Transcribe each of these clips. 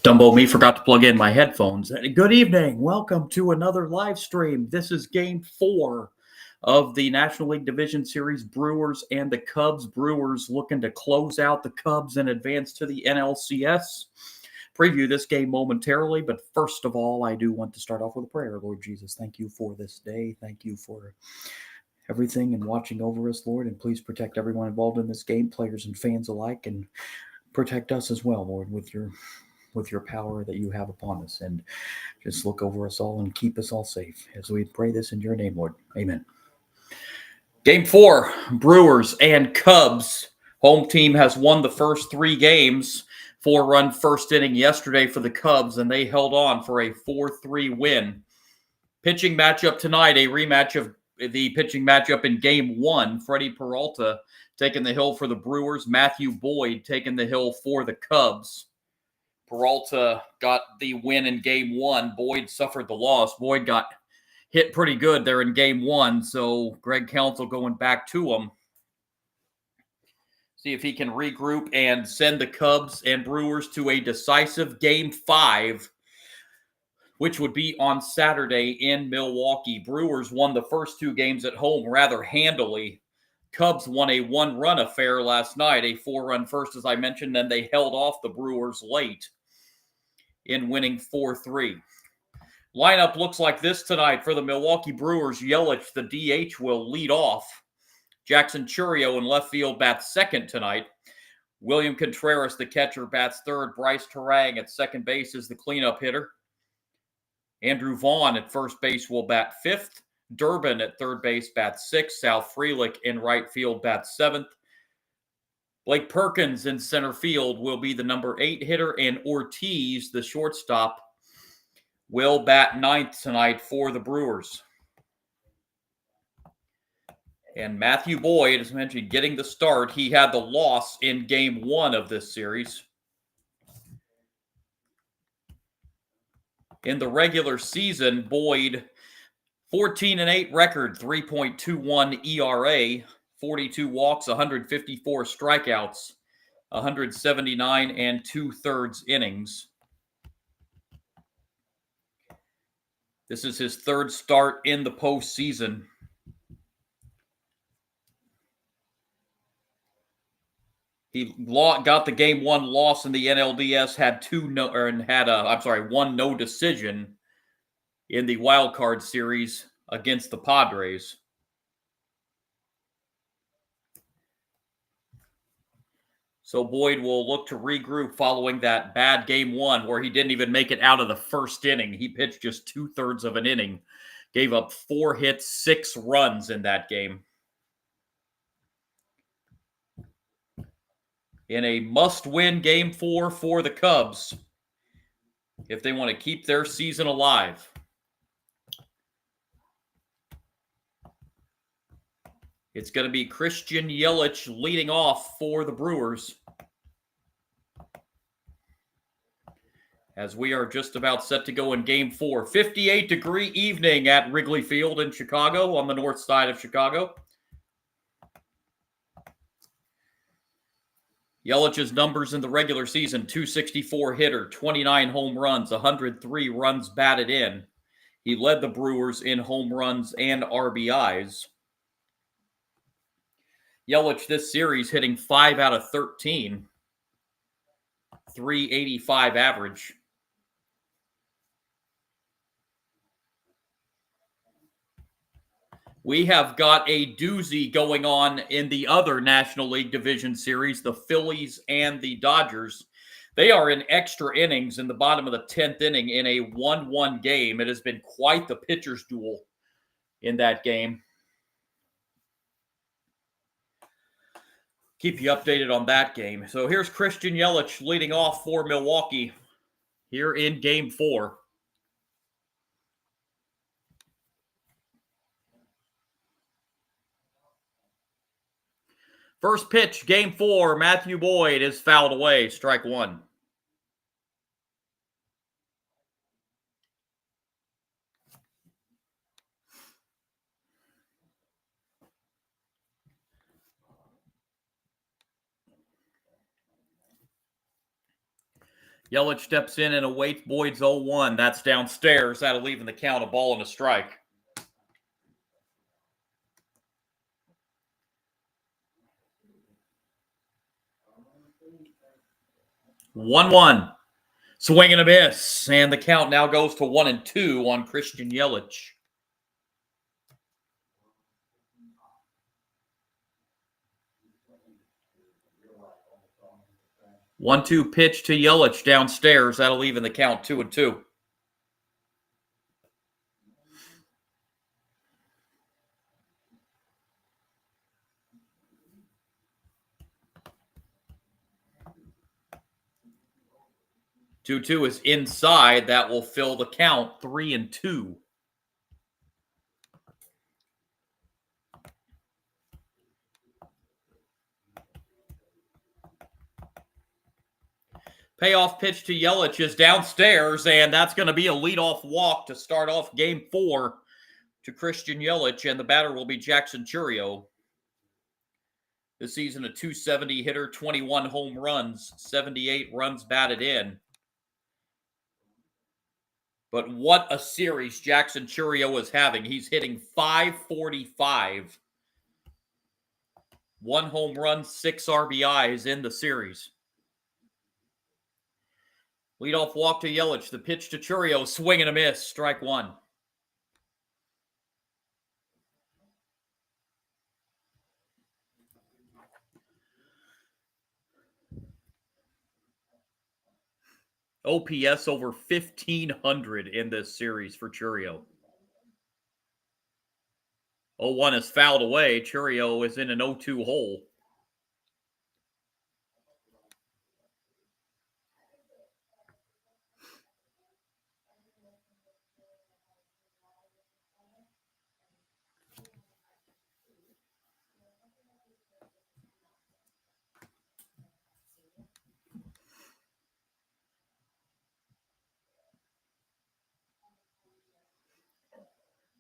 Dumbo me forgot to plug in my headphones. Good evening. Welcome to another live stream. This is game 4 of the National League Division Series, Brewers and the Cubs. Brewers looking to close out the Cubs and advance to the NLCS. Preview this game momentarily, but first of all, I do want to start off with a prayer. Lord Jesus, thank you for this day. Thank you for everything and watching over us, Lord, and please protect everyone involved in this game, players and fans alike, and protect us as well, Lord, with your power that you have upon us, and just look over us all and keep us all safe as we pray this in your name, Lord. Amen. Game 4, Brewers and Cubs. Home team has won the first 3 games. 4-run first inning yesterday for the Cubs, and they held on for a 4-3 win. Pitching matchup tonight, a rematch of the pitching matchup in Game 1. Freddie Peralta taking the hill for the Brewers. Matthew Boyd taking the hill for the Cubs. Peralta got the win in Game 1. Boyd suffered the loss. Boyd got hit pretty good there in Game 1, so Greg Counsell going back to him. See if he can regroup and send the Cubs and Brewers to a decisive Game 5, which would be on Saturday in Milwaukee. Brewers won the first 2 games at home rather handily. Cubs won a 1-run affair last night, a 4-run first, as I mentioned, then they held off the Brewers late in winning 4-3. Lineup looks like this tonight for the Milwaukee Brewers. Yelich, the DH, will lead off. Jackson Chourio in left field bats second tonight. William Contreras, the catcher, bats third. Bryce Terang at second base is the cleanup hitter. Andrew Vaughn at first base will bat fifth. Durbin at third base bats sixth. Sal Frelick in right field bats seventh. Blake Perkins in center field will be the number 8 hitter, and Ortiz, the shortstop, will bat ninth tonight for the Brewers. And Matthew Boyd, as mentioned, getting the start. He had the loss in Game 1 of this series. In the regular season, Boyd, 14-8 record, 3.21 ERA, 42 walks, 154 strikeouts, 179 and 2/3 innings. This is his 3rd start in the postseason. He got the Game 1 loss in the NLDS, had 1 no decision in the wild card series against the Padres. So Boyd will look to regroup following that bad Game 1 where he didn't even make it out of the first inning. He pitched just 2/3 of an inning, gave up 4 hits, 6 runs in that game. In a must-win Game 4 for the Cubs if they want to keep their season alive. It's going to be Christian Yelich leading off for the Brewers, as we are just about set to go in Game 4. 58-degree evening at Wrigley Field in Chicago, on the north side of Chicago. Yelich's numbers in the regular season: 264 hitter, 29 home runs, 103 runs batted in. He led the Brewers in home runs and RBIs. Yelich this series hitting 5 out of 13, 385 average. We have got a doozy going on in the other National League Division Series, the Phillies and the Dodgers. They are in extra innings in the bottom of the 10th inning in a 1-1 game. It has been quite the pitcher's duel in that game. Keep you updated on that game. So here's Christian Yelich leading off for Milwaukee here in Game 4. First pitch, Game 4, Matthew Boyd is fouled away, strike 1. Yelich steps in and awaits Boyd's 0-1. That's downstairs. That'll leave in the count a ball and a strike. 1-1. Swing and a miss. And the count now goes to 1-2 on Christian Yelich. 1-2 pitch to Yelich downstairs. That'll even the count 2-2. Two is inside. That will fill the count 3-2. Payoff pitch to Yelich is downstairs, and that's going to be a leadoff walk to start off Game 4 to Christian Yelich, and the batter will be Jackson Chourio. This season, a .270 hitter, 21 home runs, 78 runs batted in. But what a series Jackson Chourio is having. He's hitting .545. 1 home run, 6 RBIs in the series. Leadoff walk to Yelich. The pitch to Chourio. Swing and a miss. Strike 1. OPS over 1,500 in this series for Chourio. 0-1 is fouled away. Chourio is in an 0-2 hole.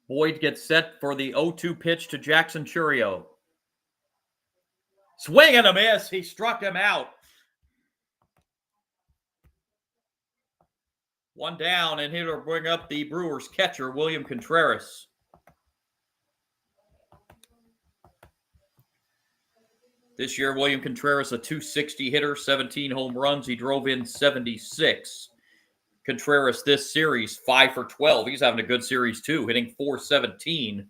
Boyd gets set for the 0-2 pitch to Jackson Chourio. Swing and a miss. He struck him out. 1 down, and he'll bring up the Brewers catcher, William Contreras. This year, William Contreras, a .260 hitter, 17 home runs. He drove in 76. Contreras this series, 5 for 12. He's having a good series too, hitting .417.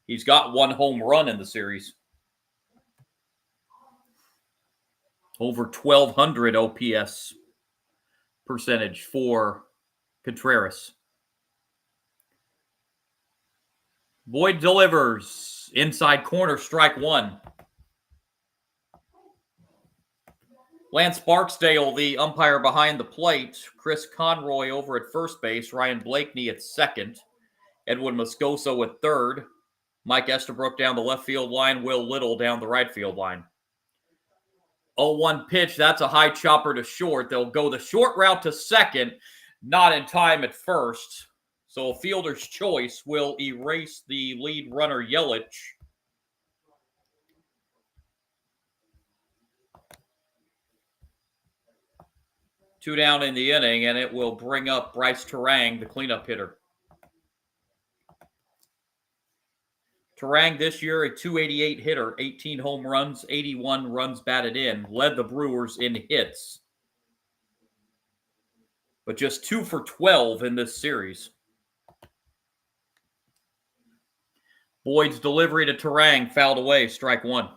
He's got 1 home run in the series. Over 1,200 OPS percentage for Contreras. Boyd delivers. Inside corner, strike 1. Lance Barksdale, the umpire behind the plate. Chris Conroy over at first base. Ryan Blakeney at second. Edwin Moscoso at third. Mike Estabrook down the left field line. Will Little down the right field line. 0-1 pitch. That's a high chopper to short. They'll go the short route to second. Not in time at first. So a fielder's choice will erase the lead runner, Yelich. Two down in the inning, and it will bring up Bryce Turang, the cleanup hitter. Turang this year, a .288 hitter, 18 home runs, 81 runs batted in, led the Brewers in hits. But just 2 for 12 in this series. Boyd's delivery to Turang fouled away, strike 1.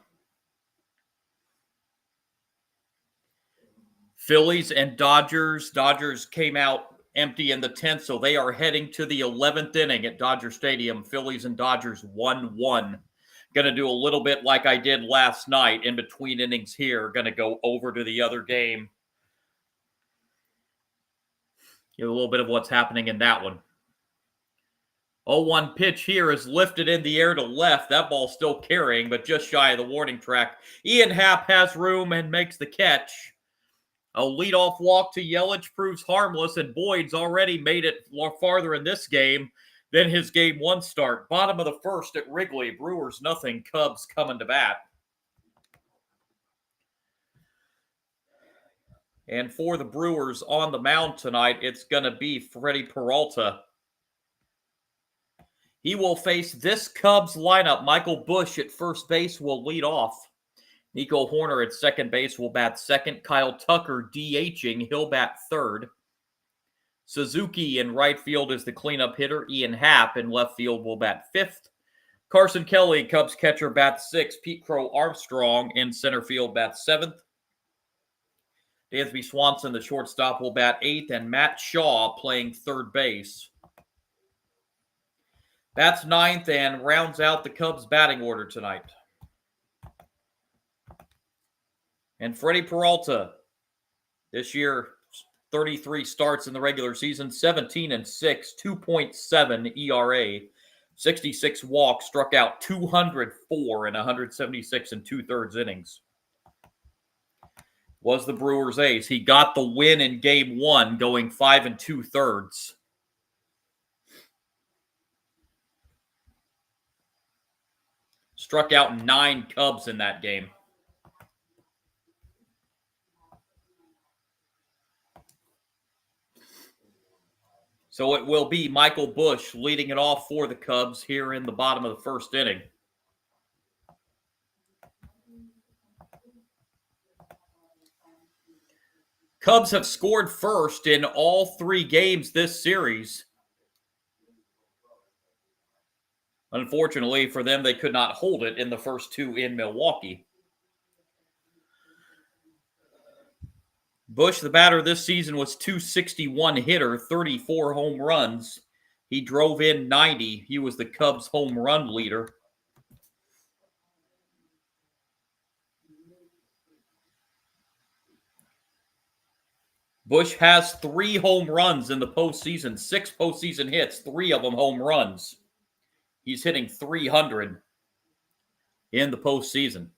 Phillies and Dodgers. Dodgers came out empty in the 10th, so they are heading to the 11th inning at Dodger Stadium. Phillies and Dodgers 1-1. Going to do a little bit like I did last night in between innings here. Going to go over to the other game. Give a little bit of what's happening in that one. 0-1 pitch here is lifted in the air to left. That ball's still carrying, but just shy of the warning track. Ian Happ has room and makes the catch. A leadoff walk to Yelich proves harmless, and Boyd's already made it farther in this game than his Game 1 start. Bottom of the first at Wrigley. Brewers nothing. Cubs coming to bat. And for the Brewers on the mound tonight, it's going to be Freddie Peralta. He will face this Cubs lineup. Michael Busch at first base will lead off. Nico Horner at second base will bat second. Kyle Tucker DHing. He'll bat third. Suzuki in right field is the cleanup hitter. Ian Happ in left field will bat fifth. Carson Kelly, Cubs catcher, bats sixth. Pete Crow Armstrong in center field bats seventh. Dansby Swanson, the shortstop, will bat eighth. And Matt Shaw playing third base. That's ninth and rounds out the Cubs batting order tonight. And Freddie Peralta, this year, 33 starts in the regular season, 17-6, 2.7 ERA, 66 walks, struck out 204 in 176 and 2/3 innings. Was the Brewers' ace. He got the win in Game 1, going 5 2/3. Struck out 9 Cubs in that game. So it will be Michael Busch leading it off for the Cubs here in the bottom of the first inning. Cubs have scored first in all 3 games this series. Unfortunately for them, they could not hold it in the first 2 in Milwaukee. Busch, the batter this season, was .261 hitter, 34 home runs. He drove in 90. He was the Cubs' home run leader. Busch has 3 home runs in the postseason, 6 postseason hits, 3 of them home runs. He's hitting .300 in the postseason.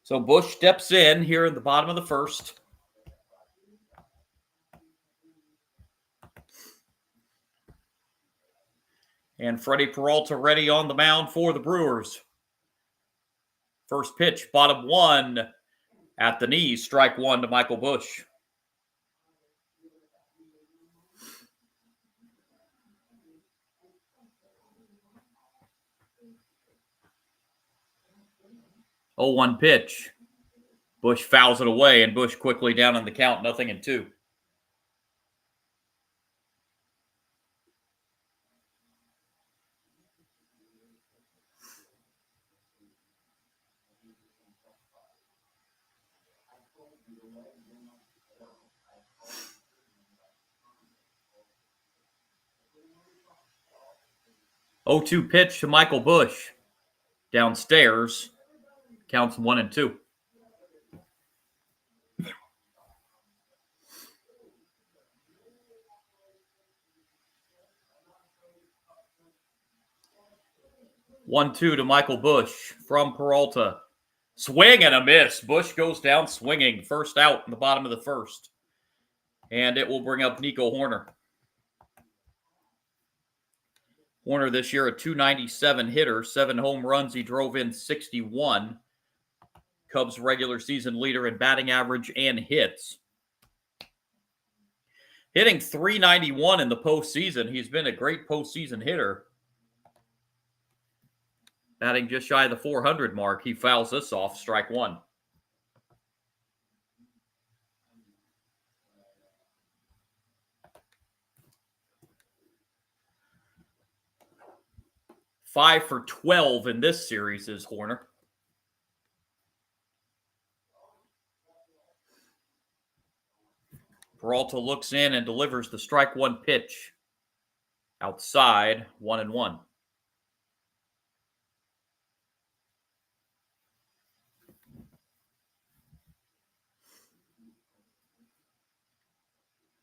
So Busch steps in here in the bottom of the first. And Freddie Peralta ready on the mound for the Brewers. First pitch, bottom 1 at the knees, strike 1 to Michael Busch. Oh, 1 pitch. Busch fouls it away, and Busch quickly down on the count, 0-2. Oh, 2 pitch to Michael Busch. Downstairs. Counts 1-2. One, 2 to Michael Busch from Peralta. Swing and a miss. Busch goes down swinging. First out in the bottom of the first. And it will bring up Nico Horner. Horner this year a .297 hitter, 7 home runs. He drove in 61. Cubs regular season leader in batting average and hits. Hitting .391 in the postseason. He's been a great postseason hitter. Batting just shy of the .400 mark. He fouls this off, strike 1. Five for 12 in this series is Horner. Peralta looks in and delivers the strike 1 pitch. Outside, 1-1.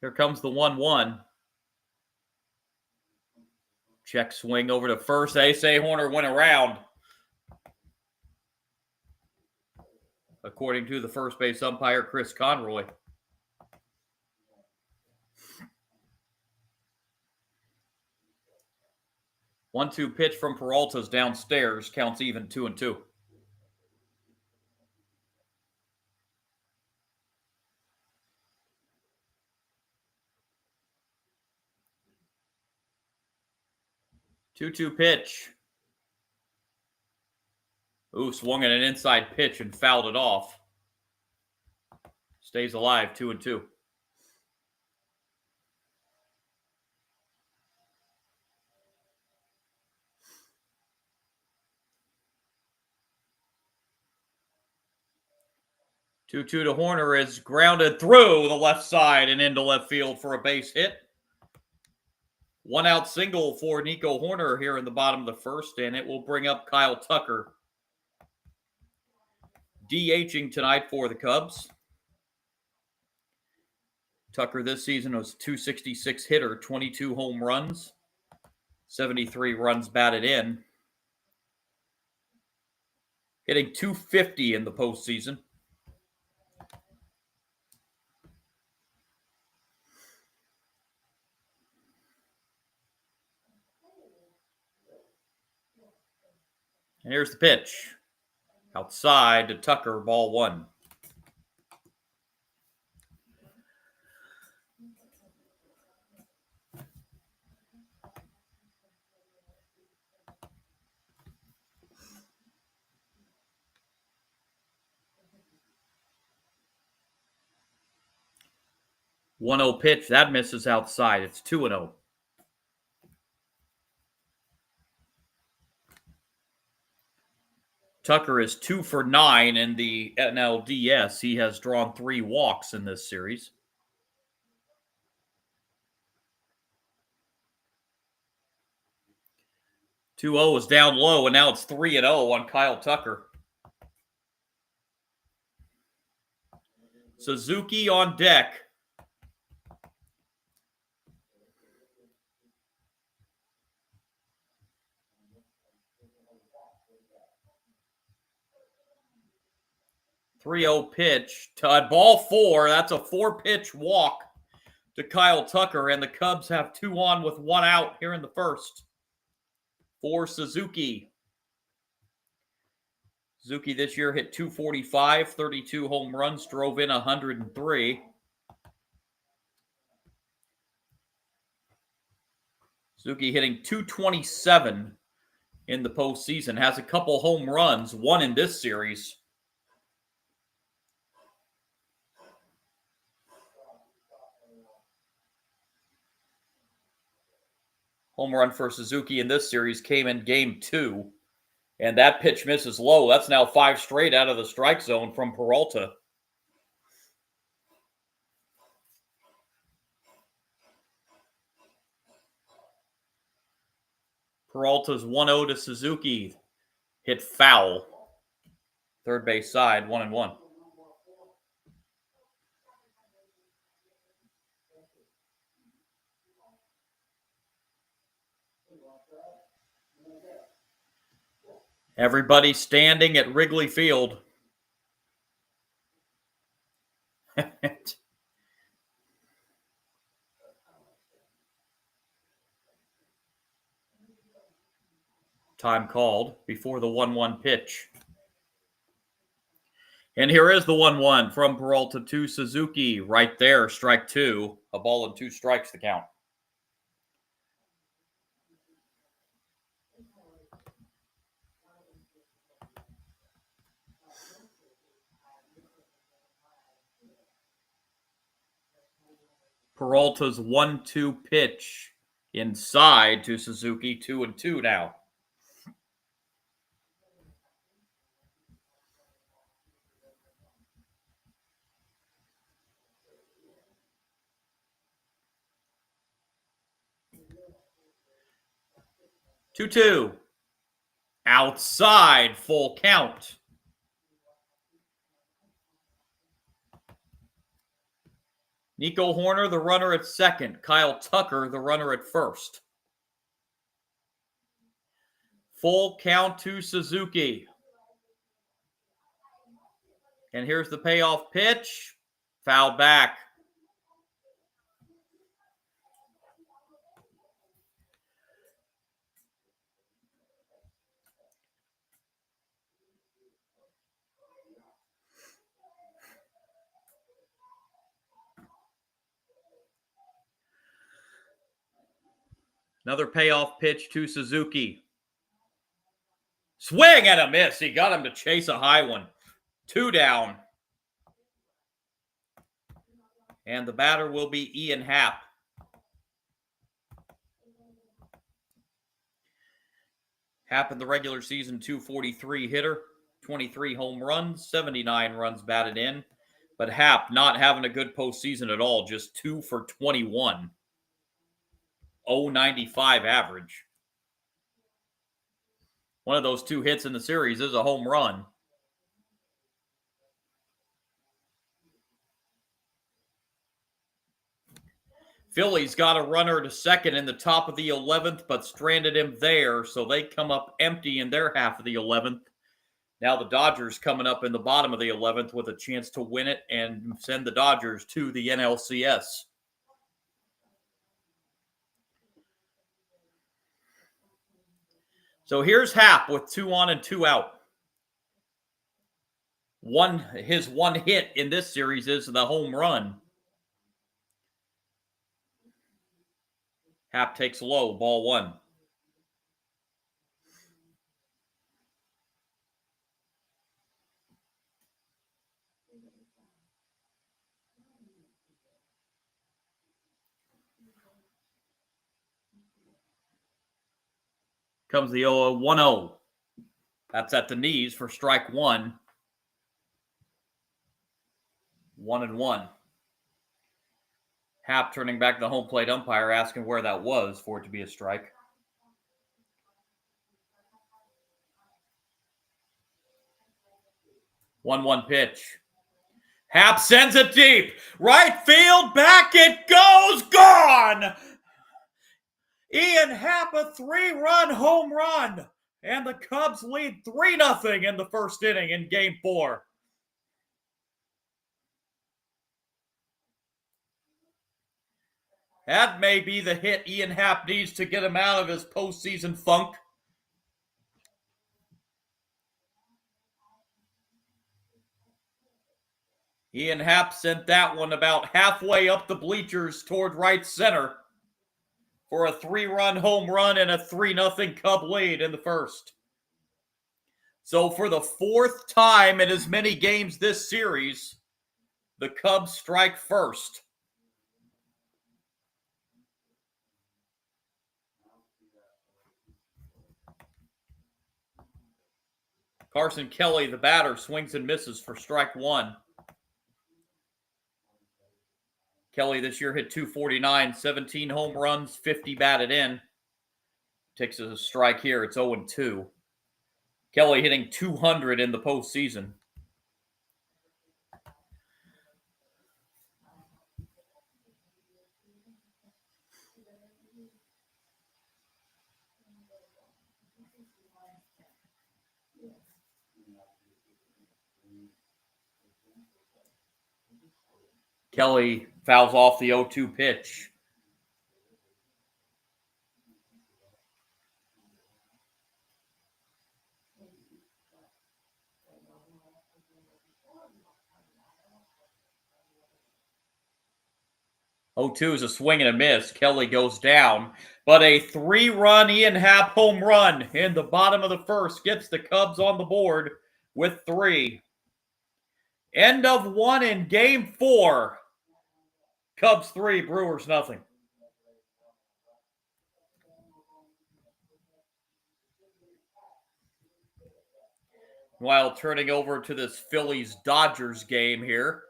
Here comes the 1-1. Check swing over to first. They say Horner went around. according to the first base umpire, Chris Conroy. One-two pitch from Peralta's downstairs, counts even 2-2. Two-two pitch. Ooh, swung at an inside pitch and fouled it off. Stays alive, 2-2. Two-two to Horner is grounded through the left side and into left field for a base hit. One out single for Nico Horner here in the bottom of the first, and it will bring up Kyle Tucker. DHing tonight for the Cubs. Tucker this season was a .266 hitter, 22 home runs, 73 runs batted in. Hitting .250 in the postseason. And here's the pitch. Outside to Tucker, ball one. One-zero pitch. That misses outside. It's 2-0. Tucker is 2 for 9 in the NLDS. He has drawn 3 walks in this series. Two-0 is down low, and now it's 3-0 on Kyle Tucker. Suzuki on deck. .30 pitch to ball 4. That's a 4-pitch walk to Kyle Tucker, and the Cubs have 2 on with 1 out here in the first for Suzuki. Suzuki this year hit .245, 32 home runs, drove in 103. Suzuki hitting .227 in the postseason, has a couple home runs, one in this series. Home run for Suzuki in this series came in game 2. And that pitch misses low. That's now 5 straight out of the strike zone from Peralta. Peralta's 1-0 to Suzuki. Hit foul. Third base side, 1-1. Everybody standing at Wrigley Field. Time called before the 1-1 pitch. And here is the 1-1 from Peralta to Suzuki. Right there, strike 2. A ball and 2 strikes to count. Peralta's 1-2 pitch inside to Suzuki, 2-2 now. Two-two. Outside, full count. Nico Horner, the runner at second. Kyle Tucker, the runner at first. Full count to Suzuki. And here's the payoff pitch. Fouled back. Another payoff pitch to Suzuki. Swing and a miss. He got him to chase a high one. 2 down. And the batter will be Ian Happ. Happ in the regular season, 243 hitter, 23 home runs, 79 runs batted in. But Happ not having a good postseason at all, just 2 for 21. 0.95 average. One of those 2 hits in the series is a home run. Phillies got a runner to second in the top of the 11th, but stranded him there, so they come up empty in their half of the 11th. Now the Dodgers coming up in the bottom of the 11th with a chance to win it and send the Dodgers to the NLCS. So here's Happ with 2 on and 2 out. His one hit in this series is the home run. Happ takes low, ball 1. Comes the 1-0. That's at the knees for strike 1. 1-1. Happ turning back to the home plate umpire, asking where that was for it to be a strike. One pitch. Happ sends it deep. Right field, back it goes, gone! Ian Happ, a 3-run home run. And the Cubs lead 3-0 in the first inning in Game 4. That may be the hit Ian Happ needs to get him out of his postseason funk. Ian Happ sent that one about halfway up the bleachers toward right center for a 3-run home run and a 3-0 Cub lead in the first. So for the 4th time in as many games this series, the Cubs strike first. Carson Kelly, the batter, swings and misses for strike 1. Kelly this year hit .249, 17 home runs, 50 batted in. Takes a strike here. It's 0-2. Kelly hitting .200 in the postseason. Kelly fouls off the 0-2 pitch. .02 is a swing and a miss. Kelly goes down, but a 3-run Ian Happ home run in the bottom of the first gets the Cubs on the board with 3. End of 1 in Game 4. Cubs 3, Brewers nothing. While turning over to this Phillies-Dodgers game here.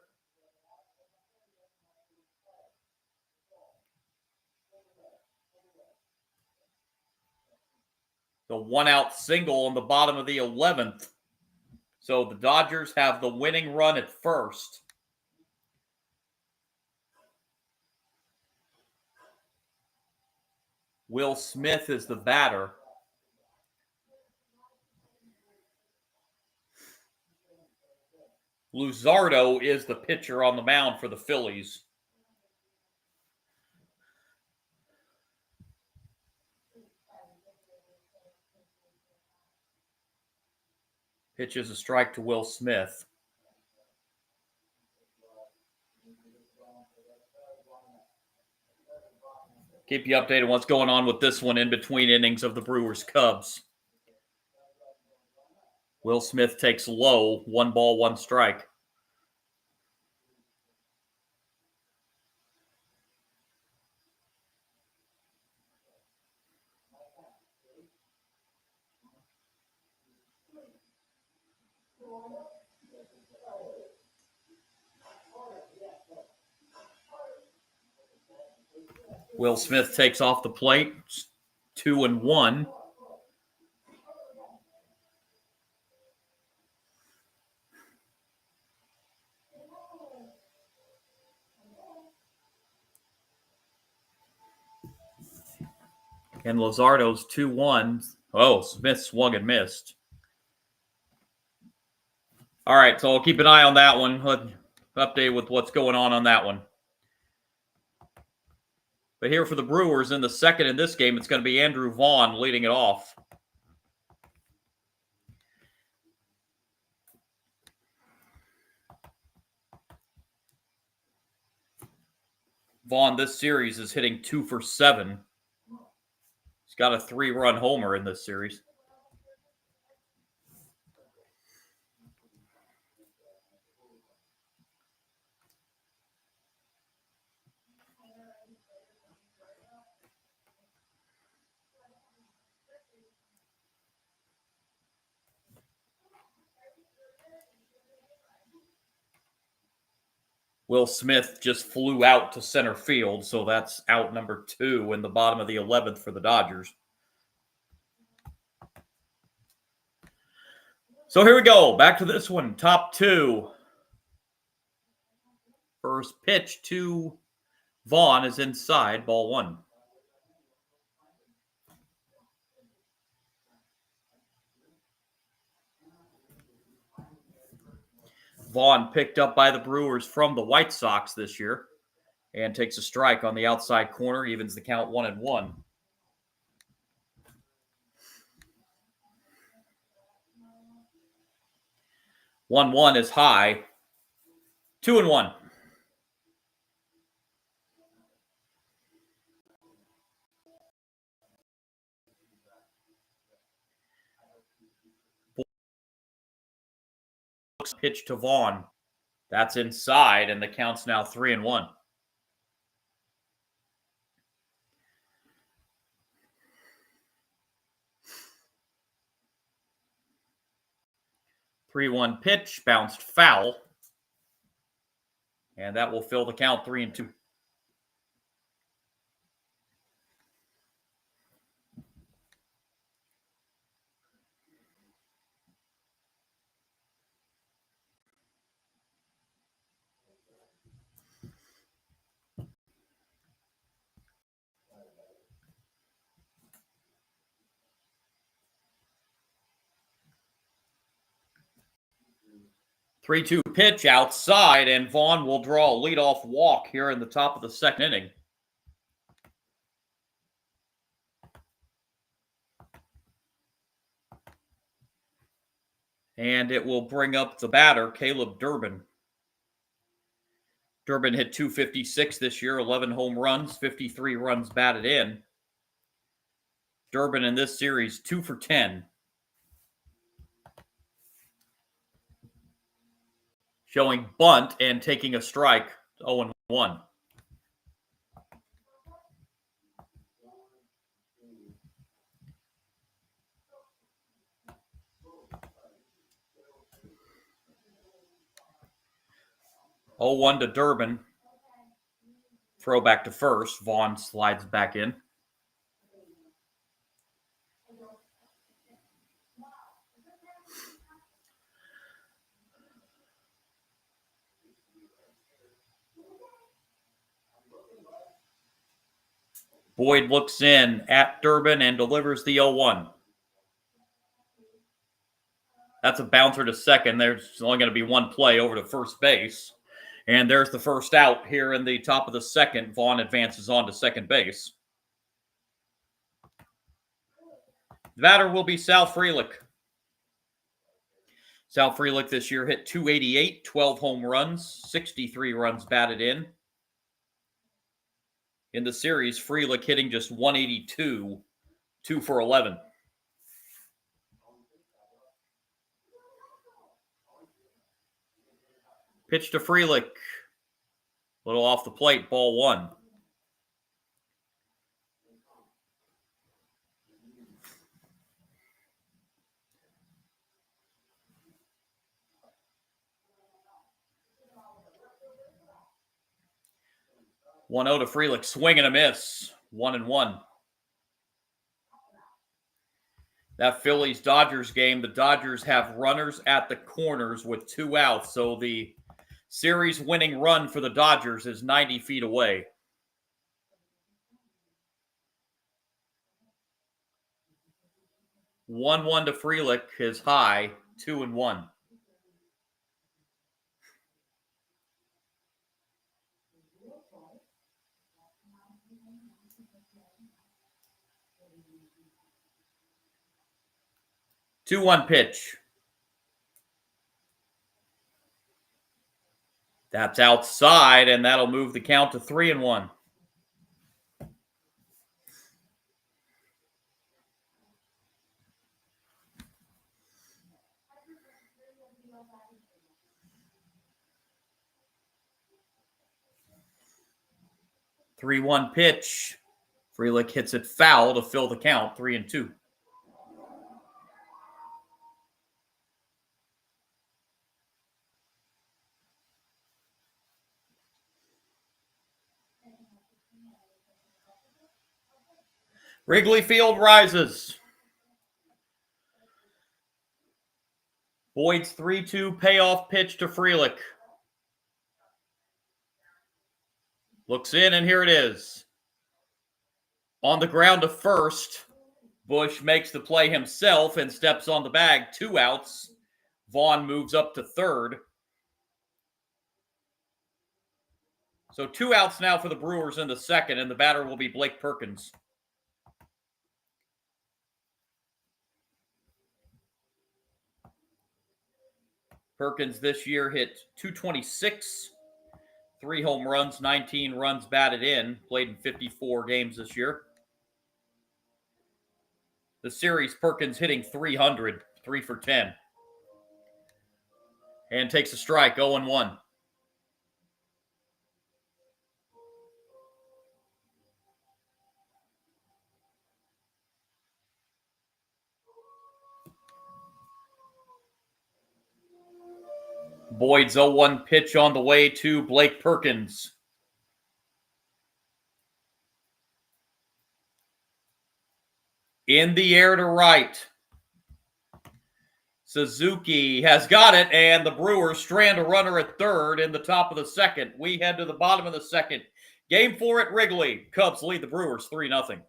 The 1-out single on the bottom of the 11th. So the Dodgers have the winning run at first. Will Smith is the batter. Luzardo is the pitcher on the mound for the Phillies. Pitches a strike to Will Smith. Keep you updated on what's going on with this one in between innings of the Brewers-Cubs. Will Smith takes low, 1 ball, 1 strike. Will Smith takes off the plate, 2-1. And Luzardo's 2-1. Oh, Smith swung and missed. All right, so I'll keep an eye on that one. Update with what's going on that one. But here for the Brewers in the second in this game, it's going to be Andrew Vaughn leading it off. Vaughn this series is hitting 2 for 7. He's got a 3-run homer in this series. Will Smith just flew out to center field, so that's out number 2 in the bottom of the 11th for the Dodgers. So here we go. Back to this one. Top 2. First pitch to Vaughn is inside, ball 1. Vaughn picked up by the Brewers from the White Sox this year and takes a strike on the outside corner, evens the count 1-1. 1-1 is high. 2-1. Pitch to Vaughn. That's inside, and the count's now 3-1. Three-one pitch, bounced foul. And that will fill the count 3-2. Three-two pitch outside, and Vaughn will draw a leadoff walk here in the top of the second inning. And it will bring up the batter, Caleb Durbin. Durbin hit .256 this year, 11 home runs, 53 runs batted in. Durbin in this series, 2 for 10. Showing bunt and taking a strike, 0-1. 0-1 to Durbin. Throw back to first. Vaughn slides back in. Boyd looks in at Durbin and delivers the 0-1. That's a bouncer to second. There's only going to be one play over to first base. And there's the first out here in the top of the second. Vaughn advances on to second base. The batter will be Sal Frelick. Sal Frelick this year hit .288, 12 home runs, 63 runs batted in. In the series, Frelick hitting just .182, 2 for 11. Pitch to Frelick. A little off the plate, ball one. One 0 to Frelick, swing and a miss, 1-1. That Phillies-Dodgers game, the Dodgers have runners at the corners with 2 outs, so the series-winning run for the Dodgers is 90 feet away. 1-1 to Frelick, his high, 2-1. Two-one pitch. That's outside, and that'll move the count to 3-1. Three-one pitch. Frelick hits it foul to fill the count, 3-2. Wrigley Field rises. Boyd's 3-2 payoff pitch to Frelick. Looks in, and here it is. On the ground to first. Bush makes the play himself and steps on the bag. 2 outs. Vaughn moves up to third. So 2 outs now for the Brewers in the second, and the batter will be Blake Perkins. Perkins this year hit .226, 3 home runs, 19 runs batted in, played in 54 games this year. The series, Perkins hitting .300, 3 for 10. And takes a strike, 0-1. Boyd's 0-1 pitch on the way to Blake Perkins. In the air to right. Suzuki has got it, and the Brewers strand a runner at third in the top of the second. We head to the bottom of the second. Game 4 at Wrigley. Cubs lead the Brewers 3-0.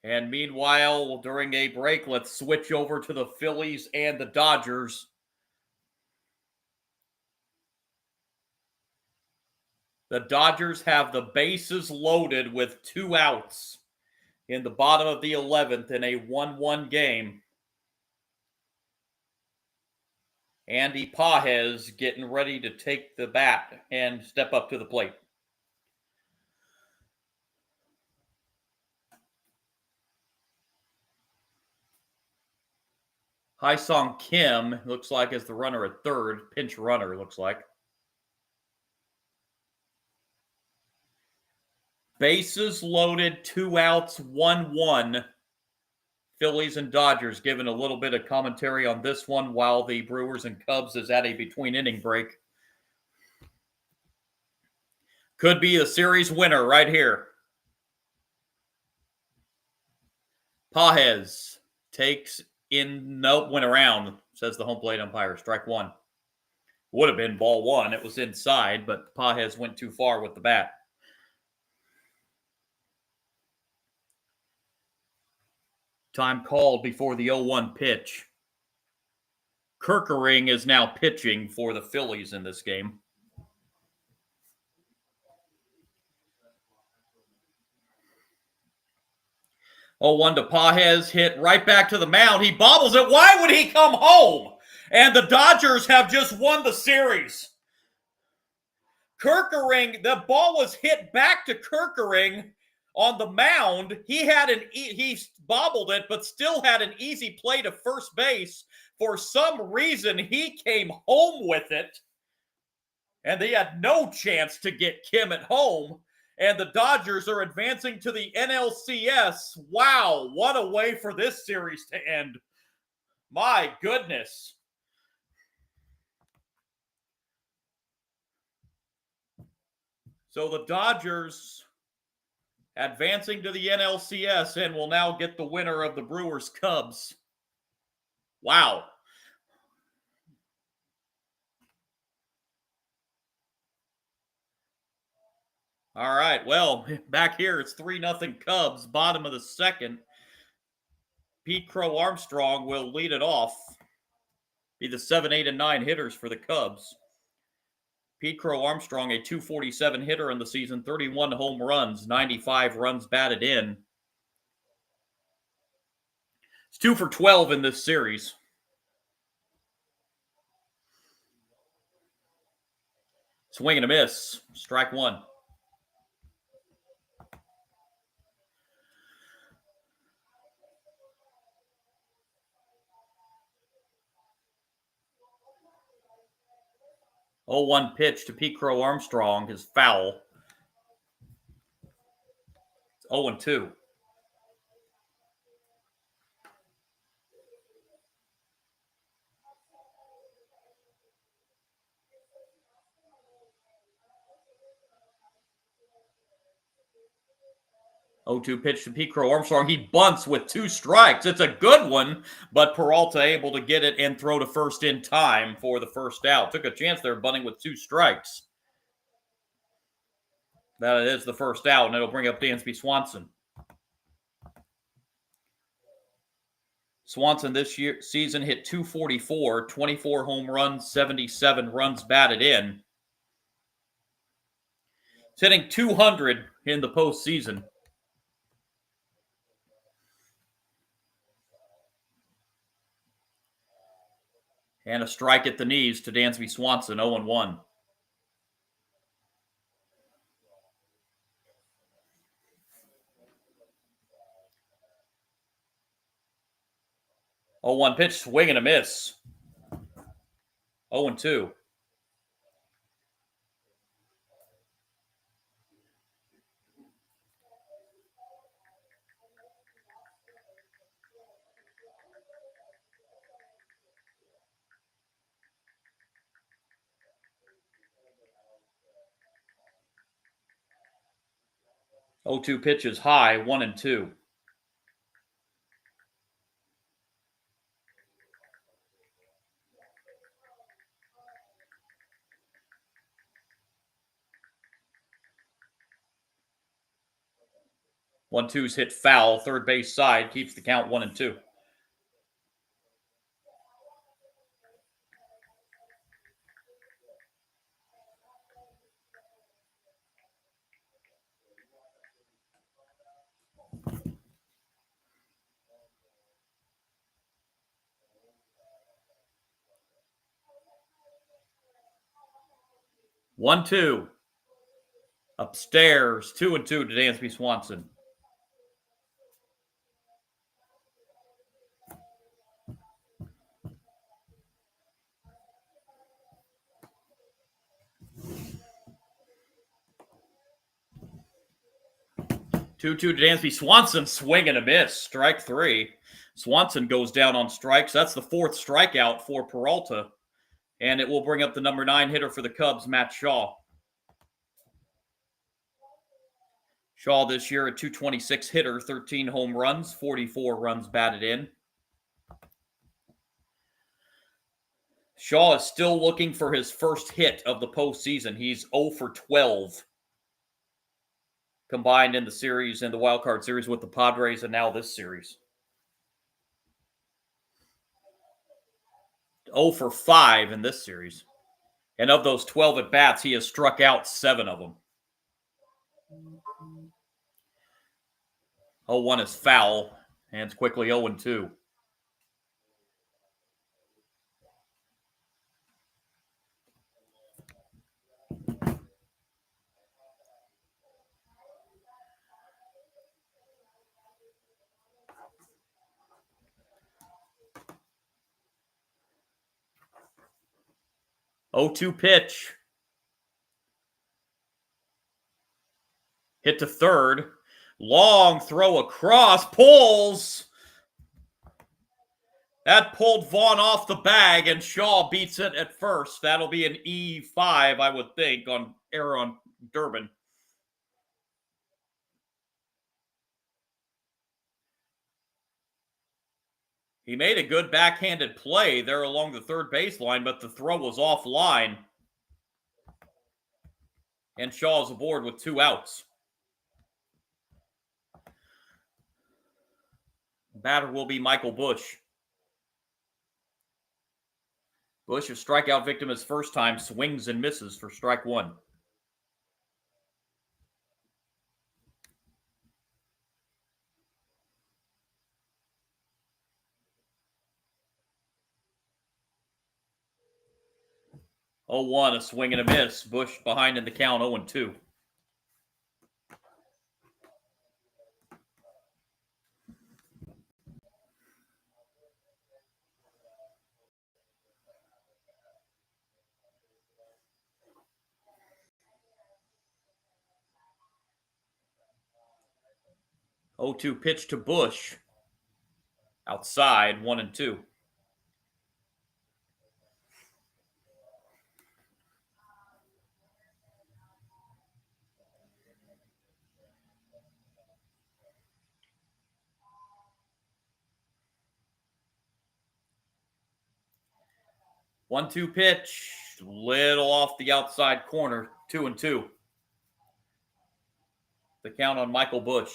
And meanwhile, during a break, let's switch over to the Phillies and the Dodgers. The Dodgers have the bases loaded with 2 outs in the bottom of the 11th in a 1-1 game. Andy Pages getting ready to take the bat and step up to the plate. Hyesung Kim looks like is the runner at third. Pinch runner, looks like. Bases loaded, 2 outs, 1-1. Phillies and Dodgers giving a little bit of commentary on this one while the Brewers and Cubs is at a between-inning break. Could be a series winner right here. Pages takes in, nope, went around, says the home plate umpire. Strike 1. Would have been ball 1. It was inside, but Pages went too far with the bat. Time called before the 0-1 pitch. Kerkering is now pitching for the Phillies in this game. Oh, 1 to Pages, hit right back to the mound. He bobbles it. Why would he come home? And the Dodgers have just won the series. Kerkering, the ball was hit back to Kerkering on the mound. He bobbled it, but still had an easy play to first base. For some reason, he came home with it, and they had no chance to get Kim at home. And the Dodgers are advancing to the NLCS. Wow, what a way for this series to end. My goodness. So the Dodgers advancing to the NLCS and will now get the winner of the Brewers Cubs. Wow. All right, well, back here it's 3-0 Cubs, bottom of the second. Pete Crow Armstrong will lead it off. Be the 7, 8, and 9 hitters for the Cubs. Pete Crow Armstrong, a .247 hitter in the season, 31 home runs, 95 runs batted in. It's 2 for 12 in this series. Swing and a miss. Strike one. Oh, 1 pitch to Pete Crow Armstrong is foul. It's 0-2. Oh, 2 pitch to Pete Crow Armstrong. He bunts with 2 strikes. It's a good one, but Peralta able to get it and throw to first in time for the first out. Took a chance there, bunting with 2 strikes. That is the first out, and it'll bring up Dansby Swanson. Swanson this season hit .244, 24 home runs, 77 runs batted in. He's hitting .200 in the postseason. And a strike at the knees to Dansby Swanson, 0-1. Oh, 1 pitch, swing and a miss. 0-2. Oh, 2 pitches high, 1-2. One two's hit foul, third base side, keeps the count 1-2. One, two. Upstairs, 2-2 to Dansby Swanson. Two to Dansby Swanson, swing and a miss. Strike 3. Swanson goes down on strikes. That's the 4th strikeout for Peralta. And it will bring up the number 9 hitter for the Cubs, Matt Shaw. Shaw this year, a .226 hitter, 13 home runs, 44 runs batted in. Shaw is still looking for his first hit of the postseason. He's 0 for 12 combined in the series, in the wild card series with the Padres, and now this series. 0 for 5 in this series. And of those 12 at-bats, he has struck out 7 of them. 0-1 is foul, and it's quickly 0-2. Oh, 2 pitch. Hit to third. Long throw across. Pulls. That pulled Vaughn off the bag, and Shaw beats it at first. That'll be an E5, I would think, on error on Durbin. He made a good backhanded play there along the third baseline, but the throw was offline. And Shaw's aboard with 2 outs. Batter will be Michael Busch. Busch, a strikeout victim his first time, swings and misses for strike 1. Oh, 1, a swing and a miss. Busch behind in the count, 0-2. Oh, 2 pitch to Busch. Outside, 1-2. One-two pitch, little off the outside corner, 2-2. The count on Michael Busch.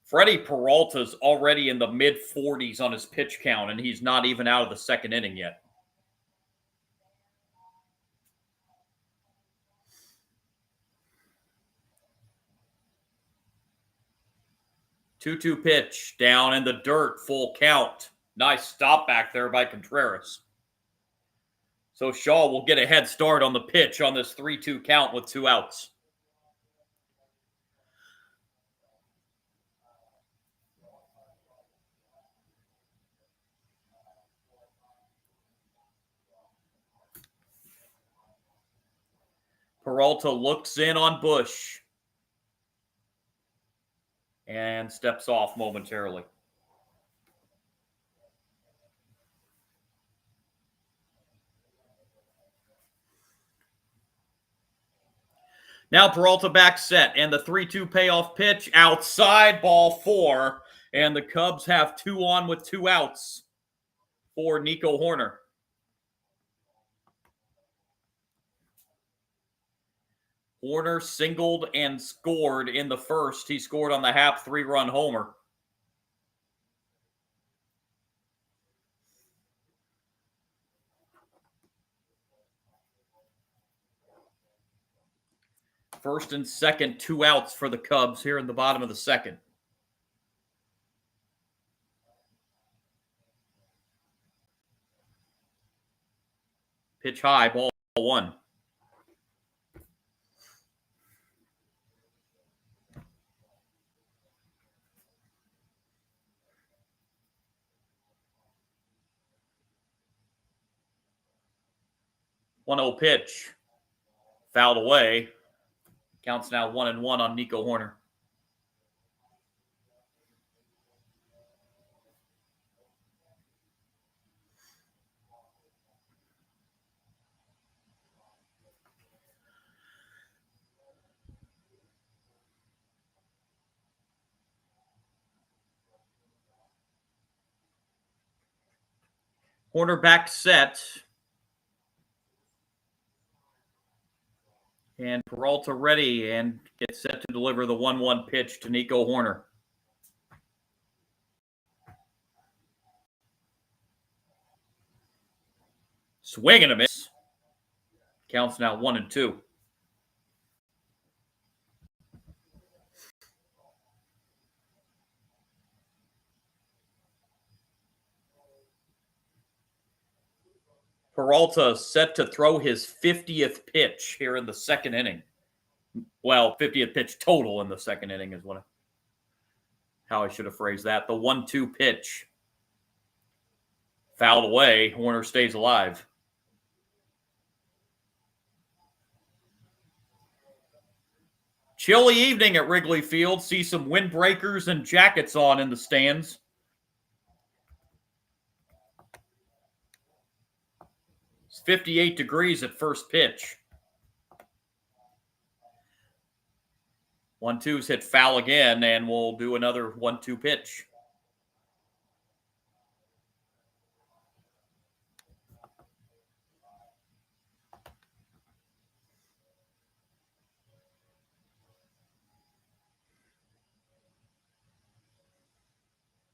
Freddie Peralta's already in the mid-40s on his pitch count, and he's not even out of the second inning yet. Two-two pitch, down in the dirt, full count. Nice stop back there by Contreras. So Shaw will get a head start on the pitch on this 3-2 count with 2 outs. Peralta looks in on Busch and steps off momentarily. Now Peralta back set, and the 3-2 payoff pitch outside, ball 4, and the Cubs have 2 on with 2 outs for Nico Hoerner. Hoerner singled and scored in the first. He scored on the Happ 3-run homer. First and second, 2 outs for the Cubs here in the bottom of the second. Pitch high, ball 1. One-0 pitch. Fouled away. Counts now 1-1 on Nico Hoerner. Hoerner back set. And Peralta ready and gets set to deliver the 1-1 pitch to Nico Hoerner. Swing and a miss. Counts now 1-2. Peralta set to throw his 50th pitch here in the second inning. Well, 50th pitch total in the second inning is how I should have phrased that. The 1-2 pitch. Fouled away. Horner stays alive. Chilly evening at Wrigley Field. See some windbreakers and jackets on in the stands. It's 58 degrees at first pitch. 1-2's hit foul again, and we'll do another 1-2 pitch.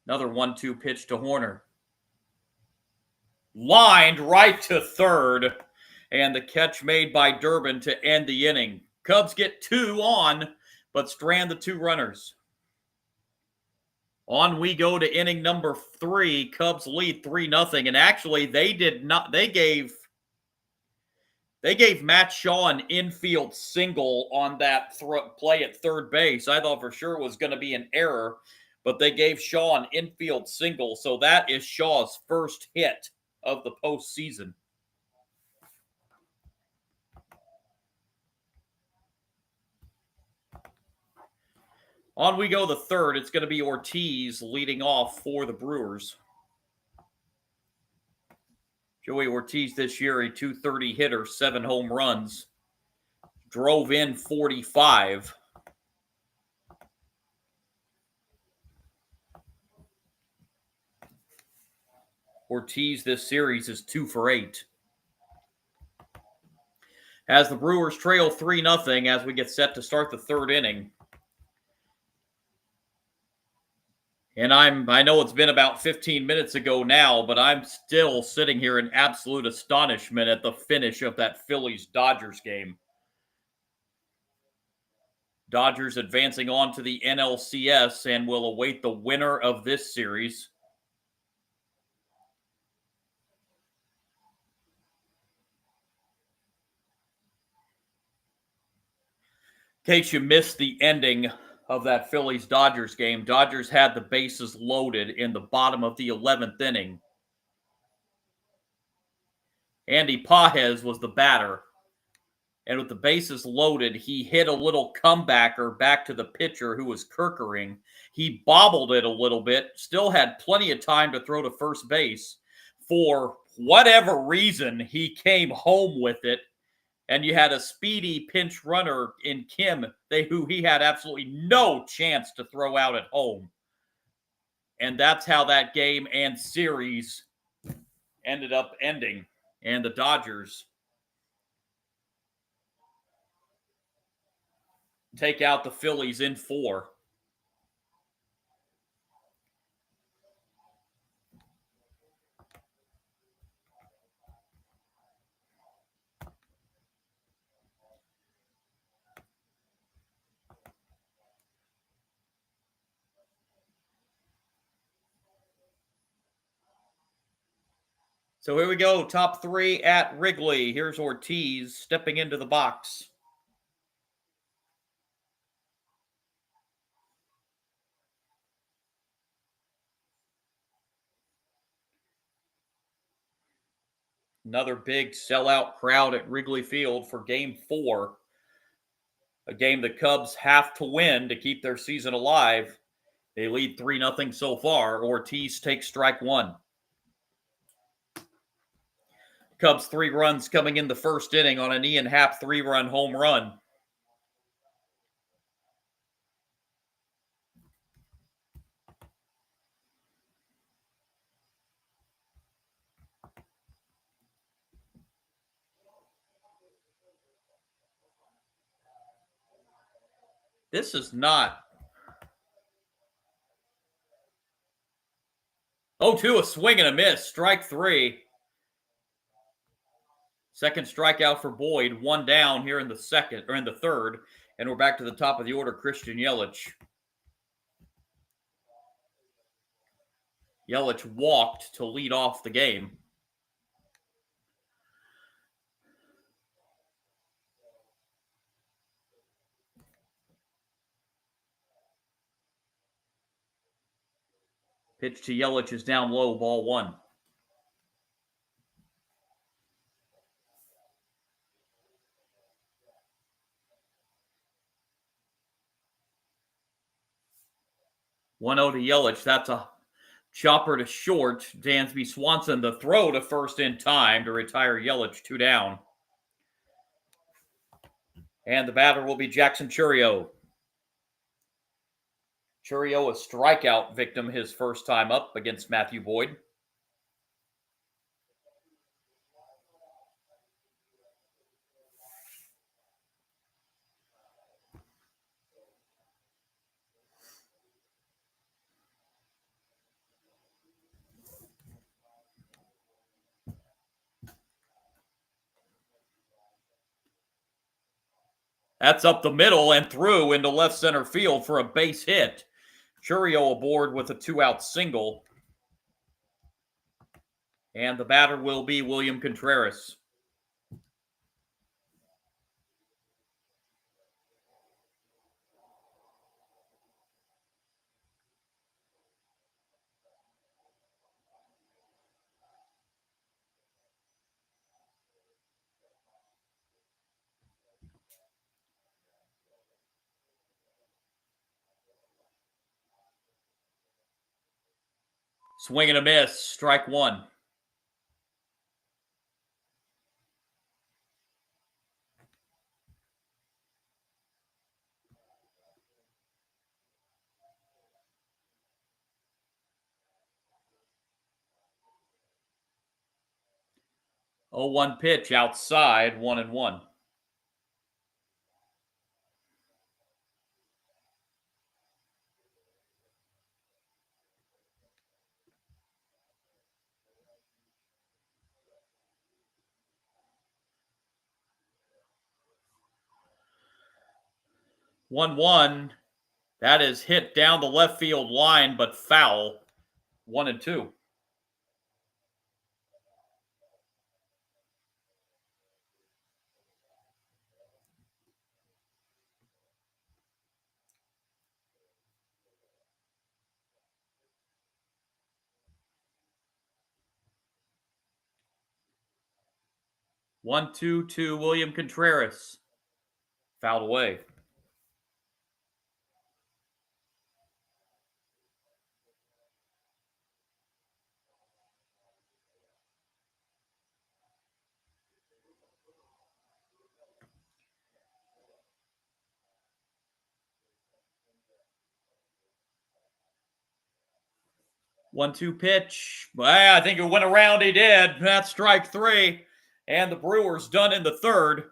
Another 1-2 pitch to Horner. Lined right to third, and the catch made by Durbin to end the inning. Cubs get 2 on, but strand the 2 runners. On we go to inning number 3. Cubs lead 3-0, and actually they gave Matt Shaw an infield single on that play at third base. I thought for sure it was going to be an error, but they gave Shaw an infield single, so that is Shaw's first hit of the postseason. On we go the third. It's going to be Ortiz leading off for the Brewers. Joey Ortiz this year, a .230 hitter, 7 home runs. Drove in 45. Ortiz this series is 2 for 8. As the Brewers trail 3-0 as we get set to start the third inning. And I know it's been about 15 minutes ago now, but I'm still sitting here in absolute astonishment at the finish of that Phillies-Dodgers game. Dodgers advancing on to the NLCS and will await the winner of this series. In case you missed the ending of that Phillies-Dodgers game, Dodgers had the bases loaded in the bottom of the 11th inning. Andy Pages was the batter. And with the bases loaded, he hit a little comebacker back to the pitcher who was Kerkering. He bobbled it a little bit, still had plenty of time to throw to first base. For whatever reason, he came home with it. And you had a speedy pinch runner in Kim, who he had absolutely no chance to throw out at home. And that's how that game and series ended up ending. And the Dodgers take out the Phillies in 4. So here we go, top 3 at Wrigley. Here's Ortiz stepping into the box. Another big sellout crowd at Wrigley Field for Game 4. A game the Cubs have to win to keep their season alive. They lead 3-0 so far. Ortiz takes strike 1. Cubs 3 runs coming in the first inning on an Ian Happ 3-run home run. This is not. 0-2, a swing and a miss. Strike 3. Second strikeout for Boyd, one down here in the third, and we're back to the top of the order, Christian Yelich. Yelich walked to lead off the game. Pitch to Yelich is down low, ball one. One 0 to Yelich. That's a chopper to short. Dansby Swanson, the throw to first in time to retire Yelich, two down. And the batter will be Jackson Chourio. Chourio, a strikeout victim his first time up against Matthew Boyd. That's up the middle and through into left center field for a base hit. Chourio aboard with a 2-out single. And the batter will be William Contreras. Swing and a miss, strike one. Oh, 1 pitch outside, 1-1. One. That is hit down the left field line, but foul. 1-2. One, two to William Contreras. Fouled away. One-two pitch. Well, I think it went around. He did. That's strike three. And the Brewers done in the third.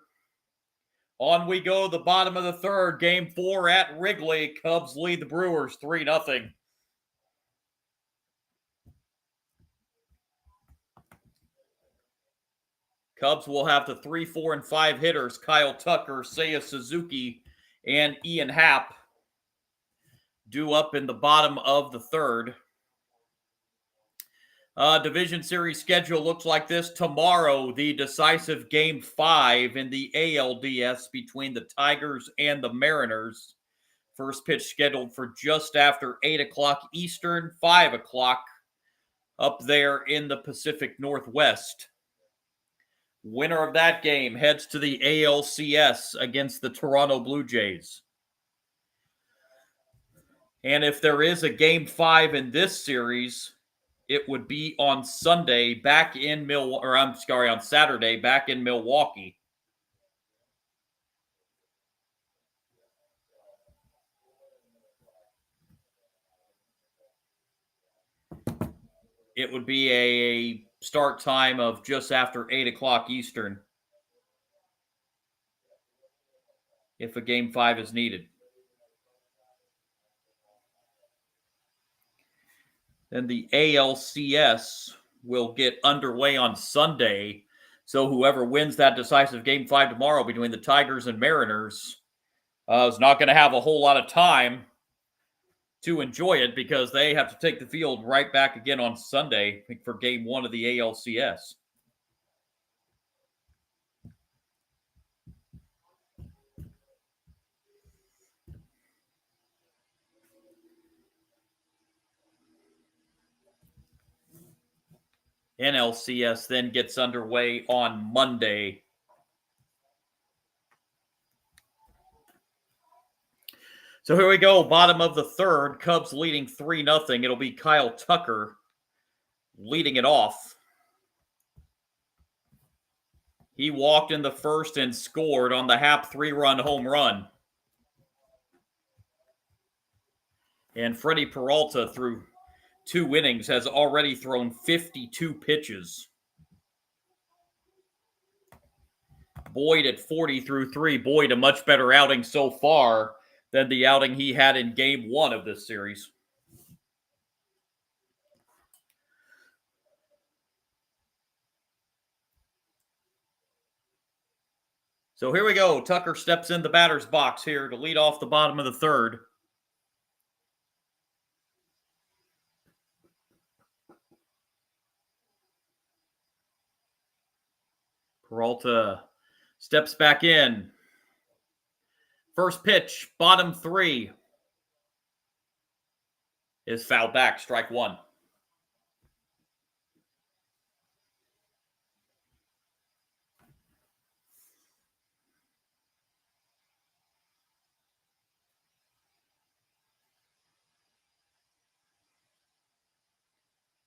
On we go, the bottom of the third. Game 4 at Wrigley. Cubs lead the Brewers 3-0. Cubs will have the 3, 4, and 5 hitters. Kyle Tucker, Seiya Suzuki, and Ian Happ due up in the bottom of the third. Division Series schedule looks like this. Tomorrow, the decisive Game 5 in the ALDS between the Tigers and the Mariners. First pitch scheduled for just after 8 o'clock Eastern, 5 o'clock up there in the Pacific Northwest. Winner of that game heads to the ALCS against the Toronto Blue Jays. And if there is a Game 5 in this series, it would be on Saturday back in Milwaukee. It would be a start time of just after 8 o'clock Eastern if a Game 5 is needed. Then the ALCS will get underway on Sunday. So whoever wins that decisive Game 5 tomorrow between the Tigers and Mariners is not going to have a whole lot of time to enjoy it because they have to take the field right back again on Sunday for Game 1 of the ALCS. NLCS then gets underway on Monday. So here we go, bottom of the third, Cubs leading 3-0. It'll be Kyle Tucker leading it off. He walked in the first and scored on the Happ 3-run home run. And Freddie Peralta, through 2 innings, has already thrown 52 pitches. Boyd at 40 through 3. Boyd, a much better outing so far than the outing he had in Game 1 of this series. So here we go. Tucker steps in the batter's box here to lead off the bottom of the third. Peralta steps back in. First pitch, bottom 3, is fouled back, strike 1.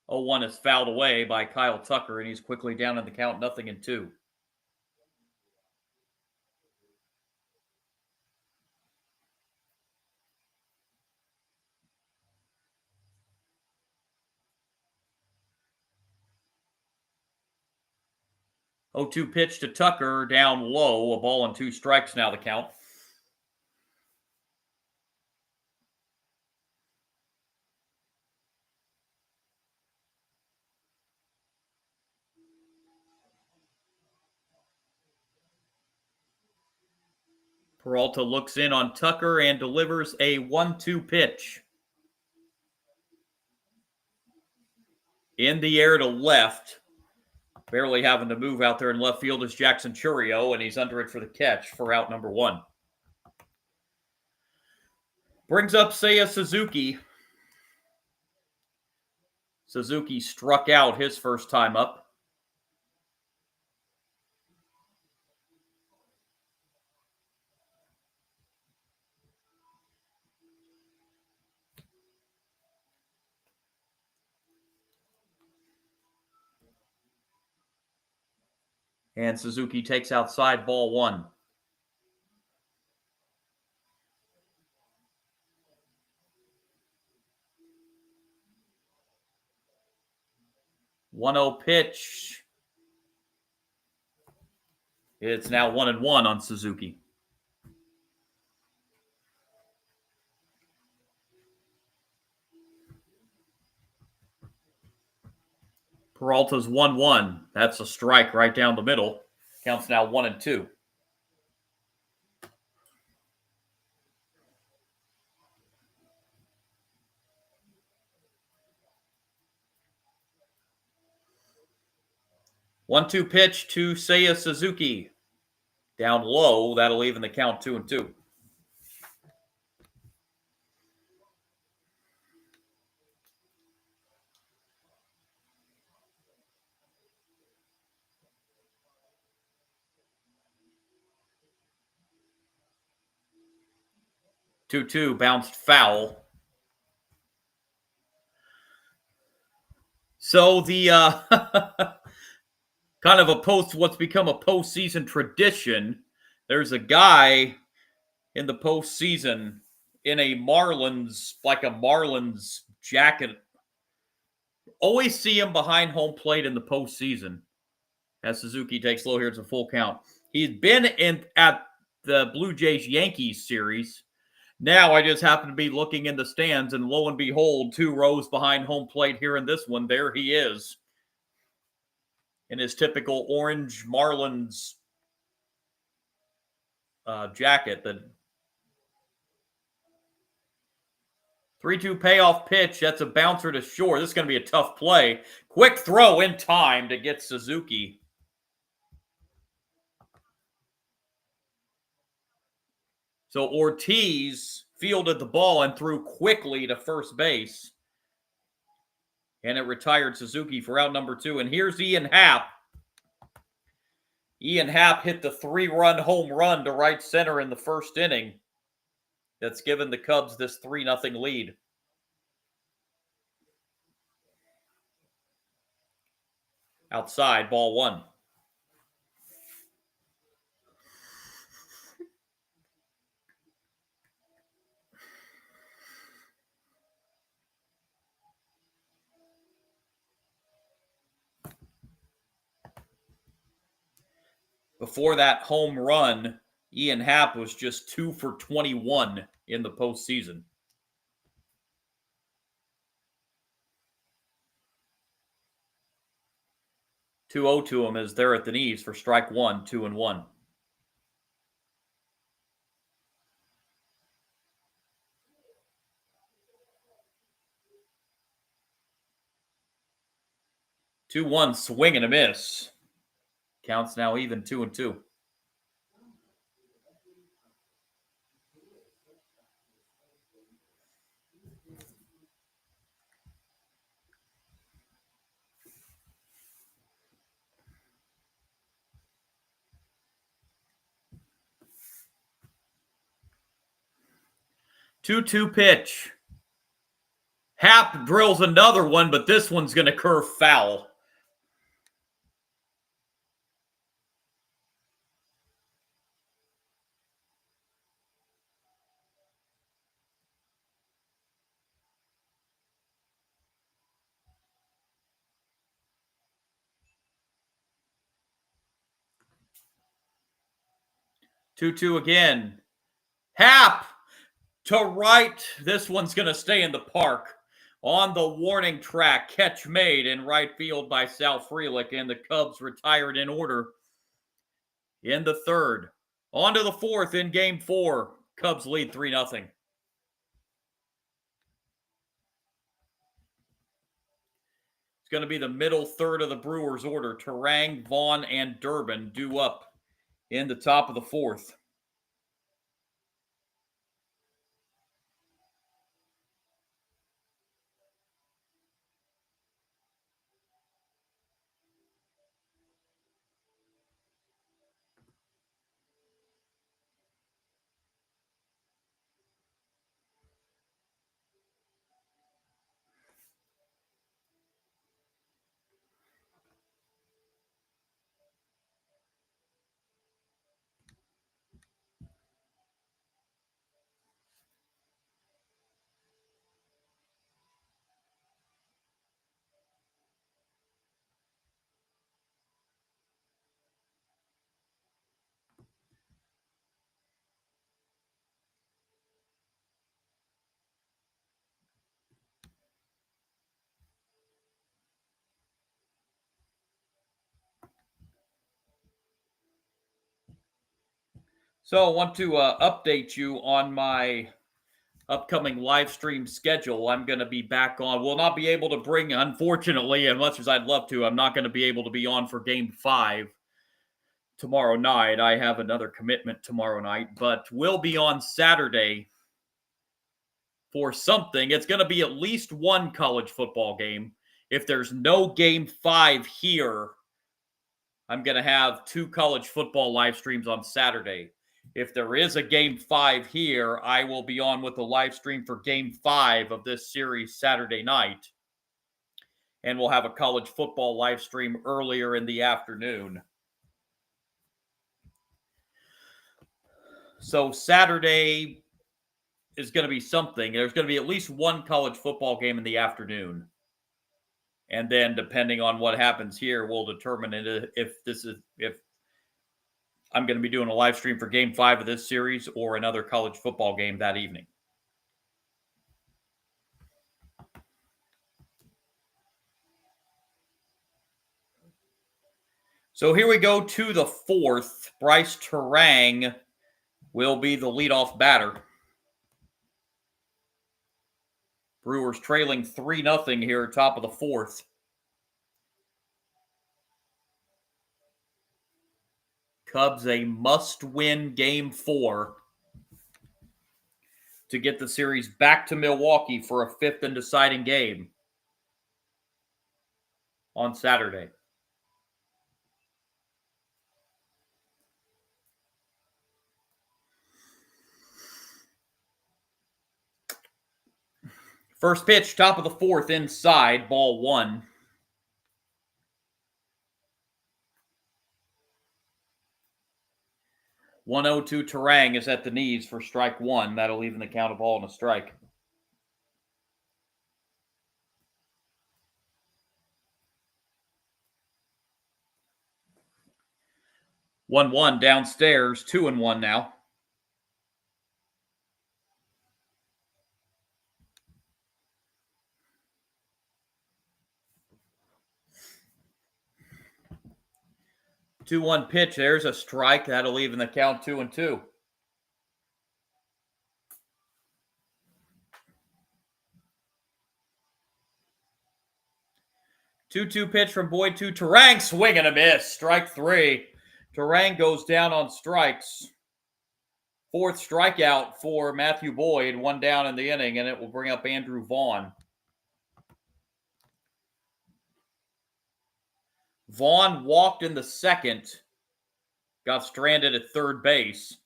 Oh, 1 is fouled away by Kyle Tucker, and he's quickly down in the count, 0-2. Oh, 2 pitch to Tucker, down low, a ball and 2 strikes now the count. Peralta looks in on Tucker and delivers a 1-2 pitch. In the air to left. Barely having to move out there in left field is Jackson Churio, and he's under it for the catch for out number 1. Brings up Seiya Suzuki. Suzuki struck out his first time up. And Suzuki takes outside, ball 1. 1-0 pitch. It's now 1-1 on Suzuki. Peralta's 1-1. That's a strike right down the middle. Counts now 1-2. One-two pitch to Seiya Suzuki. Down low, that'll even the count 2-2. Two bounced foul. So the kind of what's become a postseason tradition. There's a guy in the postseason in a Marlins jacket. Always see him behind home plate in the postseason. As Suzuki takes low here, it's a full count. He's been at the Blue Jays Yankees series. Now I just happen to be looking in the stands, and lo and behold, 2 rows behind home plate here in this one. There he is. in his typical orange Marlins jacket. The 3-2 payoff pitch. That's a bouncer to short. This is going to be a tough play. Quick throw in time to get Suzuki. So Ortiz fielded the ball and threw quickly to first base. And it retired Suzuki for out number 2. And here's Ian Happ. Ian Happ hit the 3-run home run to right center in the first inning. That's given the Cubs this 3-0 lead. Outside, ball 1. Before that home run, Ian Happ was just 2 for 21 in the postseason. 2-0 to him as they're at the knees for strike 1, 2-1. Two one swing and a miss. Counts now even 2-2. Two-two pitch. Happ drills another one, but this one's going to curve foul. Two-two again. Happ to right. This one's going to stay in the park. On the warning track, catch made in right field by Sal Frelick, and the Cubs retired in order in the third. On to the fourth in game 4. Cubs lead 3-0. It's going to be the middle third of the Brewers order. Terang, Vaughn, and Durbin due up in the top of the fourth. So I want to update you on my upcoming live stream schedule. I'm going to be back on. Will not be able to bring, unfortunately, as much as I'd love to, I'm not going to be able to be on for game 5 tomorrow night. I have another commitment tomorrow night, but will be on Saturday for something. It's going to be at least one college football game. If there's no game 5 here, I'm going to have 2 college football live streams on Saturday. If there is a game 5 here, I will be on with the live stream for game 5 of this series Saturday night. And we'll have a college football live stream earlier in the afternoon. So Saturday is going to be something. There's going to be at least one college football game in the afternoon. And then depending on what happens here, we'll determine if I'm going to be doing a live stream for game 5 of this series or another college football game that evening. So here we go to the fourth. Bryce Terang will be the leadoff batter. Brewers trailing 3-0 here, top of the fourth. Cubs a must-win Game 4 to get the series back to Milwaukee for a fifth and deciding game on Saturday. First pitch, top of the fourth, inside, ball 1. 1-0 Terang is at the knees for strike 1. That'll even the count of ball and a strike. One downstairs, 2-1 now. Two-one pitch. There's a strike. That'll even the count 2-2. Two-two pitch from Boyd to Terang. Swing and a miss. Strike 3. Terang goes down on strikes. Fourth strikeout for Matthew Boyd. 1 down in the inning, and it will bring up Andrew Vaughn. Vaughn walked in the second. Got stranded at third base.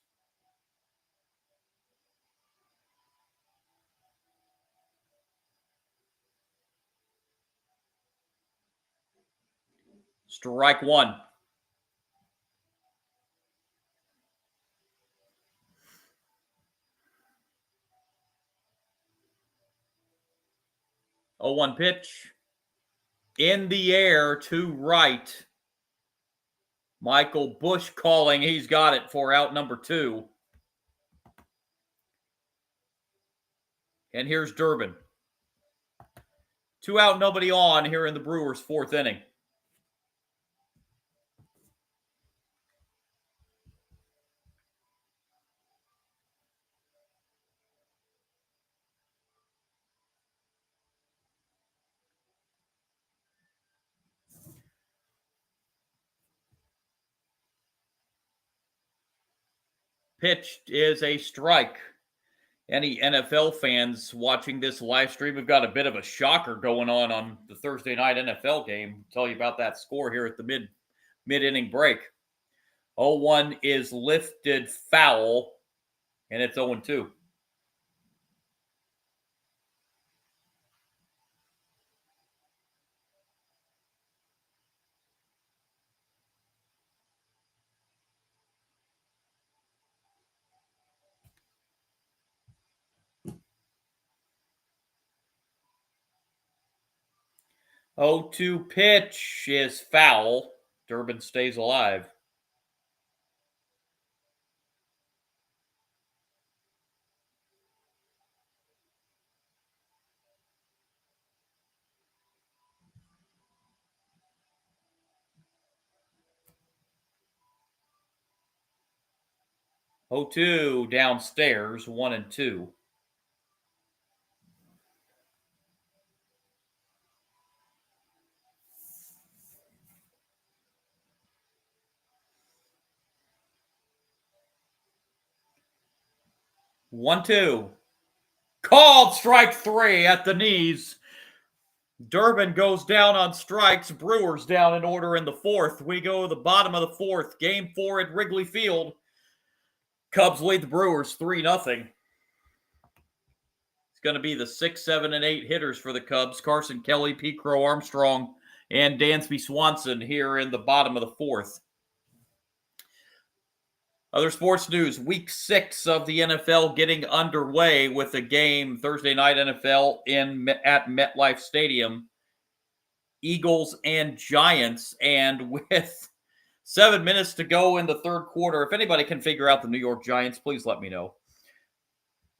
Strike 1. Oh, 1 pitch. In the air to right. Michael Bush calling. He's got it for out number 2. And here's Durbin. 2 out, nobody on here in the Brewers' fourth inning. Pitched is a strike. Any NFL fans watching this live stream have got a bit of a shocker going on the Thursday night NFL game. I'll tell you about that score here at the mid-inning break. 0-1 is lifted foul, and it's 0-2. Oh, 2 pitch is foul. Durbin stays alive. Oh, 2 downstairs, 1-2. One, two. Called strike 3 at the knees. Durbin goes down on strikes. Brewers down in order in the fourth. We go to the bottom of the fourth. Game 4 at Wrigley Field. Cubs lead the Brewers 3-0. It's going to be the 6, 7, and 8 hitters for the Cubs. Carson Kelly, Pete Crow Armstrong, and Dansby Swanson here in the bottom of the fourth. Other sports news, week 6 of the NFL getting underway with a game Thursday night NFL at MetLife Stadium. Eagles and Giants, and with 7 minutes to go in the third quarter, if anybody can figure out the New York Giants, please let me know.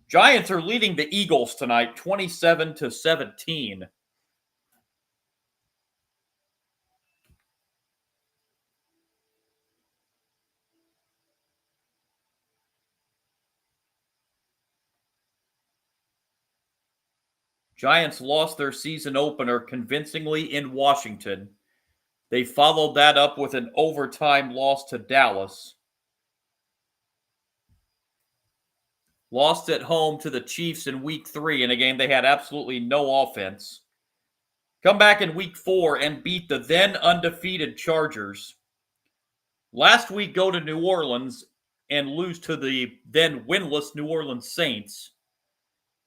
Giants are leading the Eagles tonight, 27-17. Giants lost their season opener convincingly in Washington. They followed that up with an overtime loss to Dallas. Lost at home to the Chiefs in week 3 in a game they had absolutely no offense. Come back in week 4 and beat the then undefeated Chargers. Last week, go to New Orleans and lose to the then winless New Orleans Saints.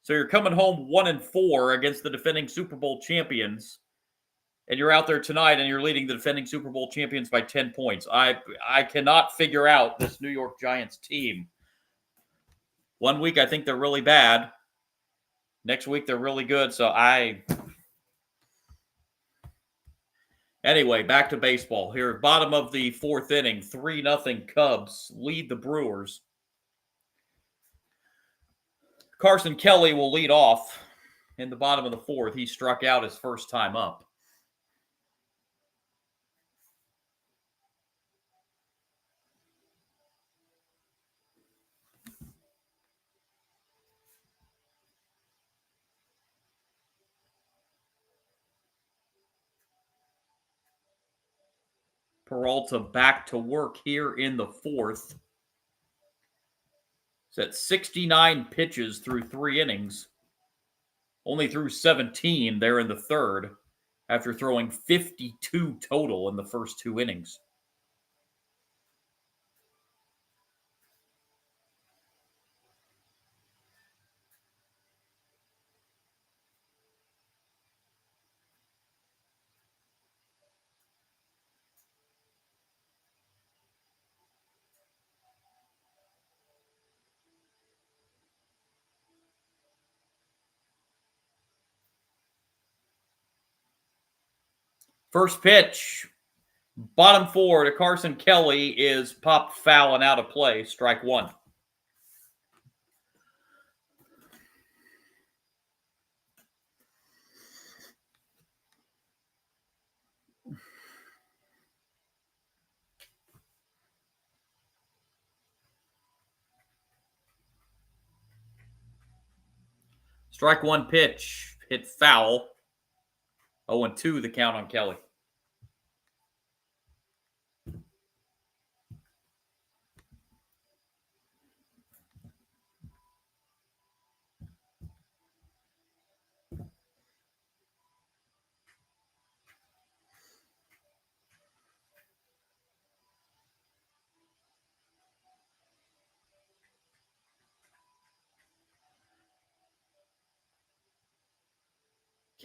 So you're coming home 1-4 against the defending Super Bowl champions. And you're out there tonight and you're leading the defending Super Bowl champions by 10 points. I cannot figure out this New York Giants team. One week I think they're really bad. Next week they're really good. Anyway, back to baseball. Here, bottom of the 4th inning, 3-0 Cubs lead the Brewers. Carson Kelly will lead off in the bottom of the 4th. He struck out his first time up. Peralta back to work here in the 4th. He's at 69 pitches through 3 innings. Only threw 17 there in the 3rd after throwing 52 total in the first 2 innings. First pitch, bottom 4 to Carson Kelly is popped foul and out of play. Strike 1. Strike 1 pitch, hit foul. 0-2 the count on Kelly.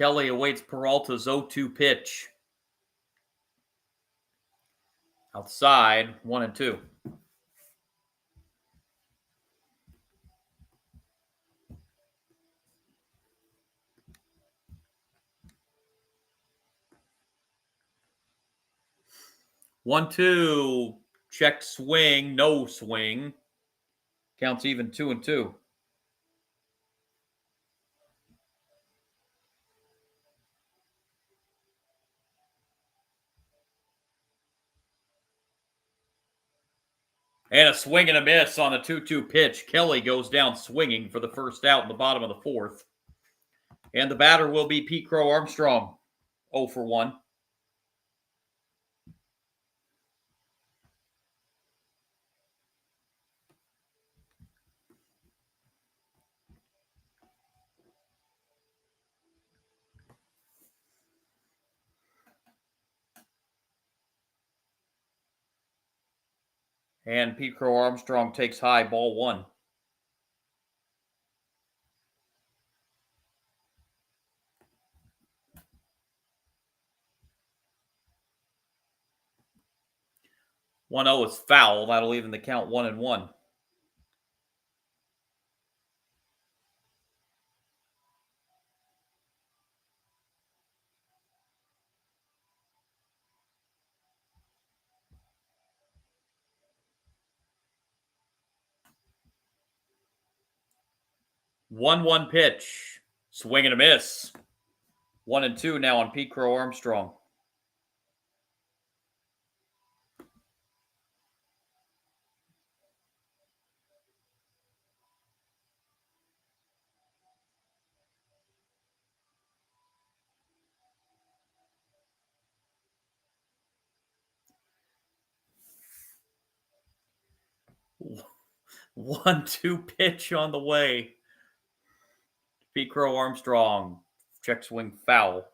Kelly awaits Peralta's 0-2 pitch. Outside, 1-2. One, two, check swing, no swing. Counts even 2-2. And a swing and a miss on the 2-2 pitch. Kelly goes down swinging for the first out in the bottom of the 4th. And the batter will be Pete Crow Armstrong, 0-1. And Pete Crow Armstrong takes high, ball 1. One 0 is foul. That'll even the count 1-1. One pitch. Swing and a miss. 1-2 now on Pete Crow Armstrong. 1-2 pitch on the way. Pete Crow Armstrong. Check swing foul.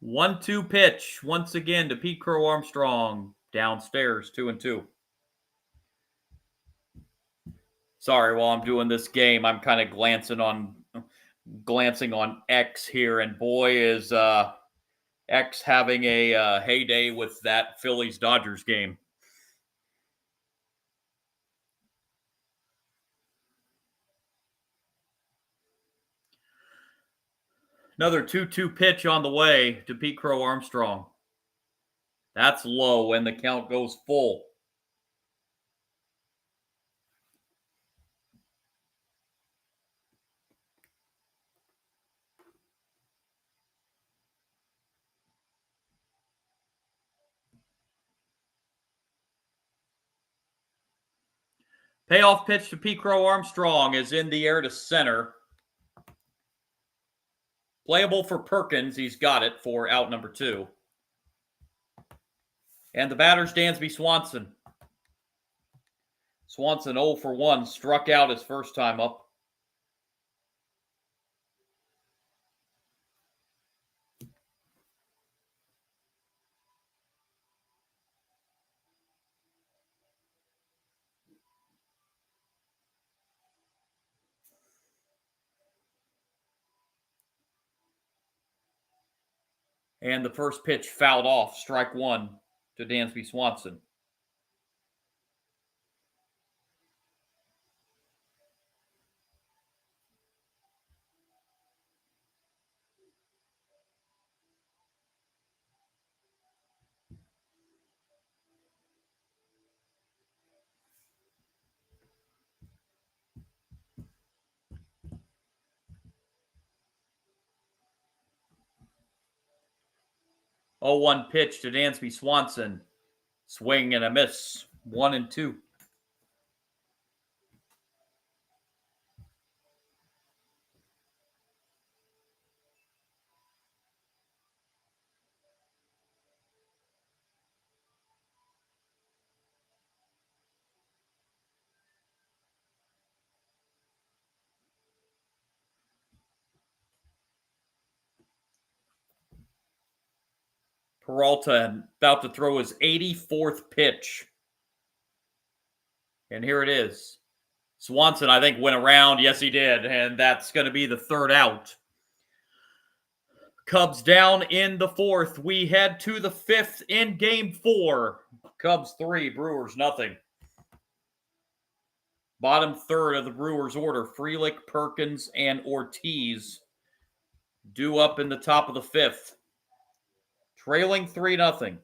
One-two pitch once again to Pete Crow Armstrong. Downstairs, 2-2. Sorry, while I'm doing this game, I'm kind of glancing on X here, and boy is X having a heyday with that Phillies Dodgers game. Another 2-2 pitch on the way to Pete Crow Armstrong. That's low, and the count goes full. Payoff pitch to Pete Crow Armstrong is in the air to center. Playable for Perkins. He's got it for out number 2. And the batter's Dansby Swanson. Swanson 0 for 1, struck out his first time up. And the first pitch fouled off, strike 1 to Dansby Swanson. Oh, 1 pitch to Dansby Swanson. Swing and a miss. 1-2. Peralta about to throw his 84th pitch. And here it is. Swanson, I think, went around. Yes, he did. And that's going to be the third out. Cubs down in the 4th. We head to the 5th in game 4. Cubs 3, Brewers nothing. Bottom third of the Brewers order. Frelick, Perkins, and Ortiz due up in the top of the 5th. Trailing 3-0.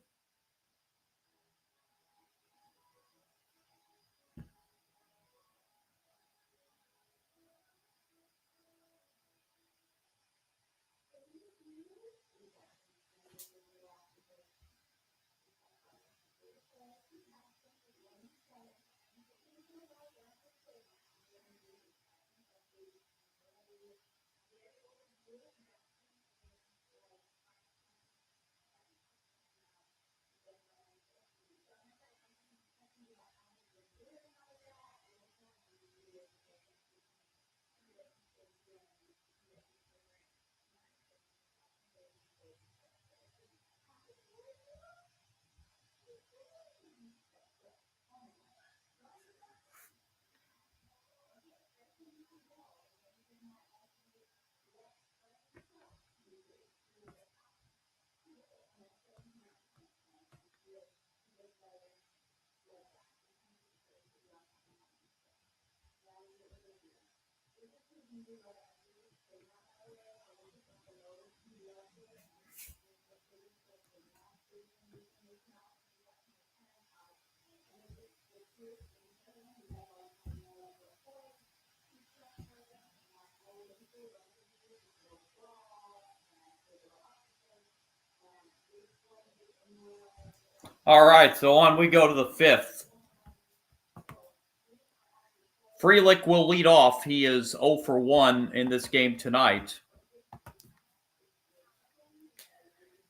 All right, so on we go to the 5th. Frelick will lead off. He is 0 for 1 in this game tonight.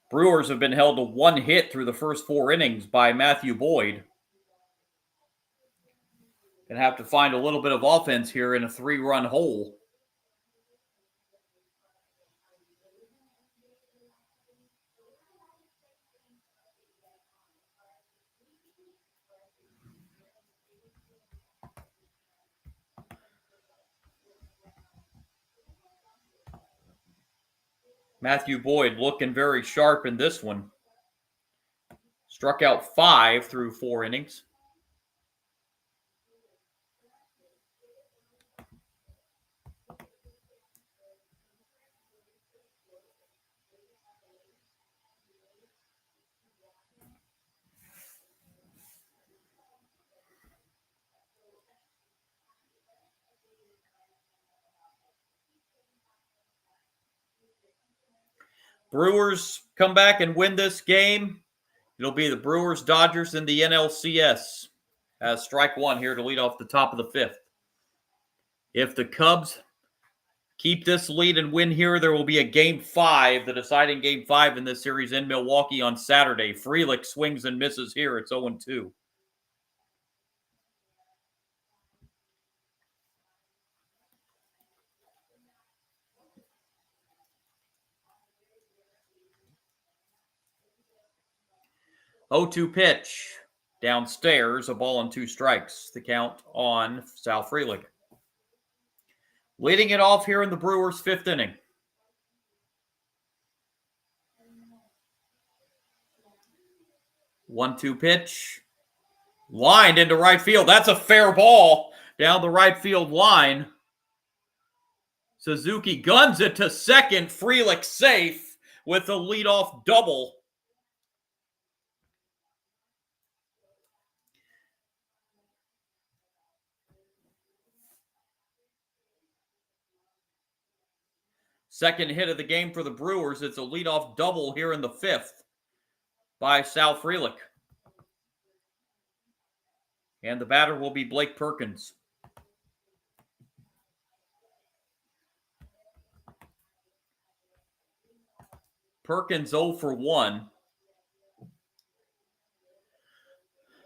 Brewers have been held to one hit through the first 4 innings by Matthew Boyd. Gonna have to find a little bit of offense here in a 3-run hole. Matthew Boyd looking very sharp in this one. Struck out 5 through 4 innings. Brewers come back and win this game. It'll be the Brewers, Dodgers, and the NLCS. As strike one here to lead off the top of the 5th. If the Cubs keep this lead and win here, there will be a Game 5, the deciding Game 5 in this series in Milwaukee on Saturday. Frelick swings and misses here. It's 0-2. Pitch. Downstairs, a ball and 2 strikes. The count on Sal Frelick. Leading it off here in the Brewers' 5th inning. One-two pitch. Lined into right field. That's a fair ball down the right field line. Suzuki guns it to second. Frelick safe with a leadoff double. Second hit of the game for the Brewers. It's a leadoff double here in the 5th by Sal Frelick. And the batter will be Blake Perkins. Perkins 0 for 1.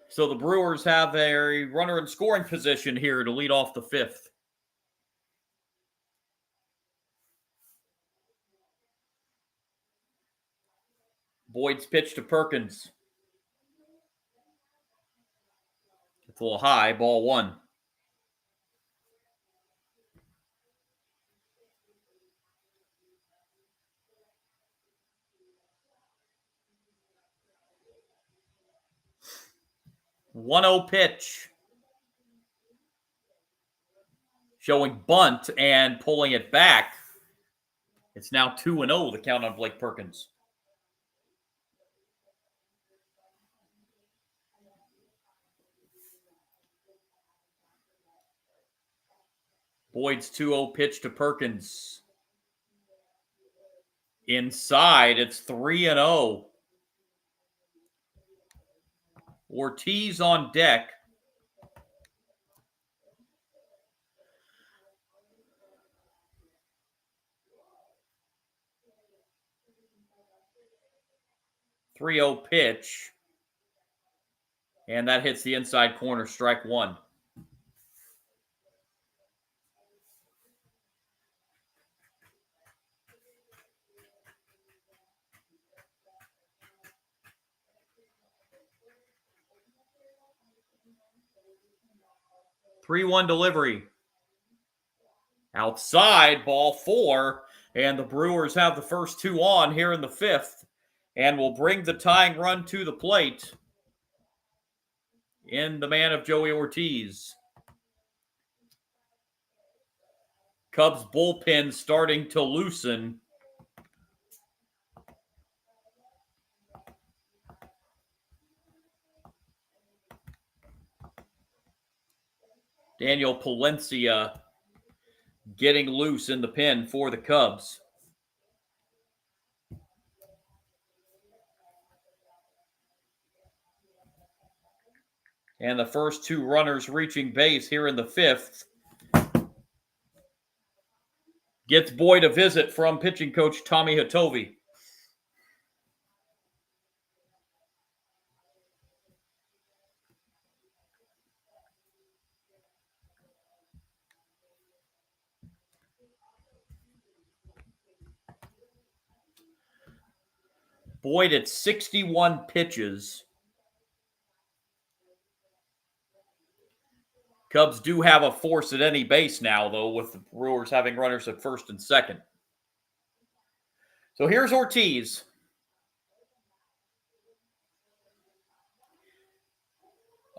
So the Brewers have a runner in scoring position here to lead off the 5th. Boyd's pitch to Perkins. It's a little high, ball 1. One-oh pitch. Showing bunt and pulling it back. It's now 2-0, the count on Blake Perkins. Boyd's 2-0 pitch to Perkins. Inside, it's 3-0. Ortiz on deck. Three-oh pitch. And that hits the inside corner, strike 1. Three-one delivery. Outside, ball 4. And the Brewers have the first 2 on here in the 5th. And will bring the tying run to the plate in the man of Joey Ortiz. Cubs bullpen starting to loosen. Daniel Palencia getting loose in the pen for the Cubs. And the first 2 runners reaching base here in the 5th Gets Boyd a visit from pitching coach Tommy Hatovi. Boyd at 61 pitches. Cubs do have a force at any base now, though, with the Brewers having runners at first and second. So here's Ortiz.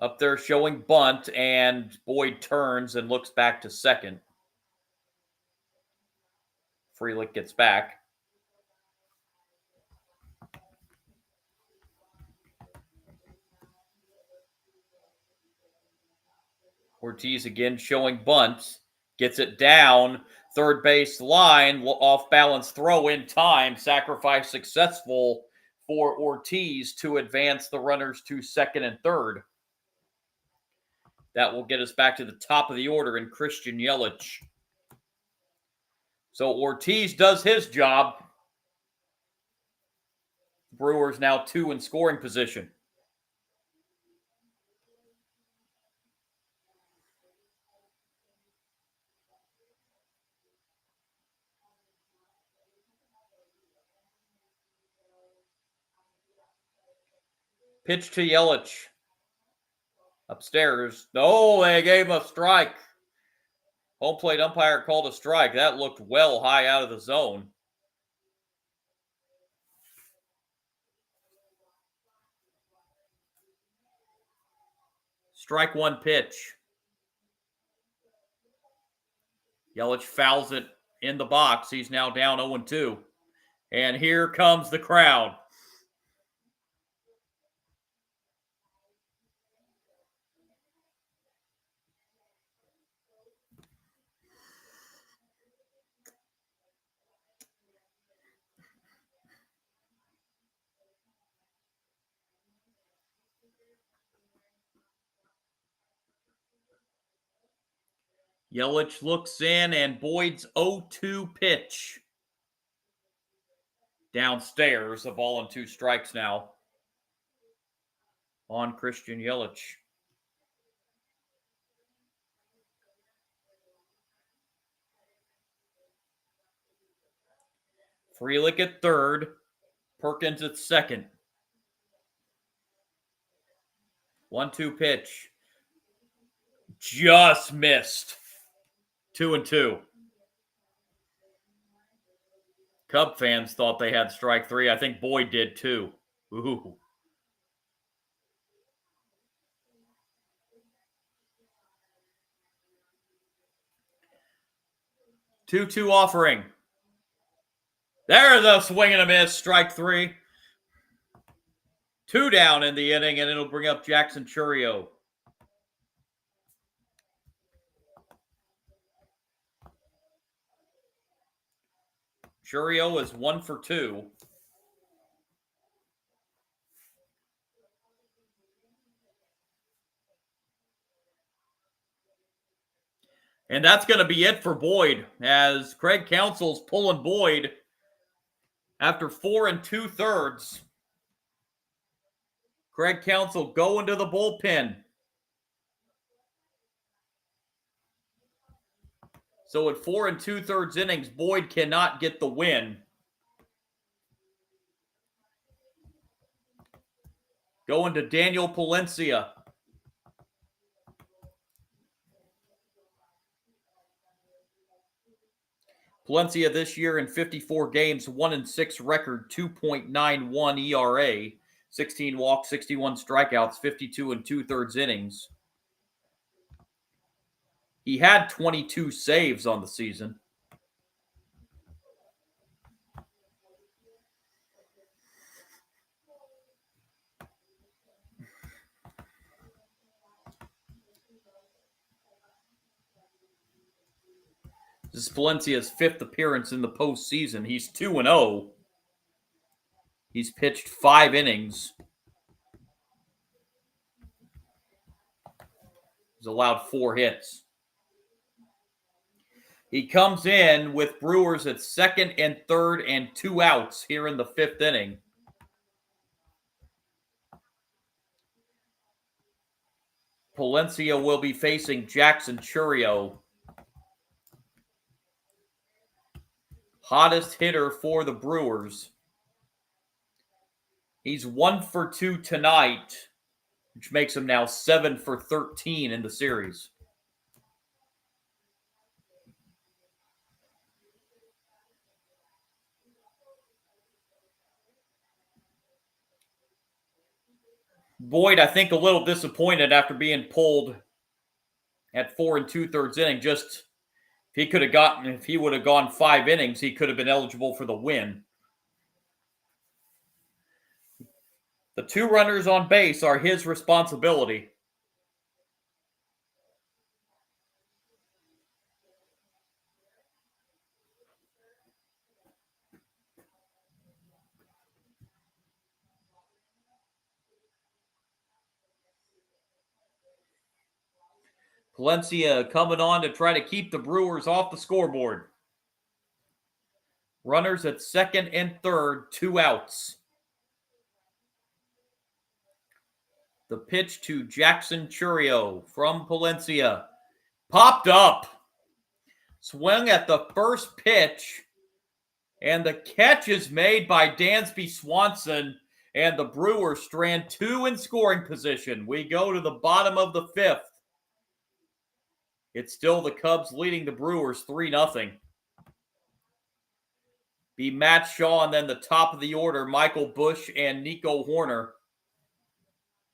Up there showing bunt, and Boyd turns and looks back to second. Frelick gets back. Ortiz again showing bunt. Gets it down. Third base line. Off balance throw in time. Sacrifice successful for Ortiz to advance the runners to second and third. That will get us back to the top of the order in Christian Yelich. So Ortiz does his job. Brewers now 2 in scoring position. Pitch to Yelich. Upstairs. No, they gave him a strike. Home plate umpire called a strike. That looked well high out of the zone. Strike one pitch. Yelich fouls it in the box. He's now down 0-2. And here comes the crowd. Yelich looks in, and Boyd's 0-2 pitch. Downstairs, a ball and 2 strikes now on Christian Yelich. Frelick at third. Perkins at second. 1-2 pitch. Just missed. 2-2. Cub fans thought they had strike 3. I think Boyd did too. Ooh. 2-2 offering. There's a swing and a miss. Strike 3. 2 down in the inning, and it'll bring up Jackson Chourio. Chourio is 1 for 2. And that's going to be it for Boyd, as Craig Counsell's pulling Boyd after 4 2/3. Craig Counsell going to the bullpen. So at 4 2/3 innings, Boyd cannot get the win. Going to Daniel Palencia. Palencia this year in 54 games, 1-6 record, 2.91 ERA, 16 walks, 61 strikeouts, 52 2/3 innings. He had 22 saves on the season. This is Palencia's 5th appearance in the postseason. He's 2-0. He's pitched 5 innings. He's allowed 4 hits. He comes in with Brewers at second and third and 2 outs here in the 5th inning. Palencia will be facing Jackson Chourio. Hottest hitter for the Brewers. He's 1 for 2 tonight, which makes him now 7 for 13 in the series. Boyd, I think, a little disappointed after being pulled at 4 2/3 inning. Just if he would have gone 5 innings, he could have been eligible for the win. The 2 runners on base are his responsibility. Palencia coming on to try to keep the Brewers off the scoreboard. Runners at second and third, 2 outs. The pitch to Jackson Chourio from Palencia. Popped up. Swung at the first pitch. And the catch is made by Dansby Swanson. And the Brewers strand 2 in scoring position. We go to the bottom of the 5th. It's still the Cubs leading the Brewers 3-0. Be Matt Shaw and then the top of the order, Michael Busch and Nico Horner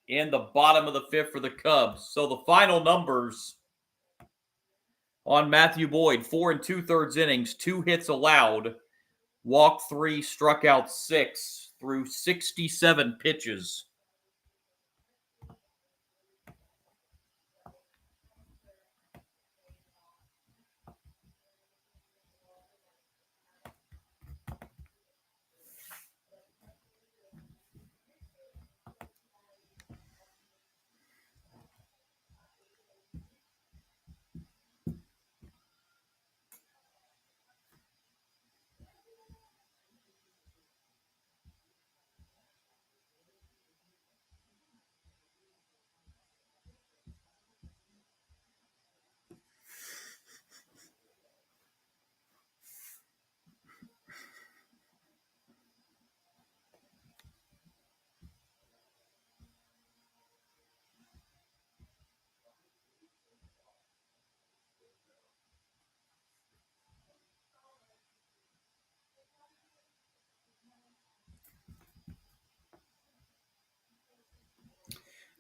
in the bottom of the 5th for the Cubs. So the final numbers on Matthew Boyd: 4 2/3 innings, 2 hits allowed, walked 3, struck out 6 through 67 pitches.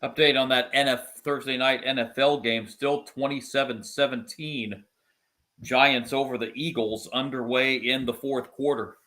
Update on that Thursday night NFL game, still 27-17. Giants over the Eagles, underway in the 4th quarter.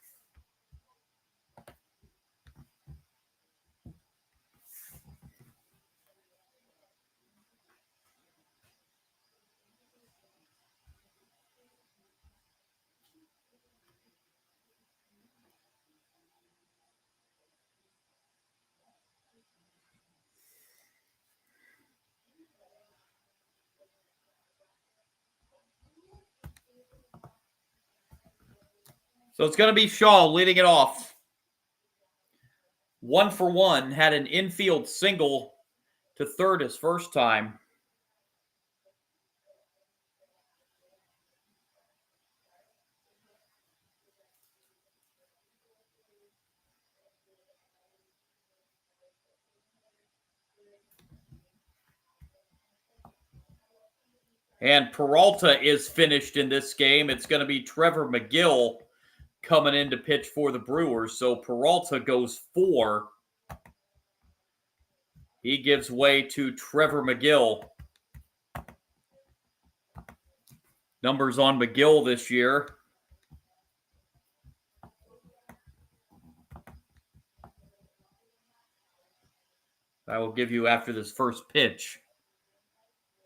So it's going to be Shaw leading it off. 1 for 1, had an infield single to third his first time. And Peralta is finished in this game. It's going to be Trevor McGill coming in to pitch for the Brewers. So Peralta goes 4. He gives way to Trevor McGill. Numbers on McGill this year: I will give you after this first pitch.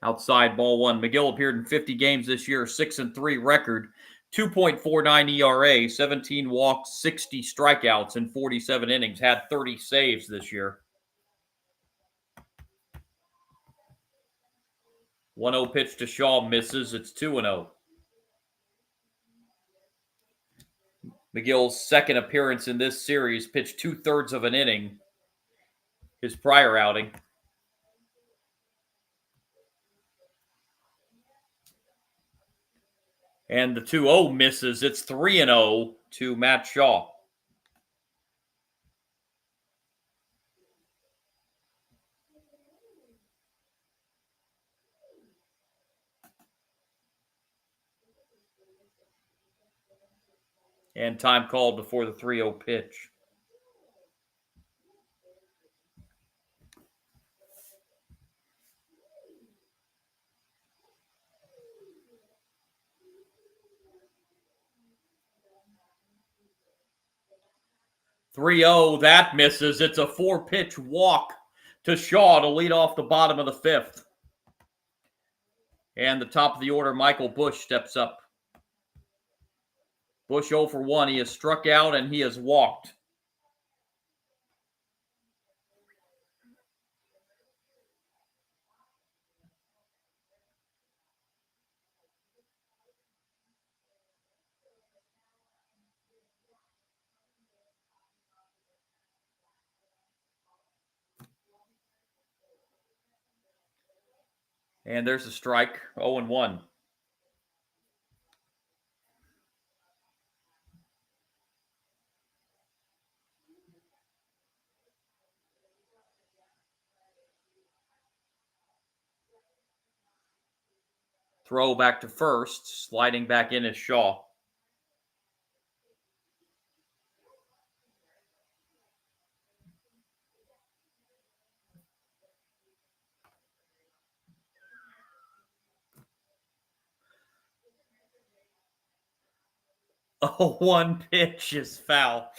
Outside ball 1. McGill appeared in 50 games this year, 6-3 record, 2.49 ERA, 17 walks, 60 strikeouts in 47 innings, had 30 saves this year. 1-0 pitch to Shaw, misses. It's 2-0. McGill's second appearance in this series, pitched 2/3 of an inning his prior outing. And the 2-0 misses. It's 3-0 to Matt Shaw. And time called before the 3-0 pitch. That misses. It's a 4-pitch walk to Shaw to lead off the bottom of the 5th. And the top of the order, Michael Busch steps up. Busch 0 for 1. He has struck out and he has walked. And there's a strike, 0-1. Throw back to first, sliding back in is Shaw. Oh, 1 pitch is foul.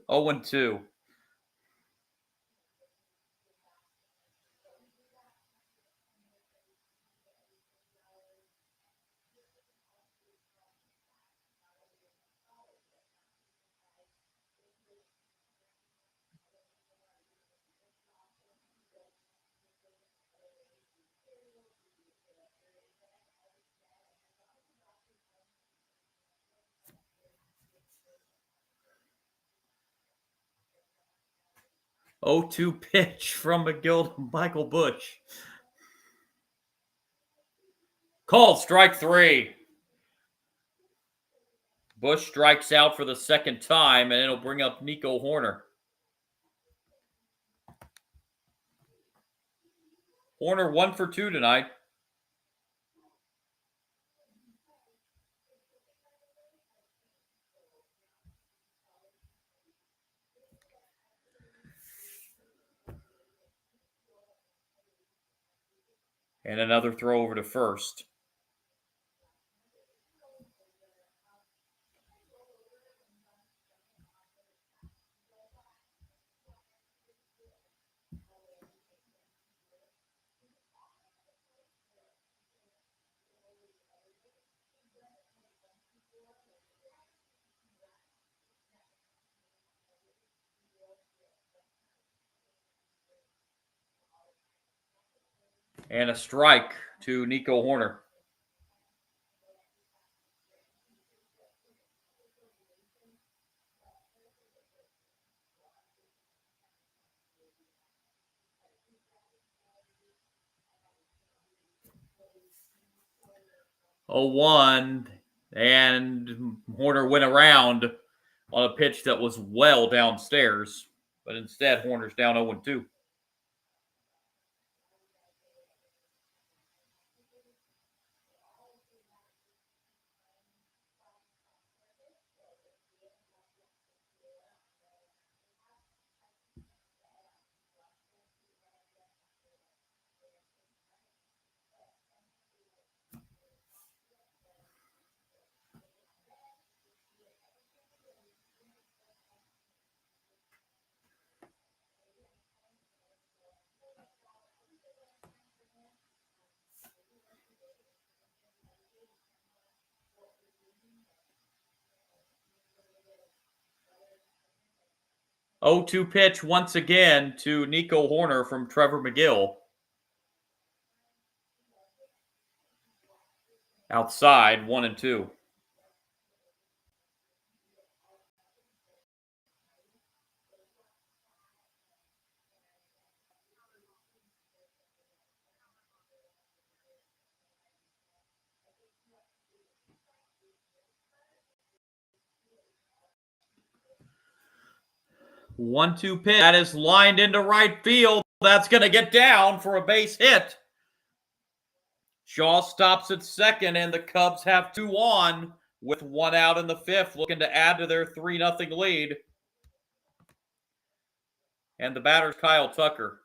0-2. Oh, 2 pitch from McGill to Michael Busch. Called strike 3. Busch strikes out for the second time, and it'll bring up Nico Hoerner. Hoerner 1 for 2 tonight. And another throw over to first. And a strike to Nico Hoerner. Oh, 1, and Hoerner went around on a pitch that was well downstairs, but instead Hoerner's down 0-2. Oh, 2 pitch once again to Nico Hoerner from Trevor McGill. Outside, 1-2. 1-2 pitch. That is lined into right field. That's going to get down for a base hit. Shaw stops at second, and the Cubs have 2 on with 1 out in the 5th, looking to add to their 3-0 lead. And the batter's Kyle Tucker.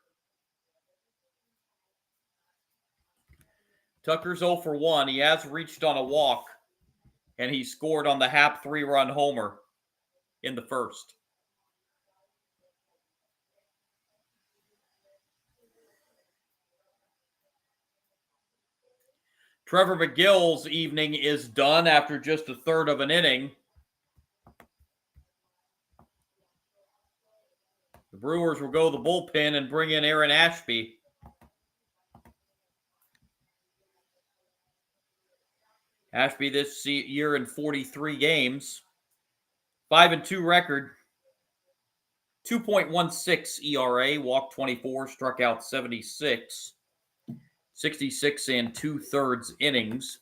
Tucker's 0 for 1. He has reached on a walk, and he scored on the Happ 3-run homer in the 1st. Trevor McGill's evening is done after just a third of an inning. The Brewers will go the bullpen and bring in Aaron Ashby. Ashby this year in 43 games. 5-2 record. 2.16 ERA, walked 24, struck out 76. 66 2/3 innings.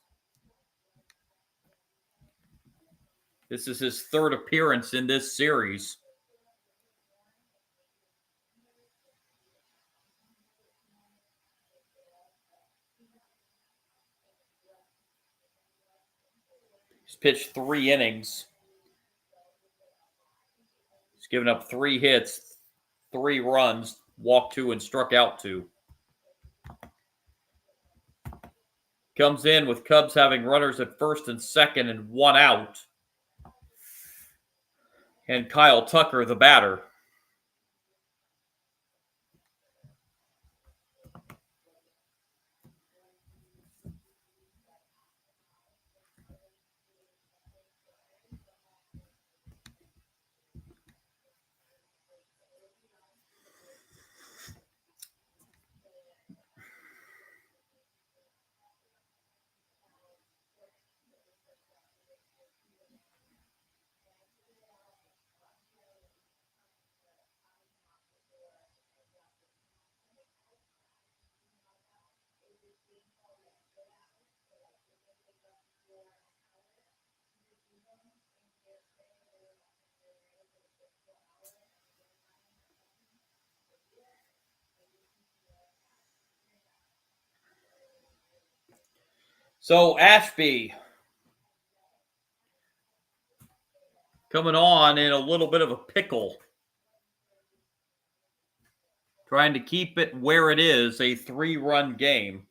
This is his 3rd appearance in this series. He's pitched 3 innings. He's given up 3 hits, 3 runs, walked 2 and struck out 2. Comes in with Cubs having runners at first and second and 1 out. And Kyle Tucker, the batter. So Ashby coming on in a little bit of a pickle. Trying to keep it where it is, a 3-run game.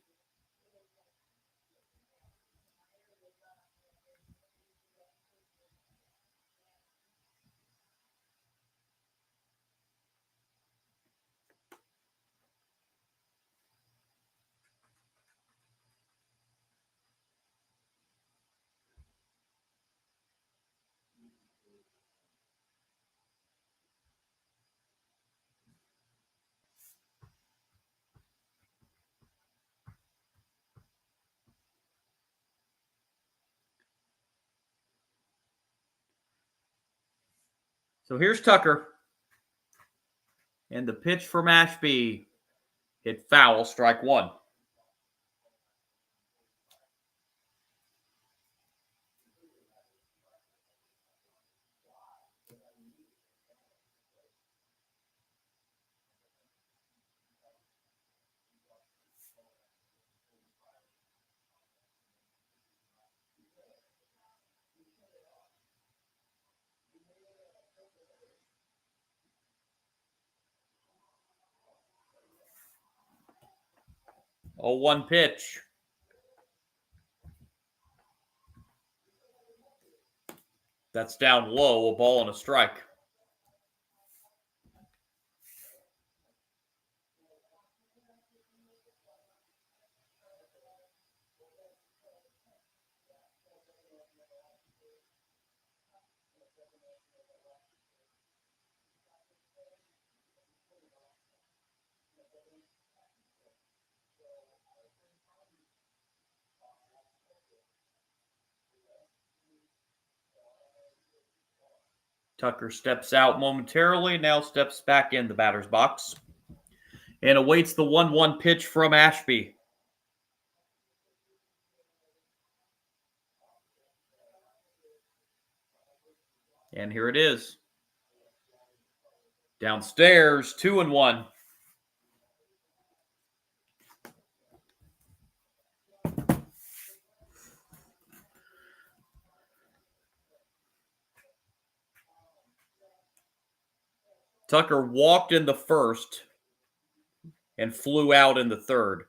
So here's Tucker. And the pitch from Ashby hit foul, strike 1. Oh, 1 pitch. That's down low, a ball and a strike. Tucker steps out momentarily, now steps back in the batter's box and awaits the 1-1 pitch from Ashby. And here it is. Downstairs, 2-1. Tucker walked in the first and flew out in the third.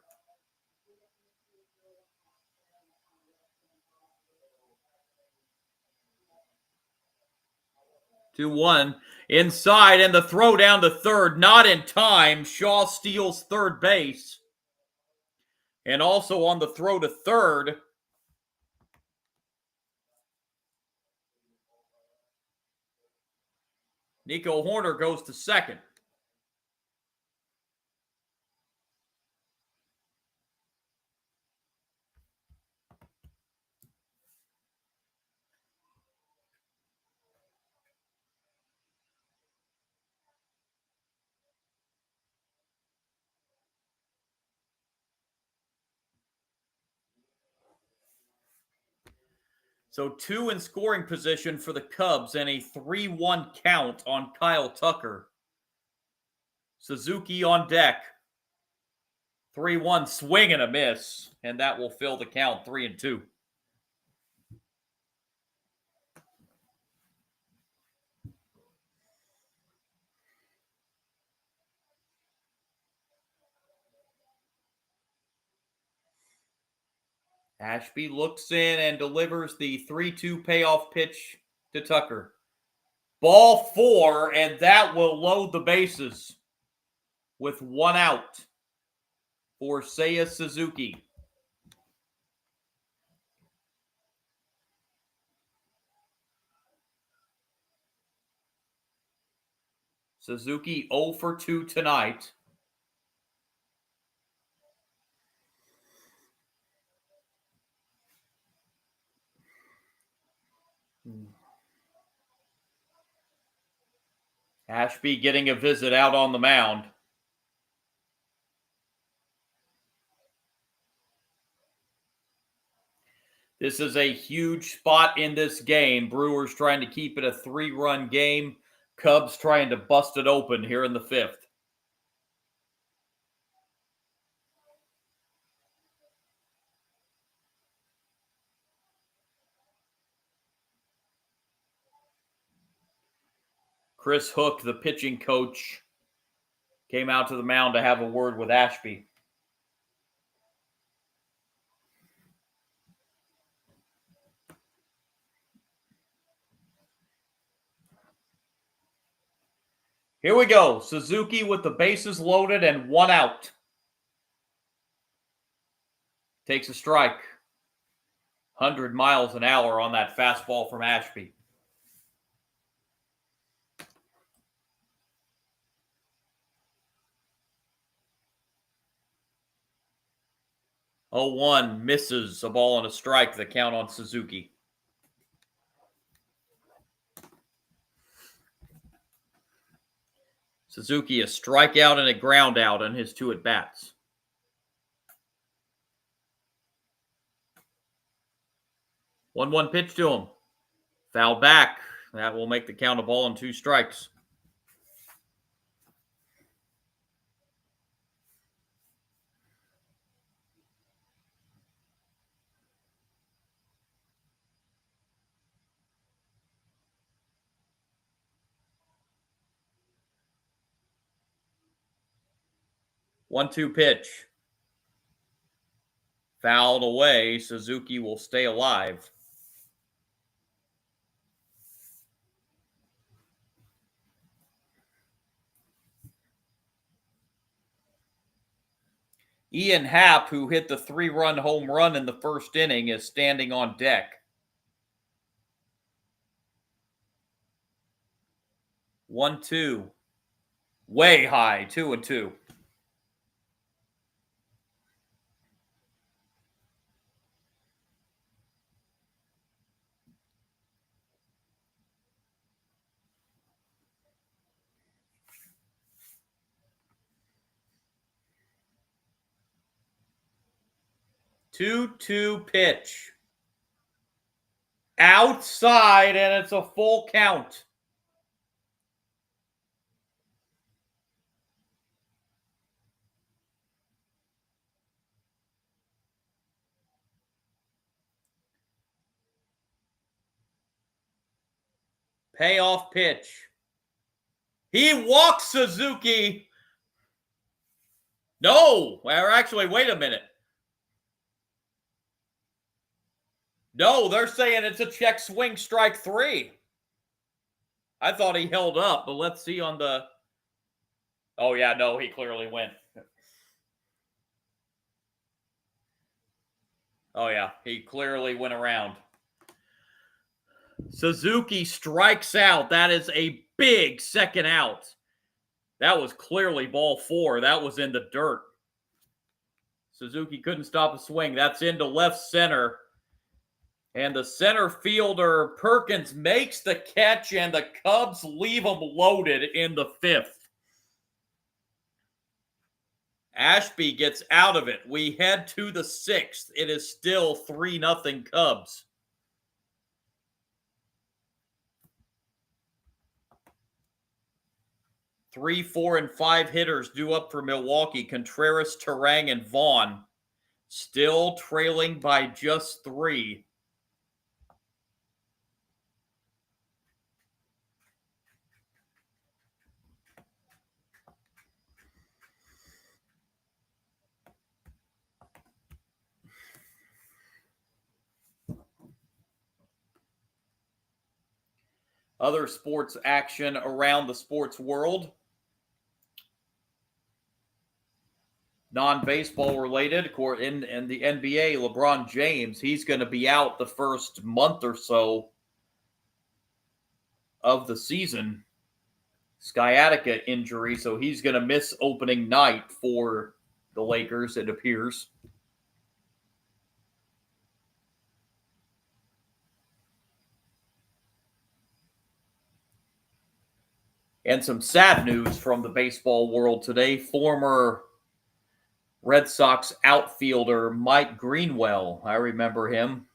Two one inside, and the throw down to third, not in time. Shaw steals third base. And also on the throw to third, Nico Horner goes to second. So 2 in scoring position for the Cubs and a 3-1 count on Kyle Tucker. Suzuki on deck. 3-1 swing and a miss, and that will fill the count 3-2. Ashby looks in and delivers the 3-2 payoff pitch to Tucker. Ball 4, and that will load the bases with 1 out for Seiya Suzuki. Suzuki 0 for 2 tonight. Ashby getting a visit out on the mound. This is a huge spot in this game. Brewers trying to keep it a 3-run game. Cubs trying to bust it open here in the 5th. Chris Hook, the pitching coach, came out to the mound to have a word with Ashby. Here we go. Suzuki with the bases loaded and 1 out. Takes a strike. 100 miles an hour on that fastball from Ashby. Oh, 1 misses a ball and a strike. The count on Suzuki. Suzuki a strikeout and a ground out on his 2 at-bats. One pitch to him. Foul back. That will make the count a ball and 2 strikes. One-two pitch. Fouled away. Suzuki will stay alive. Ian Happ, who hit the 3-run home run in the first inning, is standing on deck. 1-2. Way high. 2-2. Two pitch. Outside, and it's a full count. Payoff pitch. He walks Suzuki. No, or actually, wait a minute. No, they're saying it's a check swing, strike 3. I thought he held up, but let's see on the... Oh, yeah, no, he clearly went. Oh, yeah, he clearly went around. Suzuki strikes out. That is a big second out. That was clearly ball 4. That was in the dirt. Suzuki couldn't stop a swing. That's into left center. And the center fielder, Perkins, makes the catch, and the Cubs leave them loaded in the 5th. Ashby gets out of it. We head to the 6th. It is still 3-0 Cubs. Three, 4, and 5 hitters due up for Milwaukee. Contreras, Turang, and Vaughn. Still trailing by just 3. Other sports action around the sports world. Non-baseball related, in the NBA, LeBron James, he's going to be out the first month or so of the season. Sciatica injury, so he's going to miss opening night for the Lakers, it appears. And some sad news from the baseball world today. Former Red Sox outfielder Mike Greenwell, I remember him,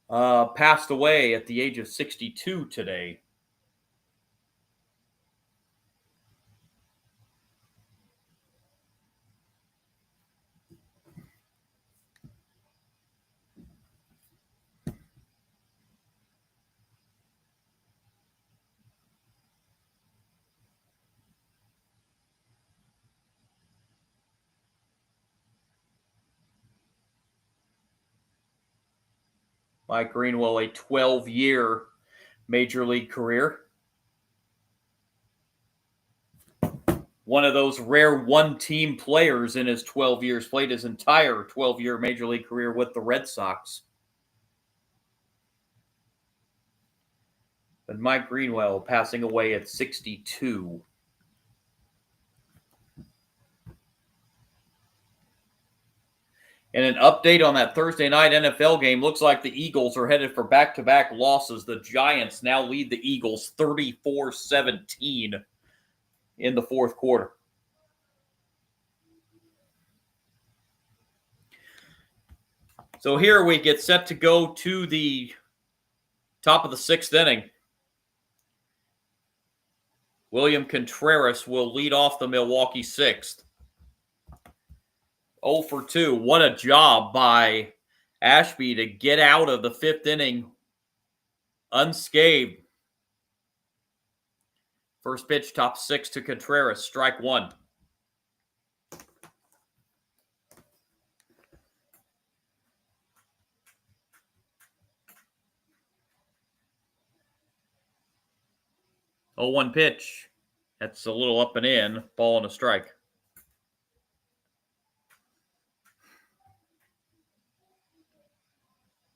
passed away at the age of 62 today. Mike Greenwell, a 12-year major league career. One of those rare one-team players in his 12 years, played his entire 12-year major league career with the Red Sox. But Mike Greenwell passing away at 62. And an update on that Thursday night NFL game. Looks like the Eagles are headed for back-to-back losses. The Giants now lead the Eagles 34-17 in the 4th quarter. So here we get set to go to the top of the 6th inning. William Contreras will lead off the Milwaukee 6th. 0 for 2. What a job by Ashby to get out of the 5th inning unscathed. First pitch, top 6 to Contreras, strike 1. Oh, 1 pitch. That's a little up and in. Ball and a strike.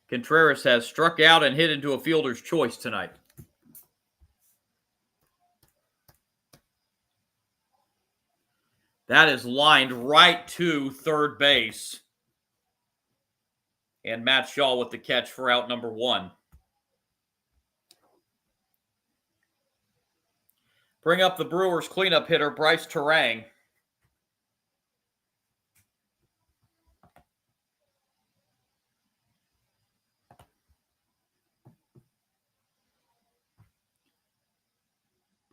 Contreras has struck out and hit into a fielder's choice tonight. That is lined right to third base. And Matt Shaw with the catch for out number 1. Bring up the Brewers cleanup hitter, Bryce Turang.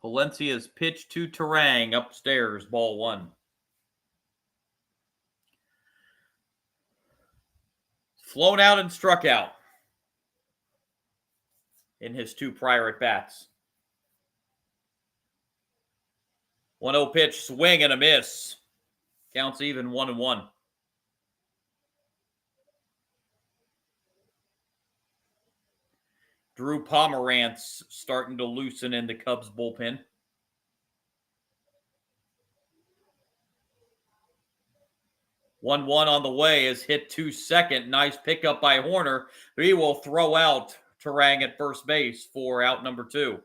Palencia's pitch to Turang upstairs, ball 1. Flown out and struck out. in his 2 prior at-bats. 1-0 pitch, swing and a miss. Counts even 1-1. Drew Pomerantz starting to loosen in the Cubs bullpen. 1-1 on the way is hit to second. Nice pickup by Horner. He will throw out Turang at first base for out number 2.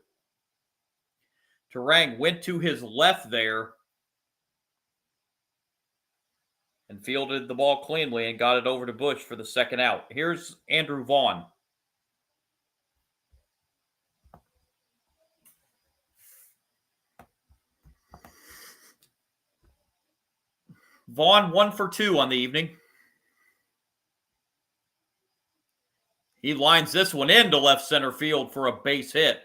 Turang went to his left there and fielded the ball cleanly and got it over to Bush for the second out. Here's Andrew Vaughn. Vaughn 1 for 2 on the evening. He lines this one into left center field for a base hit.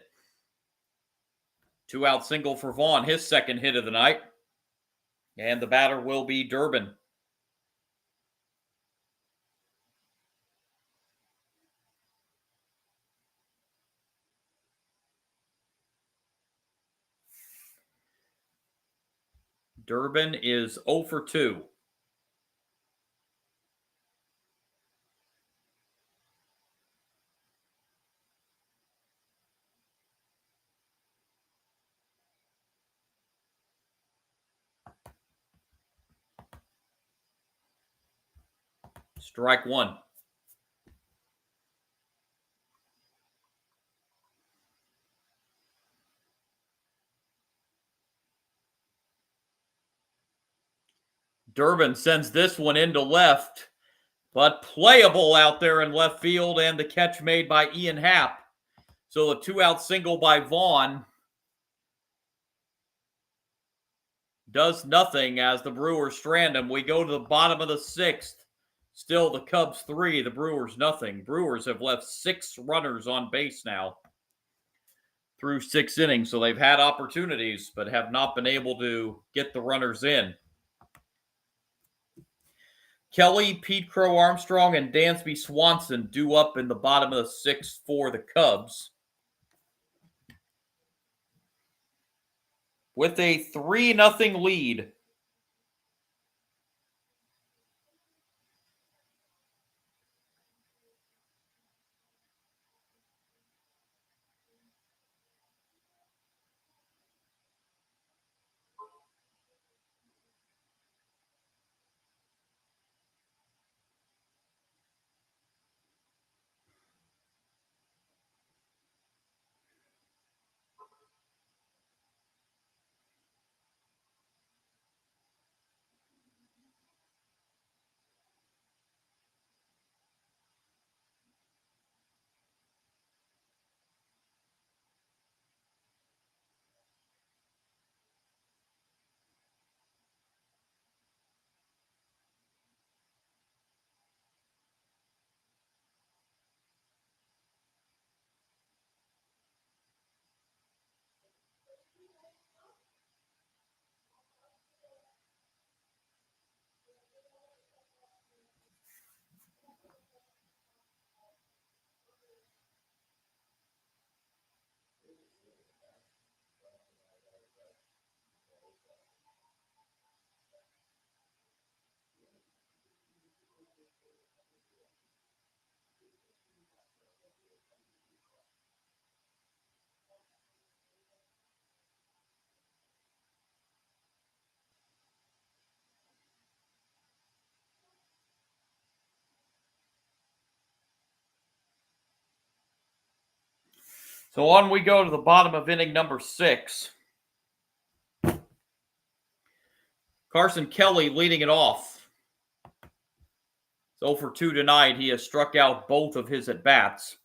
2-out single for Vaughn, his second hit of the night. And the batter will be Durbin. Durbin is 0 for 2. Strike 1. Durbin sends this one into left, but playable out there in left field, and the catch made by Ian Happ. So a 2-out single by Vaughn does nothing as the Brewers strand him. We go to the bottom of the 6th. Still the Cubs 3, the Brewers nothing. Brewers have left 6 runners on base now through 6 innings, so they've had opportunities but have not been able to get the runners in. Kelly, Pete Crow Armstrong, and Dansby Swanson due up in the bottom of the 6th for the Cubs. With a 3-0 lead. So on we go to the bottom of inning number 6. Carson Kelly leading it off. 0 for 2 tonight. He has struck out both of his at-bats.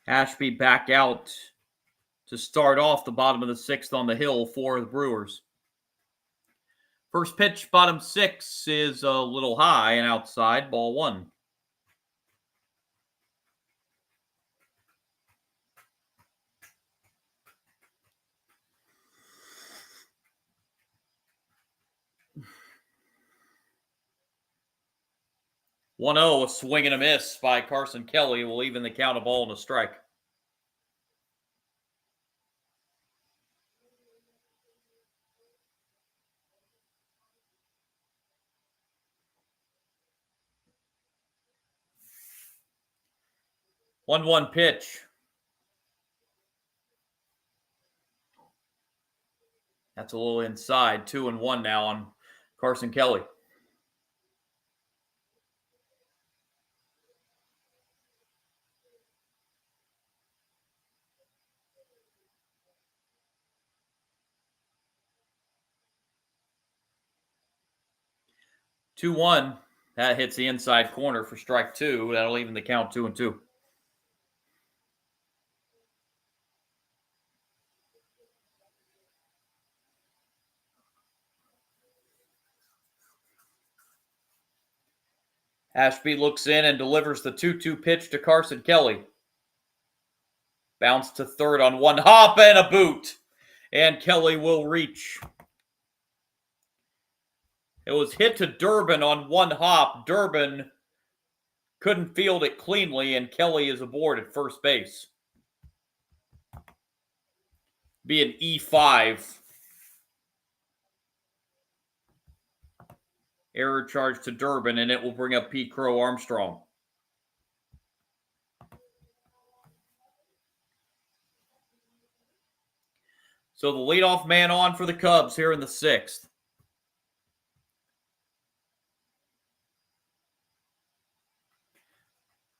Ashby back out to start off the bottom of the sixth on the hill for the Brewers. First pitch, bottom six, is a little high and outside, ball one. One 0, a swing and a miss by Carson Kelly will even the count, a ball and a strike. One pitch. That's a little inside. 2-1 now on Carson Kelly. Two one. That hits the inside corner for strike two. That'll even the count, 2-2. Ashby looks in and delivers the 2-2 pitch to Carson Kelly. Bounce to third on one hop and a boot. And Kelly will reach. It was hit to Durbin on one hop. Durbin couldn't field it cleanly, and Kelly is aboard at first base. Be an E5. Error charge to Durbin, and it will bring up Pete Crow Armstrong. So the leadoff man on for the Cubs here in the sixth.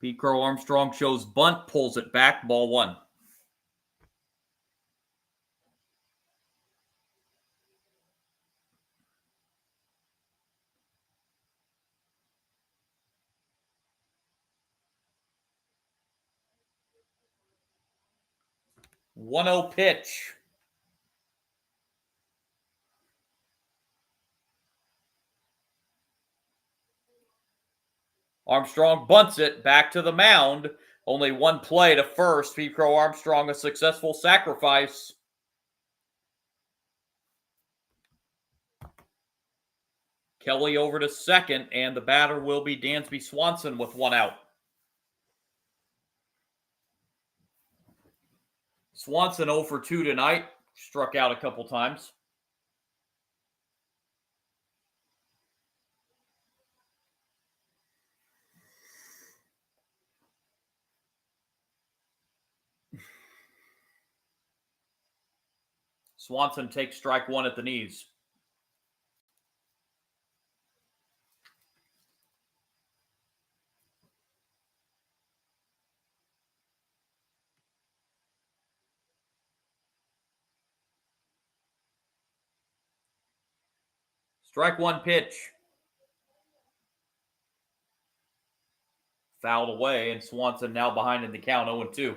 Pete Crow Armstrong shows bunt, pulls it back, ball one. One 0 pitch. Armstrong bunts it back to the mound. Only one play to first. Pete Crow Armstrong, a successful sacrifice. Kelly over to second, and the batter will be Dansby Swanson with one out. Swanson 0 for 2 tonight. Struck out a couple times. Swanson takes strike one at the knees. Strike one pitch. Fouled away, and Swanson now behind in the count, 0-2.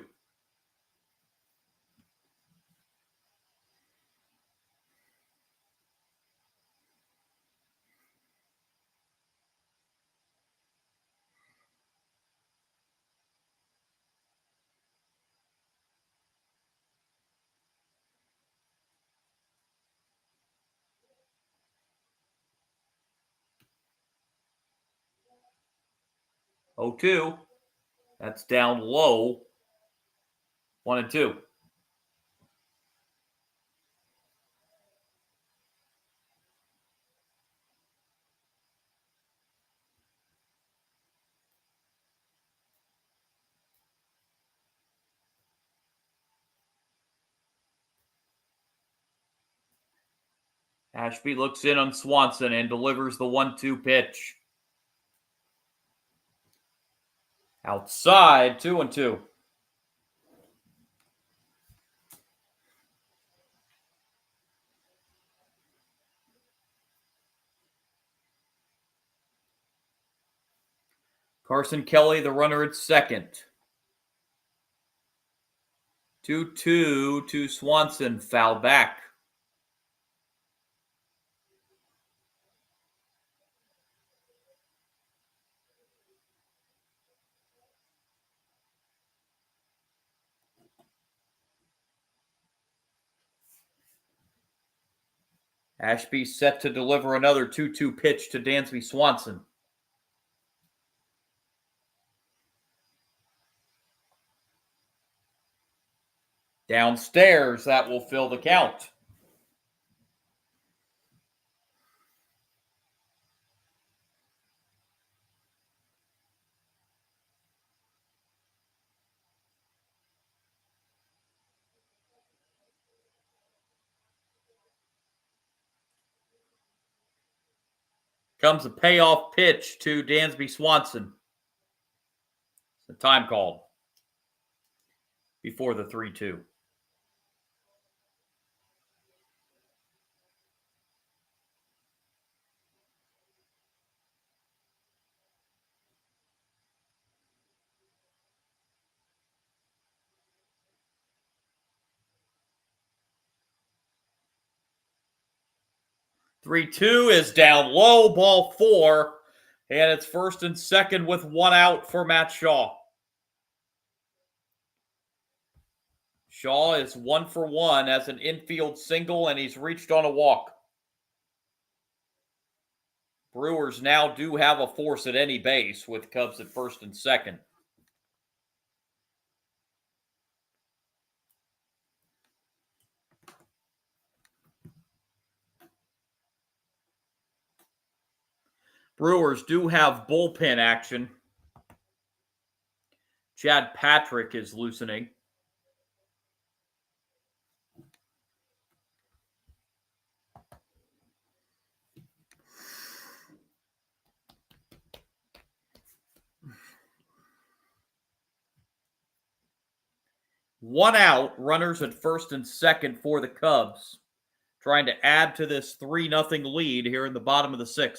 Oh, 2. That's down low. 1-2. Ashby looks in on Swanson and delivers the 1-2 pitch. Outside, 2-2. Carson Kelly, the runner at second. 2-2 to Swanson. Foul back. Ashby set to deliver another 2-2 pitch to Dansby Swanson. Downstairs, that will fill the count. Comes a payoff pitch to Dansby Swanson. The time called before the 3-2. Three-two is down low, ball 4, and it's first and second with 1 out for Matt Shaw. Shaw is 1 for 1 as an infield single, and he's reached on a walk. Brewers now do have a force at any base with Cubs at first and second. Brewers do have bullpen action. Chad Patrick is loosening. One out, runners at first and second for the Cubs, trying to add to this 3-0 lead here in the bottom of the 6th.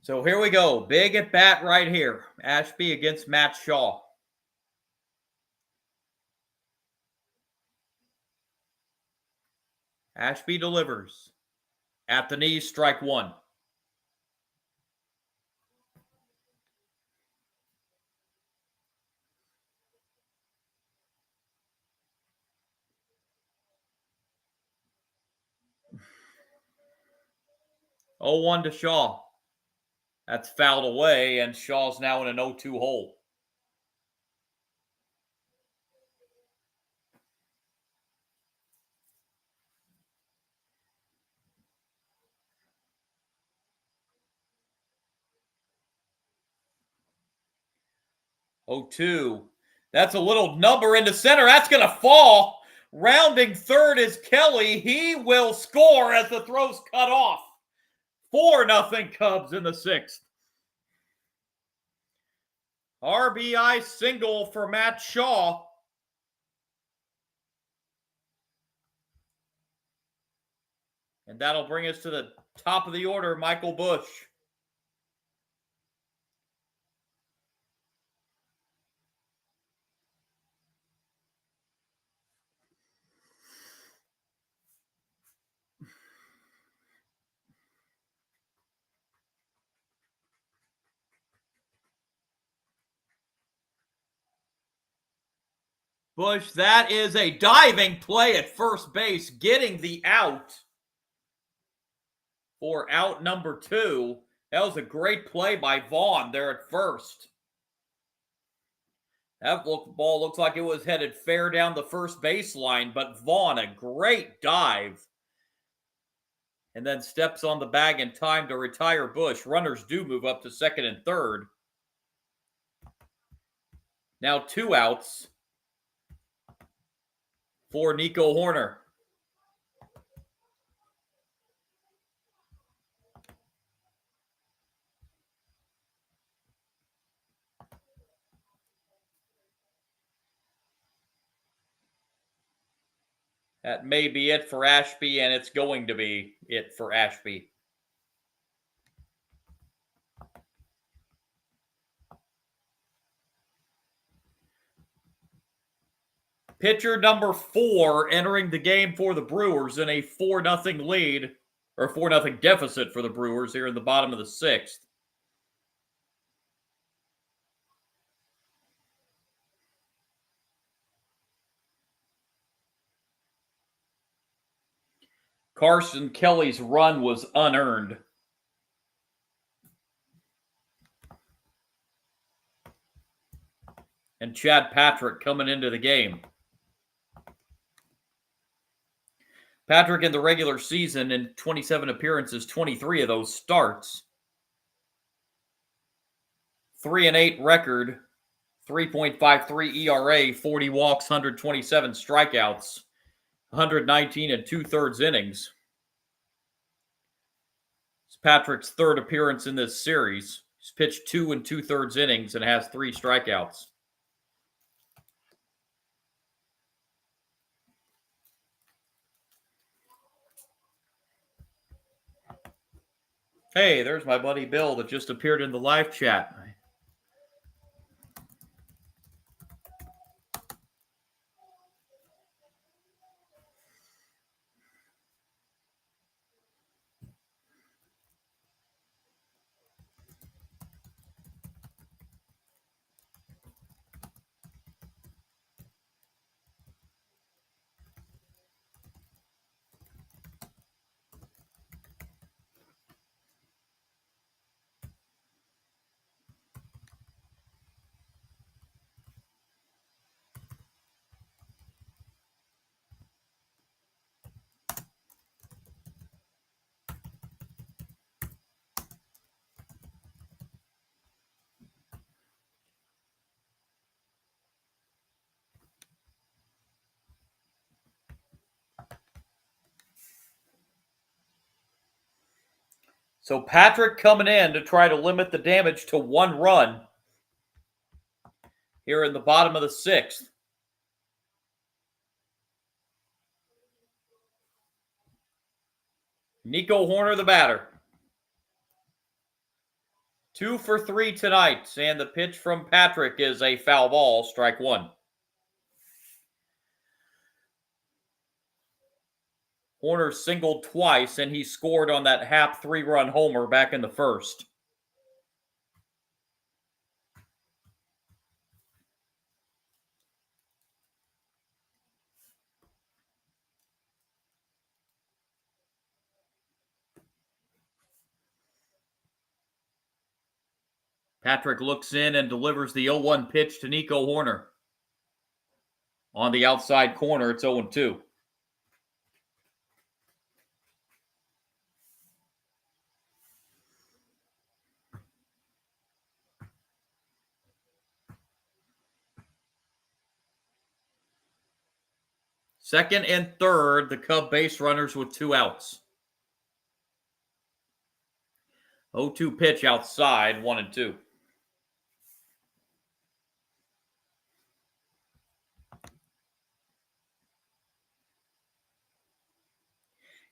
So here we go. Big at bat right here. Ashby against Matt Shaw. Ashby delivers. At the knees, strike 1. Oh, 1 to Shaw. That's fouled away, and Shaw's now in an 0-2 hole. Oh, 2. That's a little number into center. That's going to fall. Rounding third is Kelly. He will score as the throw's cut off. 4-0 Cubs in the 6th. RBI single for Matt Shaw. And that'll bring us to the top of the order, Michael Busch. Busch, that is a diving play at first base, getting the out for out number 2. That was a great play by Vaughn there at first. That ball looks like it was headed fair down the first baseline, but Vaughn, a great dive. And then steps on the bag in time to retire Busch. Runners do move up to second and third. Now 2 outs for Nico Horner. That may be it for Ashby, and it's going to be it for Ashby. Pitcher number 4 entering the game for the Brewers in a 4-0 lead, or 4-0 deficit for the Brewers here in the bottom of the 6th. Carson Kelly's run was unearned. And Chad Patrick coming into the game. Patrick in the regular season in 27 appearances, 23 of those starts. 3-8 record, 3.53 ERA, 40 walks, 127 strikeouts, 119 and 2/3 innings. It's Patrick's 3rd appearance in this series. He's pitched 2 2/3 innings and has 3 strikeouts. Hey, there's my buddy Bill that just appeared in the live chat. So Patrick coming in to try to limit the damage to 1 run here in the bottom of the 6th. Nico Hoerner, the batter. 2 for 3 tonight, and the pitch from Patrick is a foul ball, strike 1. Hoerner singled twice, and he scored on that Happ 3-run homer back in the 1st. Patrick looks in and delivers the 0-1 pitch to Nico Hoerner. On the outside corner, it's 0-2. Second and third, the Cub base runners with 2 outs. 0-2 pitch outside, 1-2.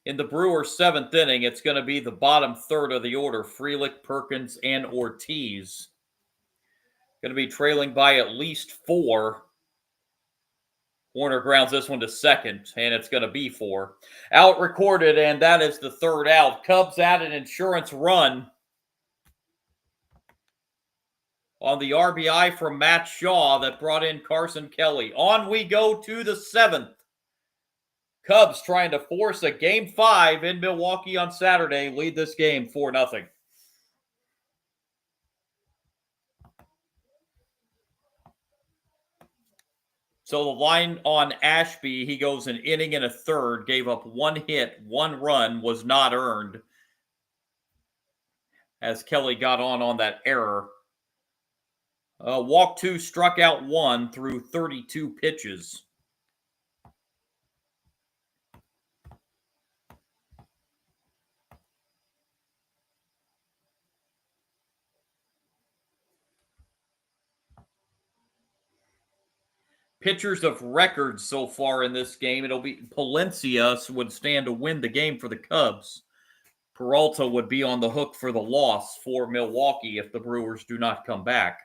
In the Brewers' 7th inning, it's going to be the bottom third of the order, Frelick, Perkins, and Ortiz. Going to be trailing by at least 4. Hoerner grounds this one to second, and it's going to be 4. Out recorded, and that is the 3rd out. Cubs add an insurance run on the RBI from Matt Shaw that brought in Carson Kelly. On we go to the 7th. Cubs trying to force a Game 5 in Milwaukee on Saturday, lead this game 4-0. So the line on Ashby, he goes an inning and a third, gave up 1 hit, 1 run, was not earned as Kelly got on that error. Walked 2, struck out 1 through 32 pitches. pitchers of record so far in this game, it'll be Palencia would stand to win the game for the Cubs. Peralta would be on the hook for the loss for Milwaukee if the Brewers do not come back.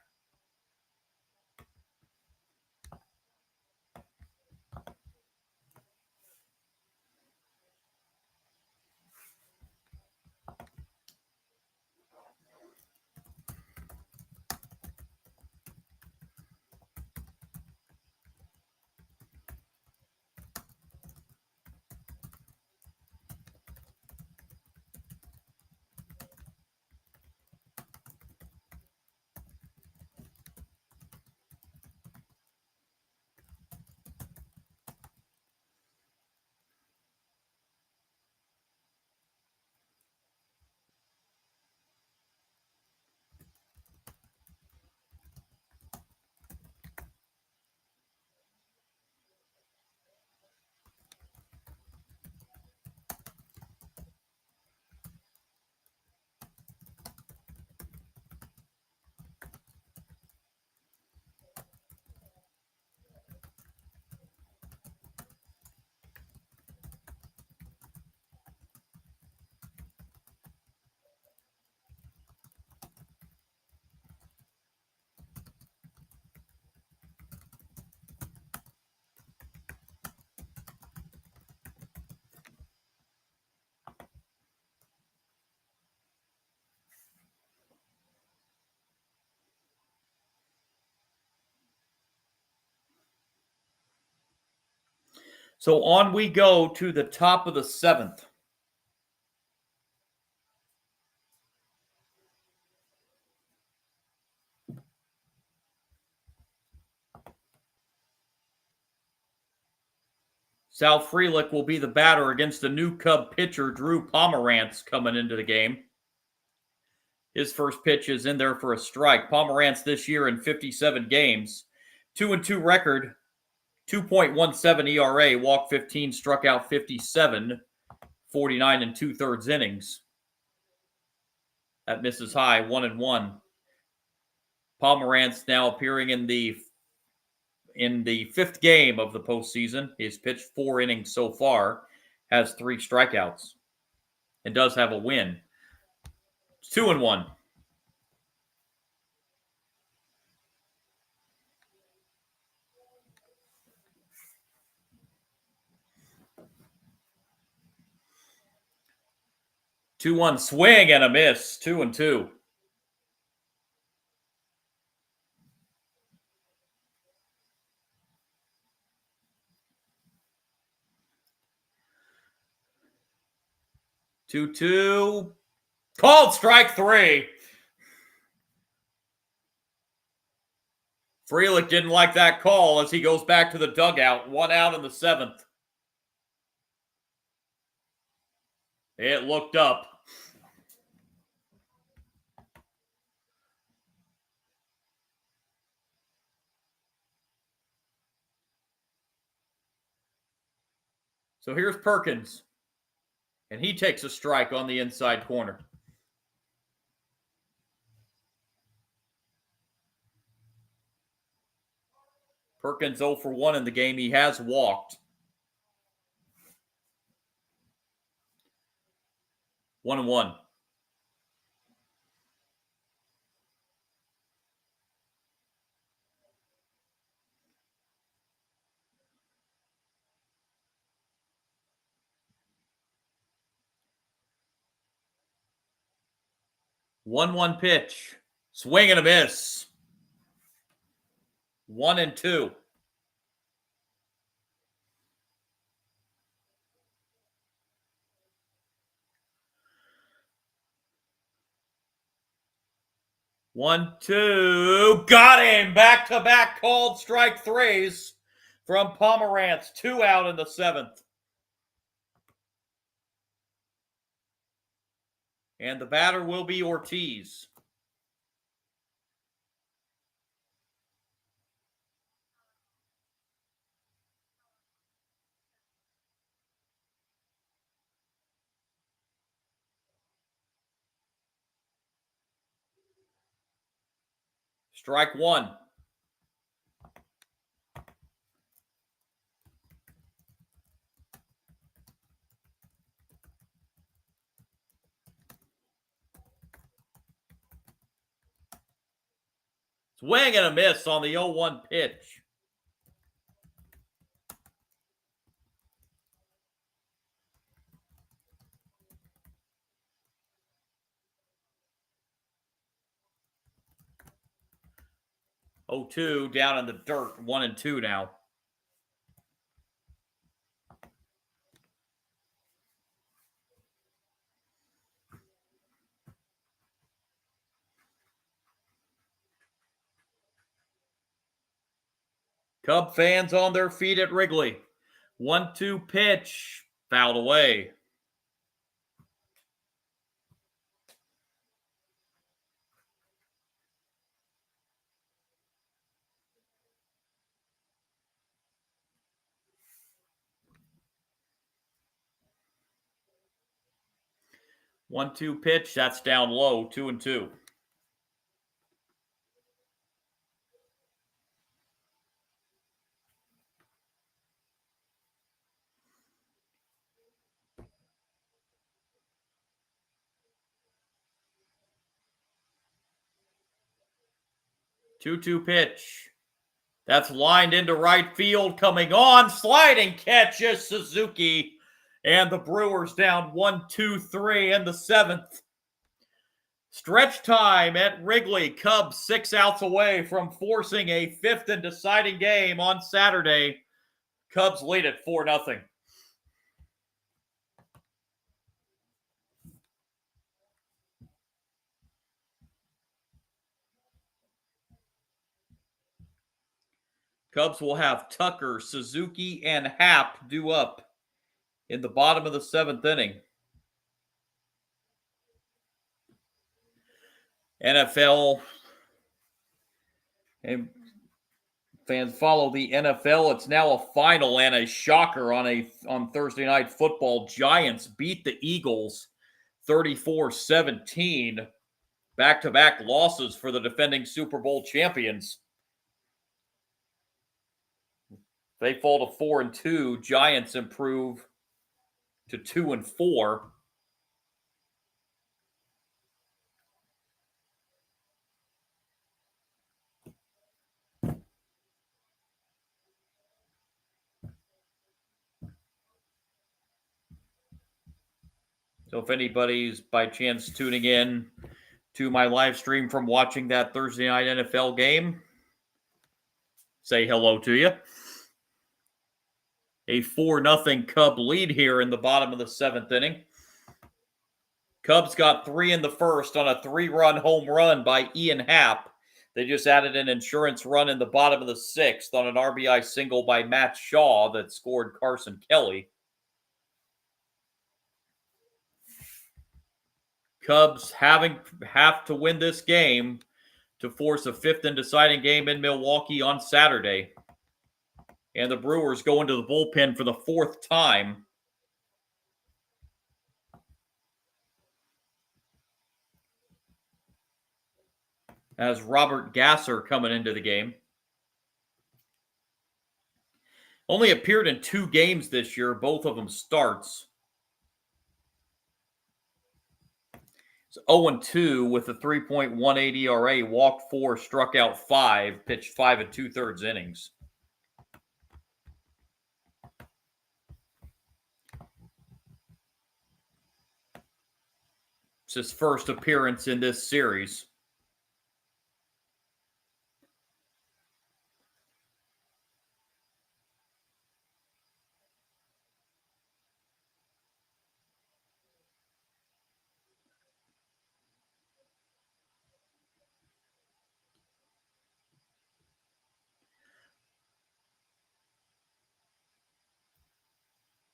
So on we go to the top of the 7th. Sal Frelick will be the batter against the new Cub pitcher, Drew Pomerantz, coming into the game. His first pitch is in there for a strike. Pomerantz this year in 57 games, 2-2 record, 2.17 ERA, walked 15, struck out 57, 49 and 2/3 innings. That misses high, 1-1. Pomerantz now appearing in the 5th game of the postseason. He's pitched 4 innings so far, has 3 strikeouts, and does have a win. 2-1. Two-one swing and a miss. 2-2. Two-two. Called strike 3. Frelick didn't like that call as he goes back to the dugout. 1 out in the 7th. It looked up. So here's Perkins, and he takes a strike on the inside corner. Perkins 0 for 1 in the game. He has walked. 1-1. One pitch. Swing and a miss. 1-2. One, two. Got him. Back-to-back called strike 3s from Pomerantz. 2 out in the 7th. And the batter will be Ortiz. Strike 1. Swing and a miss on the 0-1 pitch. Oh, 2 down in the dirt. 1-2 now. Cub fans on their feet at Wrigley. 1-2 pitch. Fouled away. One-two pitch. That's down low. 2-2. Two-two pitch. That's lined into right field. Coming on. Sliding catches Suzuki. And the Brewers down 1-2-3 in the 7th. Stretch time at Wrigley. Cubs 6 outs away from forcing a 5th and deciding game on Saturday. Cubs lead at 4-0. Cubs will have Tucker, Suzuki, and Happ due up in the bottom of the 7th inning. NFL and fans follow the NFL. It's now a final and a shocker on Thursday Night Football. Giants beat the Eagles 34-17. Back-to-back losses for the defending Super Bowl champions. They fall to 4-2. Giants improve to 2-4. So if anybody's by chance tuning in to my live stream from watching that Thursday night NFL game, say hello to you. A 4-0 Cub lead here in the bottom of the 7th inning. Cubs got 3 in the first on a 3-run home run by Ian Happ. They just added an insurance run in the bottom of the 6th on an RBI single by Matt Shaw that scored Carson Kelly. Cubs have to win this game to force a 5th and deciding game in Milwaukee on Saturday. And the Brewers go into the bullpen for the 4th time. As Robert Gasser coming into the game. Only appeared in 2 games this year, both of them starts. It's 0-2 with a 3.18 ERA, walked 4, struck out 5, pitched 5 2/3 innings. It's his first appearance in this series.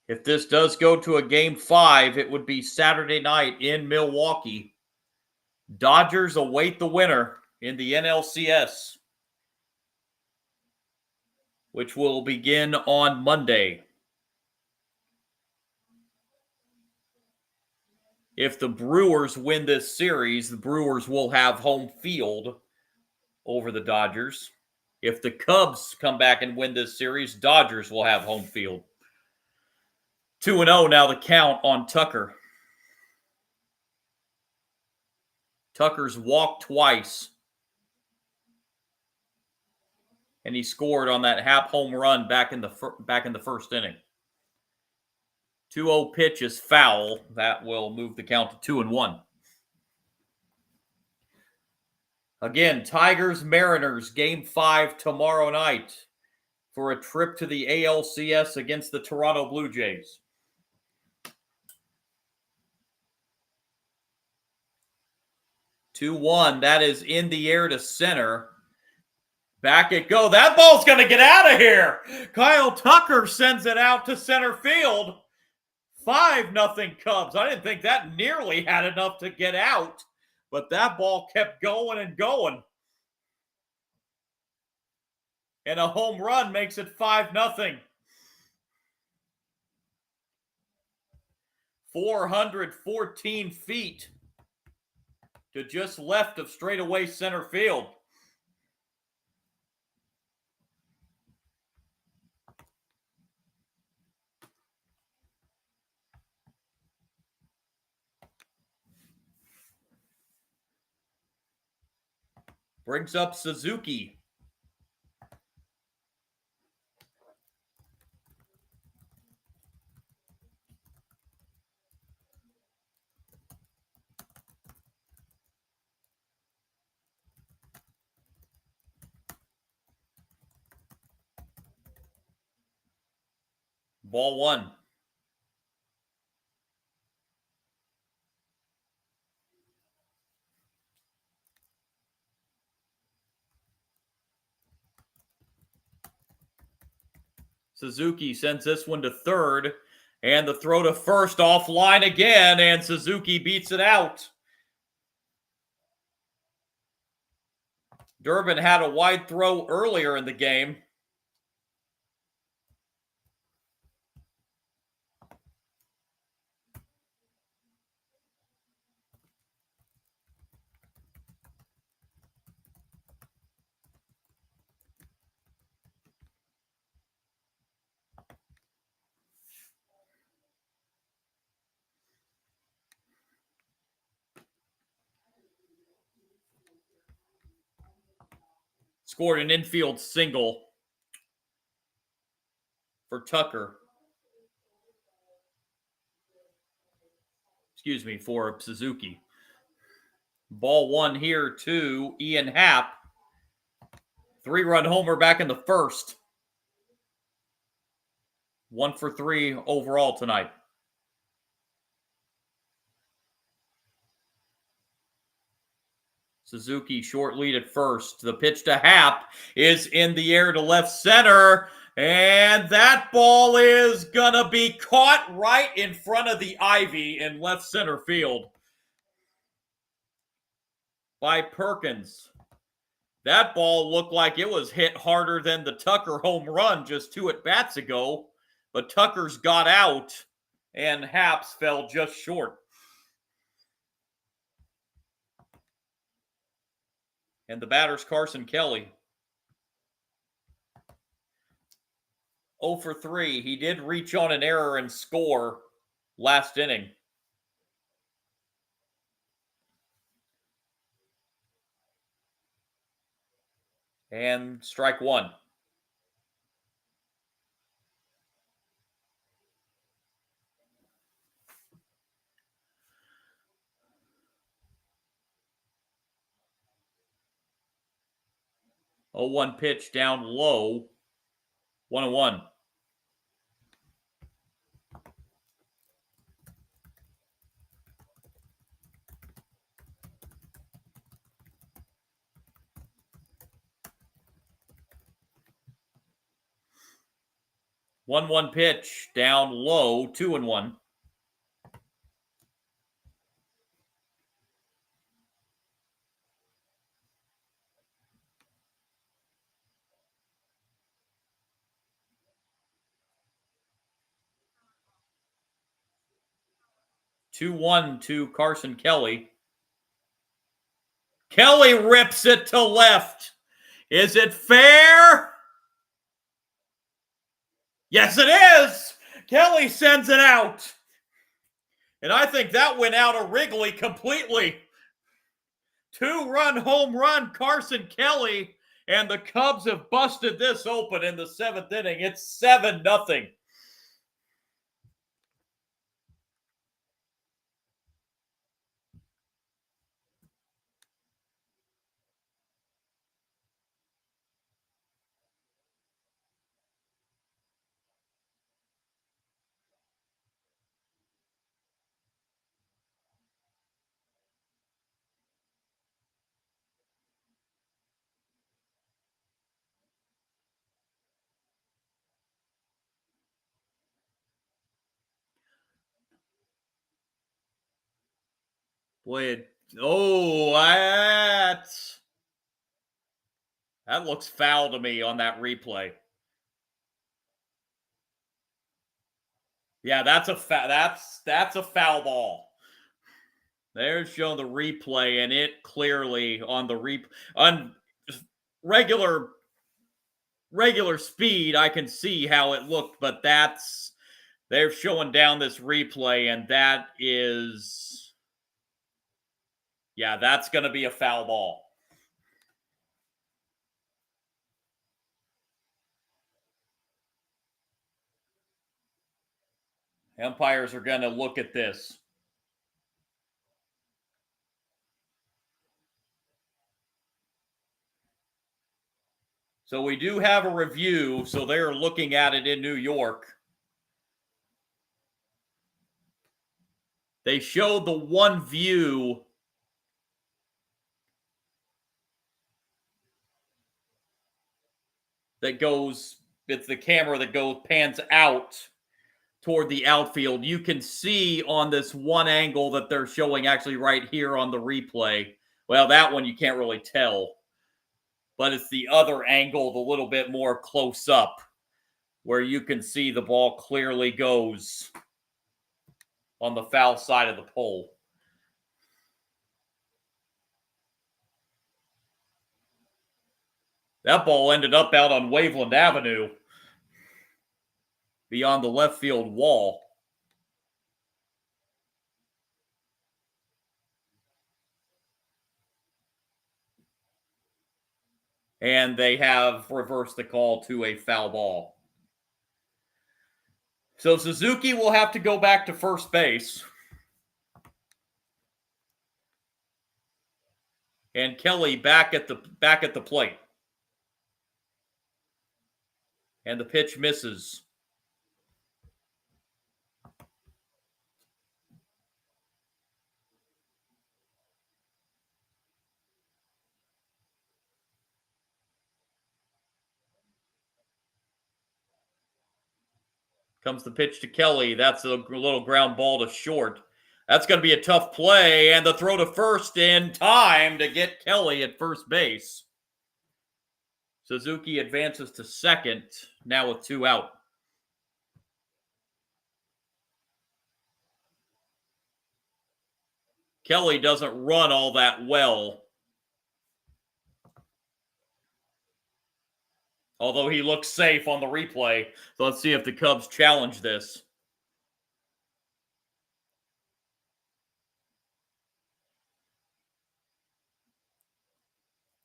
If this does go to a game 5, it would be Saturday night in Milwaukee. Dodgers await the winner in the NLCS, which will begin on Monday. If the Brewers win this series, the Brewers will have home field over the Dodgers. If the Cubs come back and win this series, Dodgers will have home field. 2-0 now the count on Tucker. Tucker's walked twice. and he scored on that Happ home run back in the first inning. 2-0 pitch is foul. That will move the count to 2-1. Again, Tigers-Mariners, Game 5 tomorrow night for a trip to the ALCS against the Toronto Blue Jays. Two-one. That is in the air to center. Back it go. That ball's going to get out of here. Kyle Tucker sends it out to center field. 5-0 Cubs. I didn't think that nearly had enough to get out, but that ball kept going and going. And a home run makes it 5-0. 414 feet to just left of straightaway center field. Brings up Suzuki. Ball one. Suzuki sends this one to third, and the throw to first offline again, and Suzuki beats it out. Durbin had a wide throw earlier in the game. Scored an infield single for Tucker. For Suzuki. Ball one here to Ian Happ. 3-run homer back in the first. 1 for 3 overall tonight. Suzuki short lead at first. The pitch to Happ is in the air to left center. And that ball is going to be caught right in front of the ivy in left center field by Perkins. That ball looked like it was hit harder than the Tucker home run just 2 at-bats ago. But Tucker's got out, and Happ's fell just short. And the batter's Carson Kelly. 0 for 3. He did reach on an error and score last inning. And strike one. Oh, 1 pitch down low. 1-1. One pitch down low. 2-1. Two one to Carson Kelly. Kelly rips it to left. Is it fair? Yes, it is. Kelly sends it out. And I think that went out of Wrigley completely. 2-run home run, Carson Kelly. And the Cubs have busted this open in the 7th inning. It's 7-0. Boy, that looks foul to me on that replay. Yeah, that's a foul ball. There's showing the replay, and it clearly on the on regular speed, I can see how it looked, but they're showing down this replay, and that is, yeah, that's going to be a foul ball. Umpires are going to look at this. So we do have a review, so they're looking at it in New York. They showed the one view that goes, it's the camera that pans out toward the outfield. You can see on this one angle that they're showing actually right here on the replay. Well, that one you can't really tell, but it's the other angle, the little bit more close up, where you can see the ball clearly goes on the foul side of the pole. That ball ended up out on Waveland Avenue beyond the left field wall. And they have reversed the call to a foul ball. So Suzuki will have to go back to first base. And Kelly back at the plate. And the pitch misses. Comes the pitch to Kelly. That's a little ground ball to short. That's going to be a tough play, and the throw to first in time to get Kelly at first base. Suzuki advances to second, now with 2 out. Kelly doesn't run all that well, although he looks safe on the replay. So let's see if the Cubs challenge this.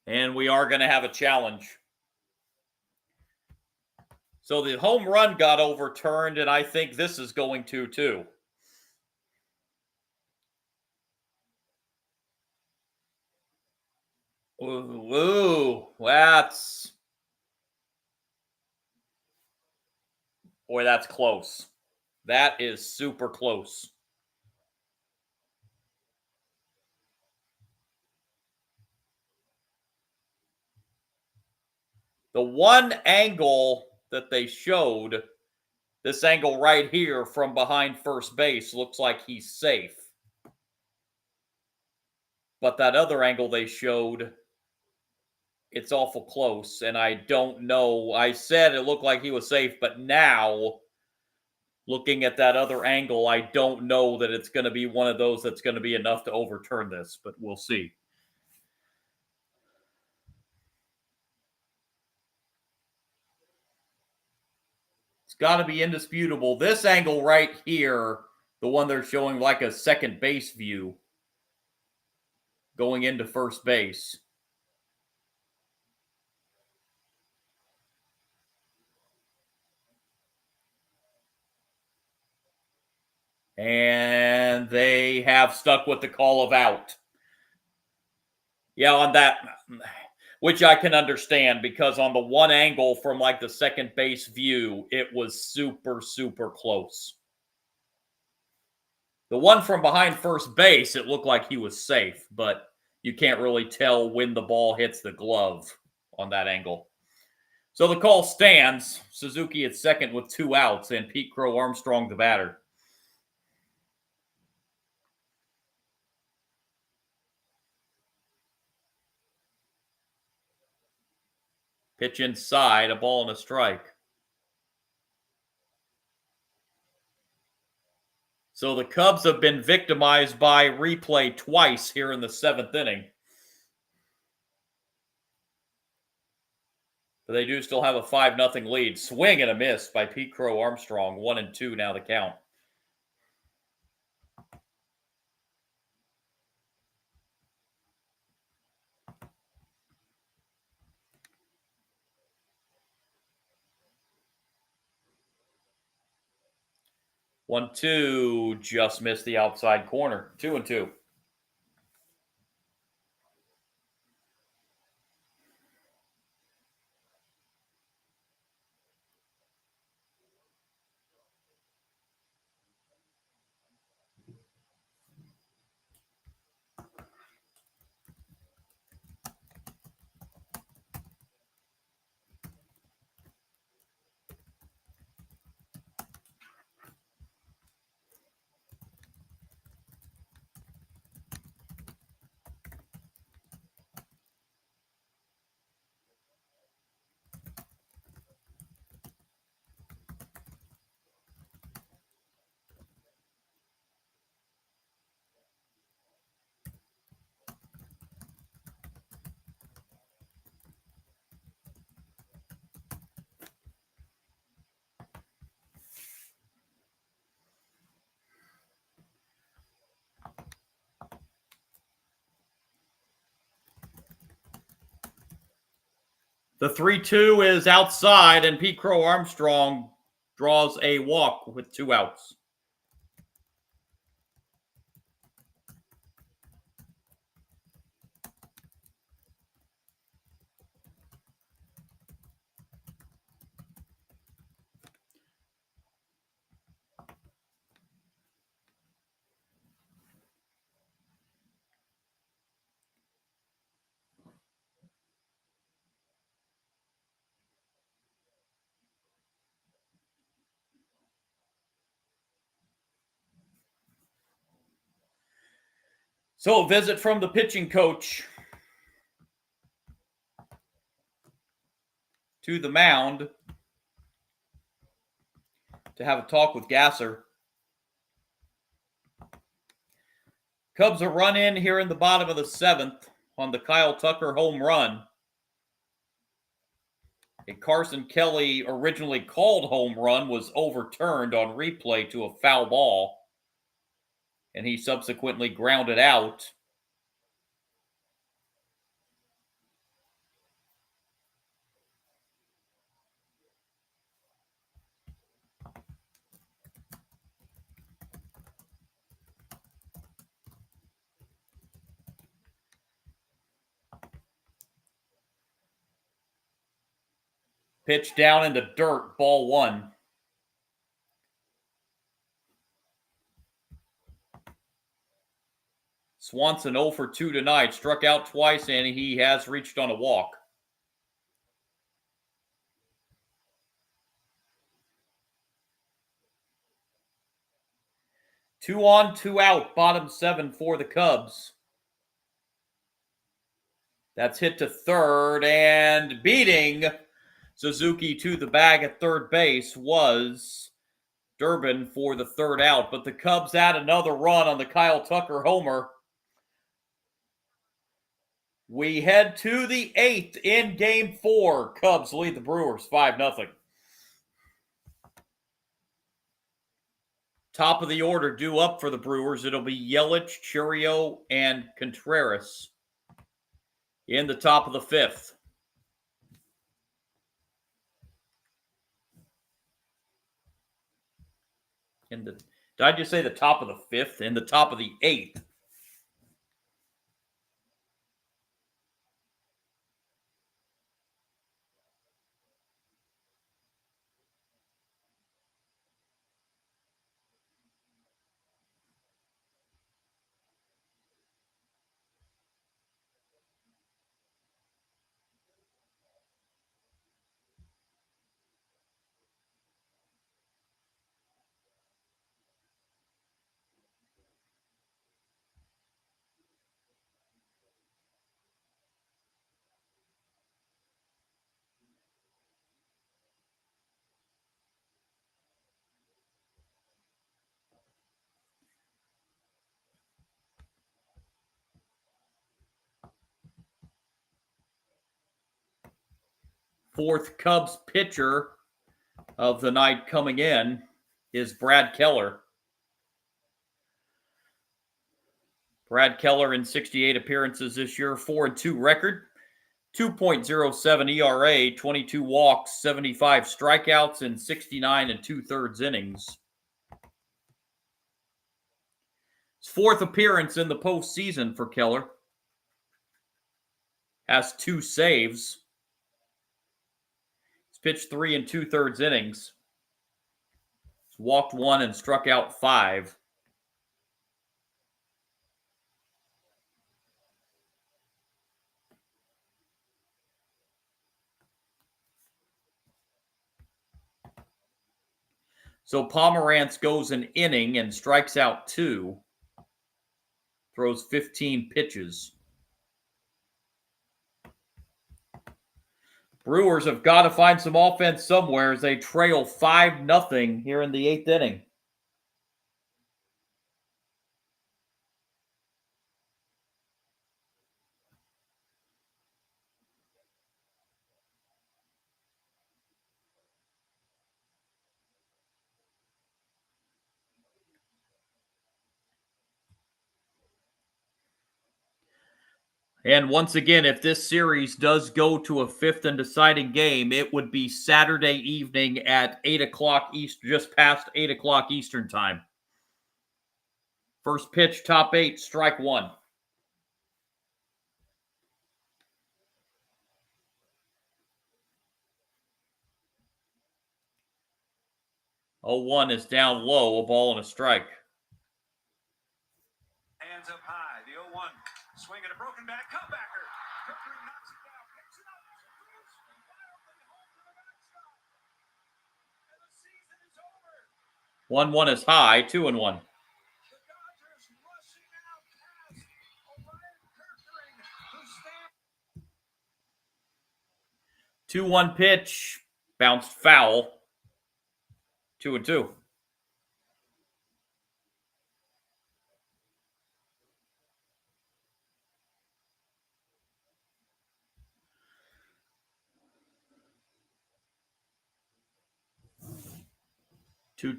And we are going to have a challenge. So the home run got overturned, and I think this is going to too. Ooh, that's... Boy, that's close. That is super close. The one angle that they showed, this angle right here from behind first base, looks like he's safe. But that other angle they showed, it's awful close, and I don't know. I said it looked like he was safe, but now, looking at that other angle, I don't know that it's going to be one of those that's going to be enough to overturn this, but we'll see. It's got to be indisputable. This angle right here, the one they're showing like a second base view, going into first base. And they have stuck with the call of out. Yeah, on that, which I can understand, because on the one angle from like the second base view, it was super, super close. The one from behind first base, it looked like he was safe, but you can't really tell when the ball hits the glove on that angle. So the call stands. Suzuki at second with 2 outs, and Pete Crow Armstrong the batter. Pitch inside, a ball and a strike. So the Cubs have been victimized by replay twice here in the 7th inning. But they do still have a 5-0 lead. Swing and a miss by Pete Crow Armstrong. 1-2 now the count. One, two, just missed the outside corner. 2-2. The 3-2 is outside, and Pete Crow Armstrong draws a walk with 2 outs. So a visit from the pitching coach to the mound to have a talk with Gasser. Cubs a run in here in the bottom of the 7th on the Kyle Tucker home run. A Carson Kelly originally called home run was overturned on replay to a foul ball, and he subsequently grounded out. Pitch down in the dirt, ball 1. Swanson 0 for 2 tonight, struck out twice, and he has reached on a walk. Two on, 2 out, bottom 7 for the Cubs. That's hit to third, and beating Suzuki to the bag at third base was Durbin for the 3rd out. But the Cubs add another run on the Kyle Tucker homer. We head to the 8th in Game 4. Cubs lead the Brewers 5-0. Top of the order due up for the Brewers. It'll be Yelich, Churio, and Contreras in the top of the 5th. Did I just say the top of the fifth and the top of the eighth? Fourth Cubs pitcher of the night coming in is Brad Keller. Brad Keller in 68 appearances this year, 4-2 record, 2.07 ERA, 22 walks, 75 strikeouts, and 69 2/3 innings. His fourth appearance in the postseason for Keller. Has 2 saves. He's pitched 3 2/3 innings. He's walked 1 and struck out 5. So Pomerantz goes an inning and strikes out 2. Throws 15 pitches. Brewers have got to find some offense somewhere as they trail 5-0 here in the 8th inning. And once again, if this series does go to a 5th and deciding game, it would be Saturday evening at 8 o'clock East, just past 8 o'clock Eastern time. First pitch, top 8, strike 1. Oh, 1 is down low, a ball and a strike. Hands up high, the 0-1. Swing at a broken bat, comebacker. Kirkland knocks it down, picks it up, throws wildly home to the backstop. And the season is over. 1-1 is high, 2-1. The Dodgers rushing out past Orion Kirkland, who stands. 2-1 pitch, bounced foul. 2-2.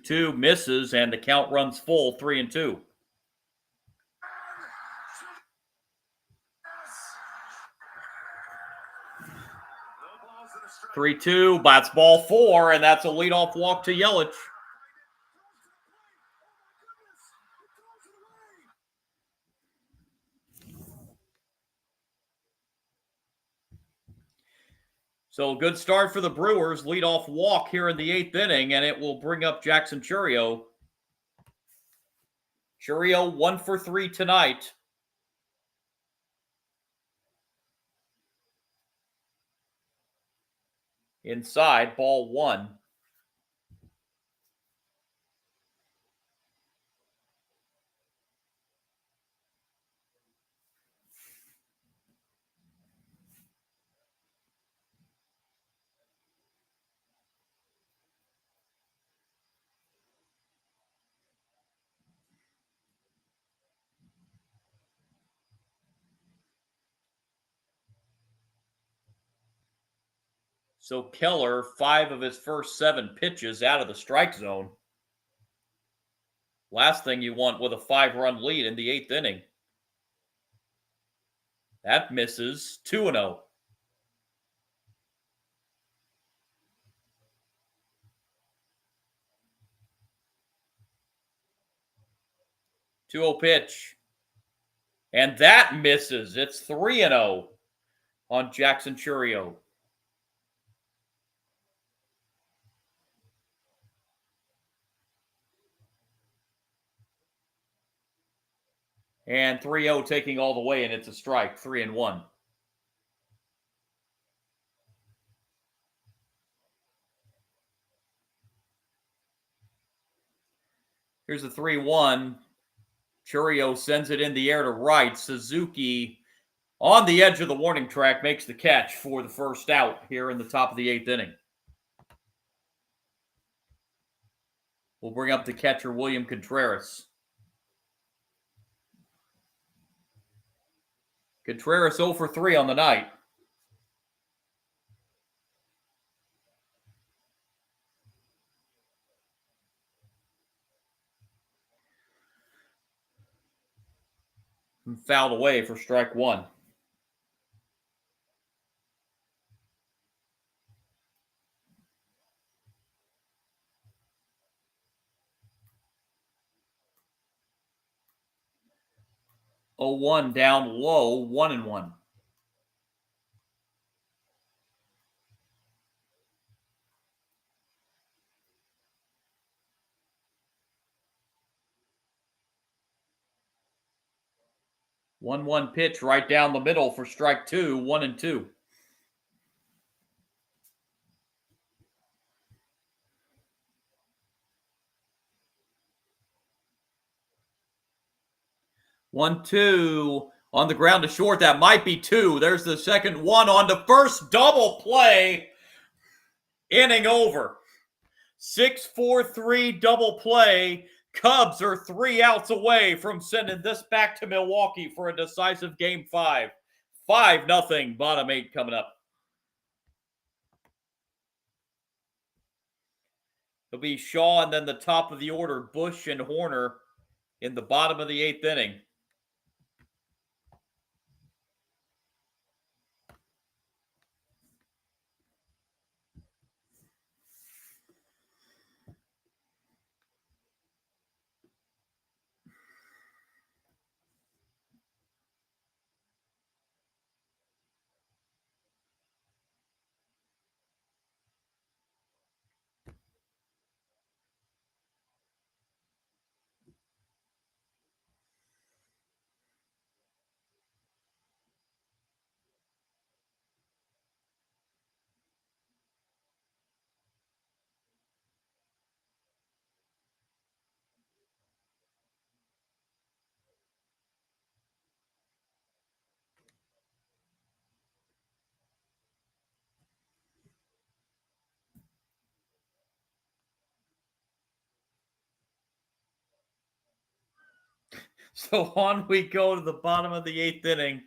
Two misses, and the count runs full, 3-2. 3-2, bats ball 4, and that's a leadoff walk to Yelich. So a good start for the Brewers. Leadoff walk here in the 8th inning, and it will bring up Jackson Chourio. Chourio 1 for 3 tonight. Inside, ball 1. So Keller, 5 of his first 7 pitches out of the strike zone. Last thing you want with a 5-run lead in the 8th inning. That misses, 2-0. 2-0 pitch. And that misses. It's 3-0 on Jackson Churio. And 3-0 taking all the way, and it's a strike, 3-1. Here's the 3-1. Churio sends it in the air to right. Suzuki on the edge of the warning track makes the catch for the first out here in the top of the 8th inning. We'll bring up the catcher, William Contreras. Contreras 0 for 3 on the night. And fouled away for strike 1. Oh, 1 down low, 1-1. One pitch right down the middle for strike 2, 1-2. One, two on the ground to short. That might be 2. There's the second one on the first double play. Inning over. 6-4-3 double play. Cubs are 3 outs away from sending this back to Milwaukee for a decisive game 5. 5-0, bottom 8 coming up. It'll be Shaw and then the top of the order, Bush and Horner in the bottom of the 8th inning. So on we go to the bottom of the 8th inning.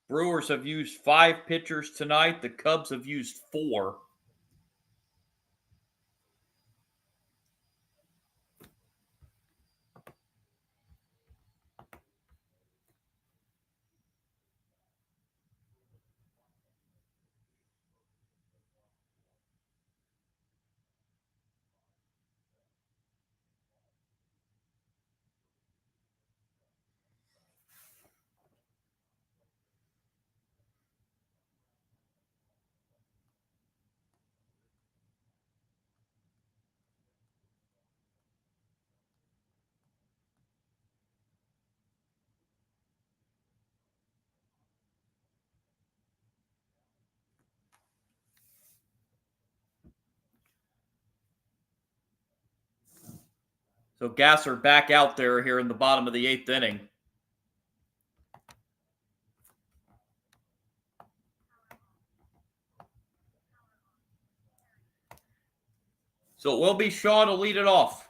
Brewers have used 5 pitchers tonight. The Cubs have used 4. So Gasser back out there here in the bottom of the 8th inning. So it will be Shaw to lead it off.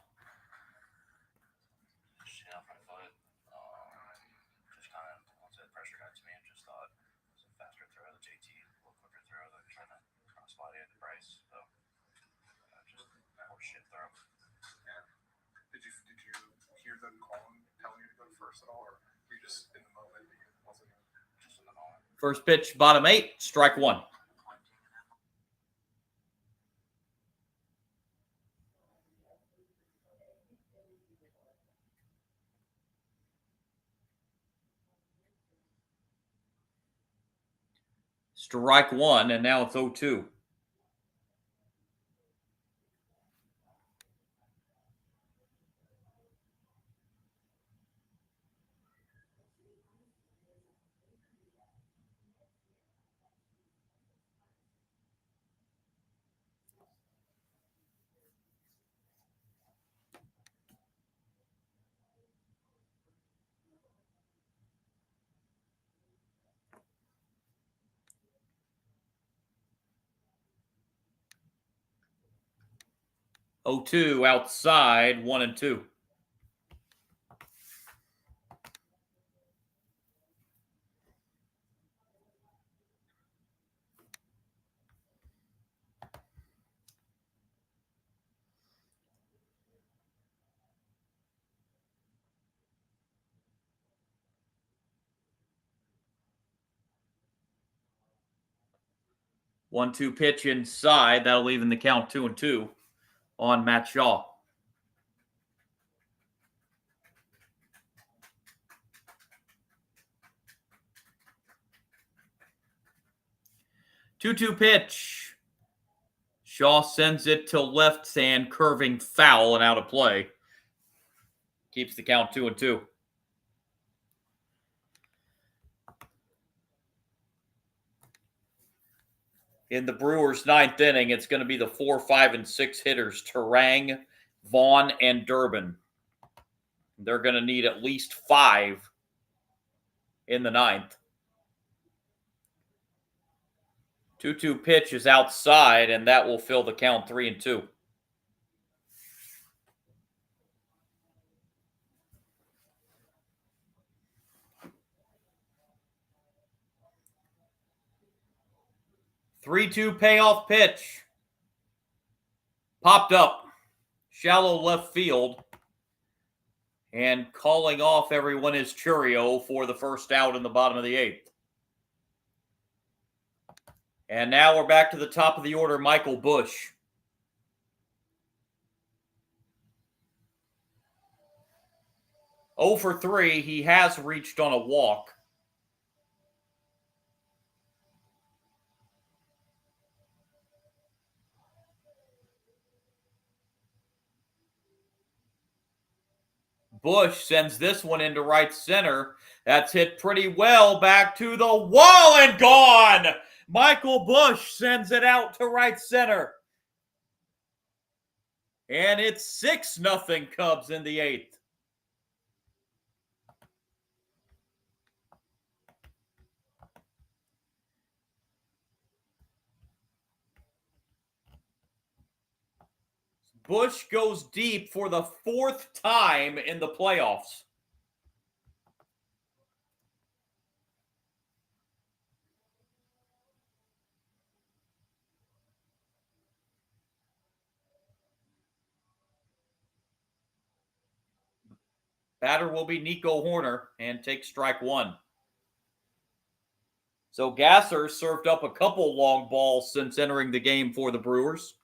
Did you hear them calling? telling you to go first at all, or were you just in the moment? Wasn't just in the moment? First pitch, bottom 8, strike 1. Strike 1, and now it's 0-2. Oh, 2 outside, 1-2. One-two pitch inside. That'll even the count 2-2 on Matt Shaw. Two-two pitch. Shaw sends it to left hand, curving foul and out of play. Keeps the count 2-2. In the Brewers' ninth inning, it's going to be the 4, 5, and 6 hitters, Terang, Vaughn, and Durbin. They're going to need at least 5 in the ninth. 2-2 pitch is outside, and that will fill the count 3-2. Three-two payoff pitch. Popped up. Shallow left field. And calling off everyone is Churio for the first out in the bottom of the 8th. And now we're back to the top of the order, Michael Busch. Oh for 3, he has reached on a walk. Busch sends this one into right center. That's hit pretty well back to the wall and gone. Michael Busch sends it out to right center. And it's 6-0 Cubs in the 8th. Busch goes deep for the 4th time in the playoffs. Batter will be Nico Hoerner and take strike 1. So Gasser served up a couple long balls since entering the game for the Brewers.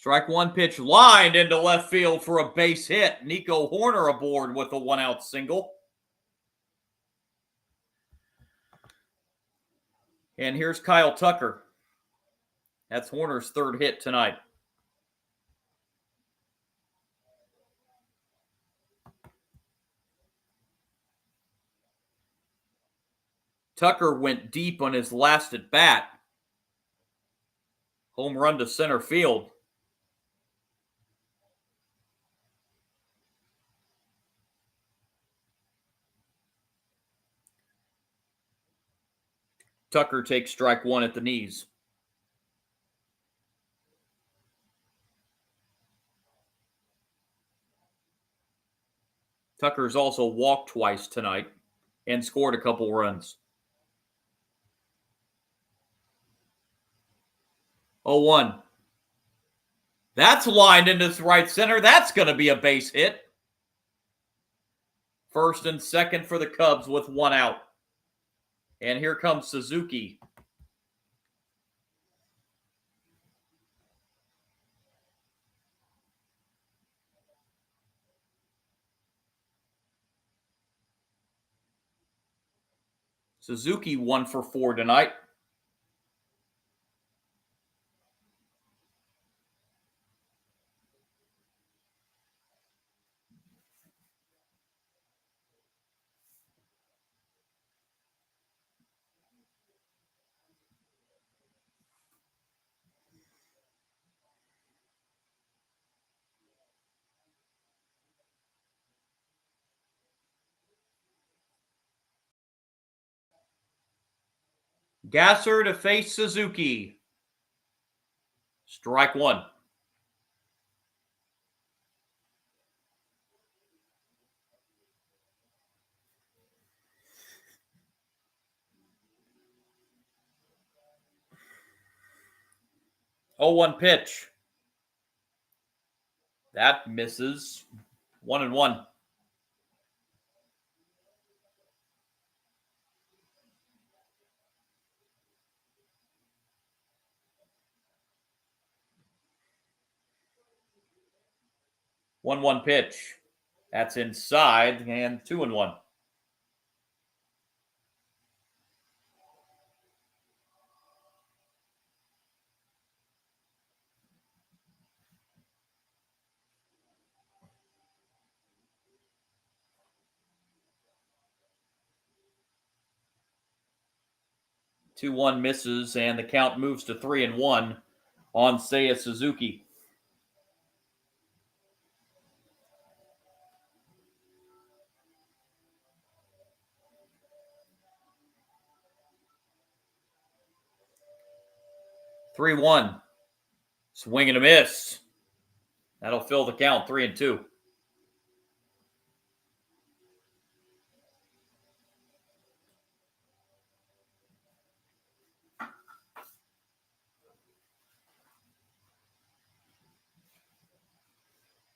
Strike 1 pitch lined into left field for a base hit. Nico Hoerner aboard with a 1-out single. And here's Kyle Tucker. That's Hoerner's 3rd hit tonight. Tucker went deep on his last at bat. Home run to center field. Tucker takes strike 1 at the knees. Tucker's also walked twice tonight and scored a couple runs. 0-1. That's lined into right center. That's going to be a base hit. First and second for the Cubs with one out. And here comes Suzuki. Suzuki 1 for 4 tonight. Gasser to face Suzuki. Strike one. Oh, 1 pitch. That misses. 1-1. One pitch. That's inside and 2-1. Two one misses, and the count moves to 3-1 on Seiya Suzuki. Three one. Swing and a miss. That'll fill the count 3-2.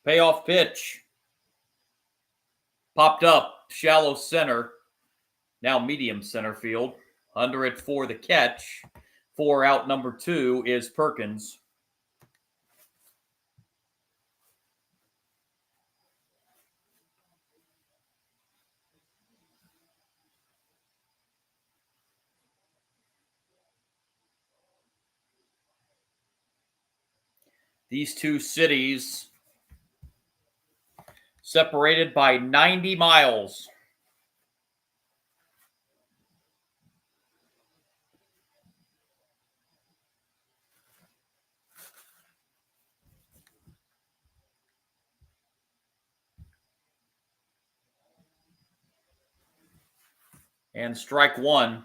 Payoff pitch. Popped up, shallow center. Now medium center field. Under it for the catch. For out number 2 is Perkins. These two cities separated by 90 miles. And strike one.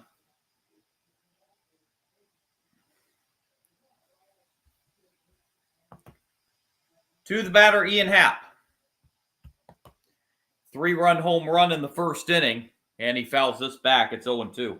To the batter, Ian Happ. 3-run home run in the first inning, and he fouls this back. It's 0-2.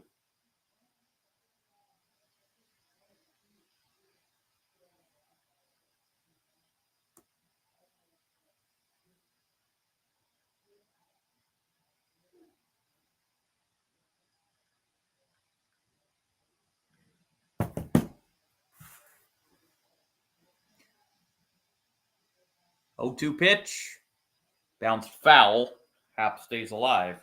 Oh, 2 pitch. Bounced foul. Happ stays alive.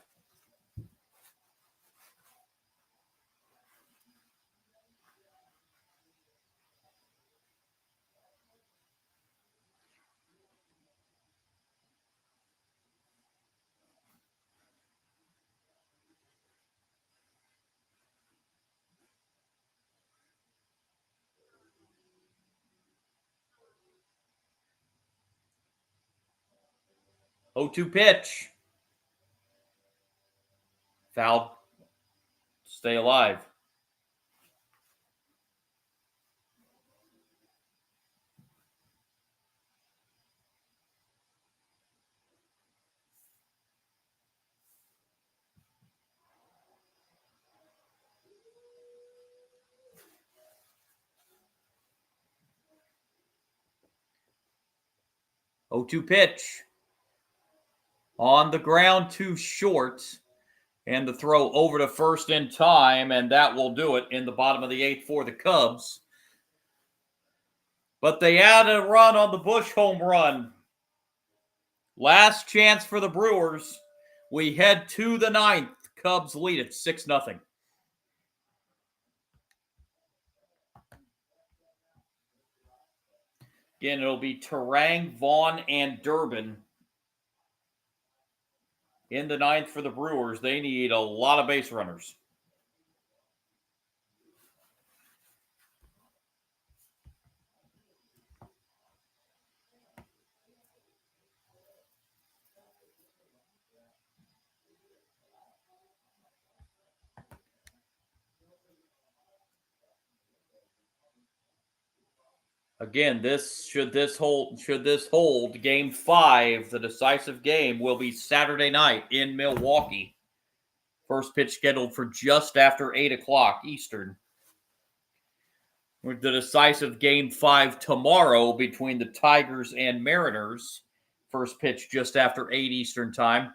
Oh, 2 pitch. Foul. Stay alive. 0-2 pitch. On the ground, too short. And the throw over to first in time, and that will do it in the bottom of the 8th for the Cubs. But they add a run on the Bush home run. Last chance for the Brewers. We head to the 9th. Cubs lead it 6-0. Again, it'll be Turang, Vaughn, and Durbin in the 9th for the Brewers. They need a lot of base runners. Again, should this hold, Game 5, the decisive game, will be Saturday night in Milwaukee. First pitch scheduled for just after 8 o'clock Eastern. With the decisive Game 5 tomorrow between the Tigers and Mariners. First pitch just after 8 Eastern time.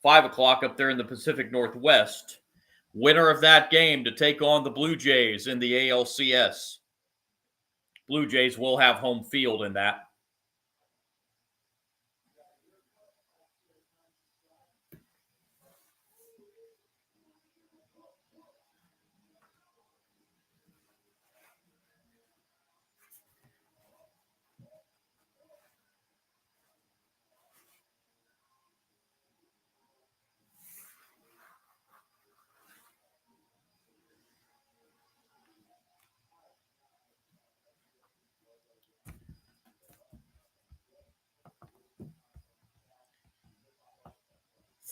5 o'clock up there in the Pacific Northwest. Winner of that game to take on the Blue Jays in the ALCS. Blue Jays will have home field in that.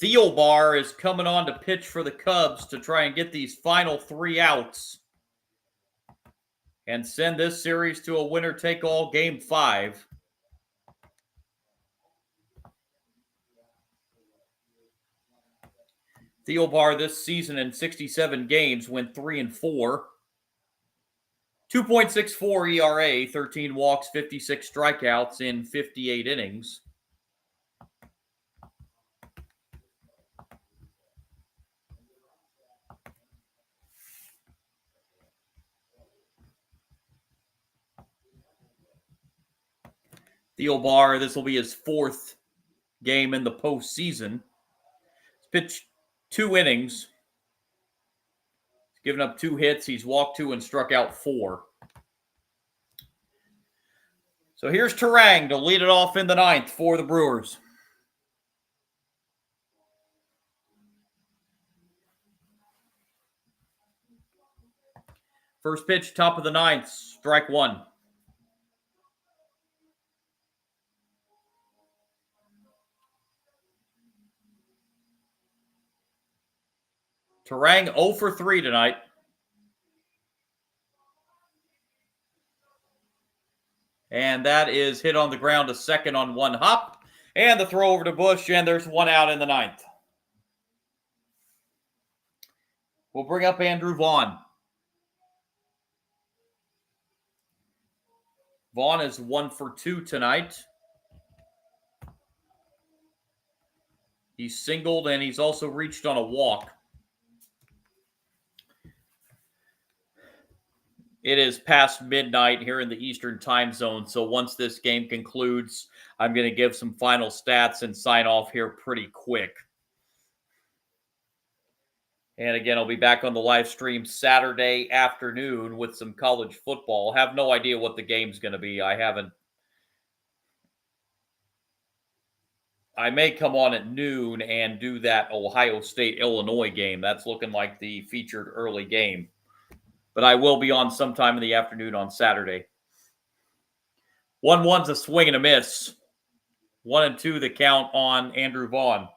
Thielbar is coming on to pitch for the Cubs to try and get these final 3 outs and send this series to a winner-take-all Game 5. Thielbar this season in 67 games went 3-4. 2.64 ERA, 13 walks, 56 strikeouts in 58 innings. Thielbar, this will be his 4th game in the postseason. He's pitched 2 innings. He's given up 2 hits. He's walked 2 and struck out 4. So here's Turang to lead it off in the 9th for the Brewers. First pitch, top of the 9th, strike 1. Turang 0 for 3 tonight. And that is hit on the ground to second on 1 hop. And the throw over to Bush, and there's 1 out in the 9th. We'll bring up Andrew Vaughn. Vaughn is 1 for 2 tonight. He's singled, and he's also reached on a walk. It is past midnight here in the Eastern time zone, so once this game concludes, I'm going to give some final stats and sign off here pretty quick. And again, I'll be back on the live stream Saturday afternoon with some college football. Have no idea what the game's going to be. I may come on at noon and do that Ohio State-Illinois game. That's looking like the featured early game. But I will be on sometime in the afternoon on Saturday. 1-1's a swing and a miss. 1-2 the count on Andrew Vaughn.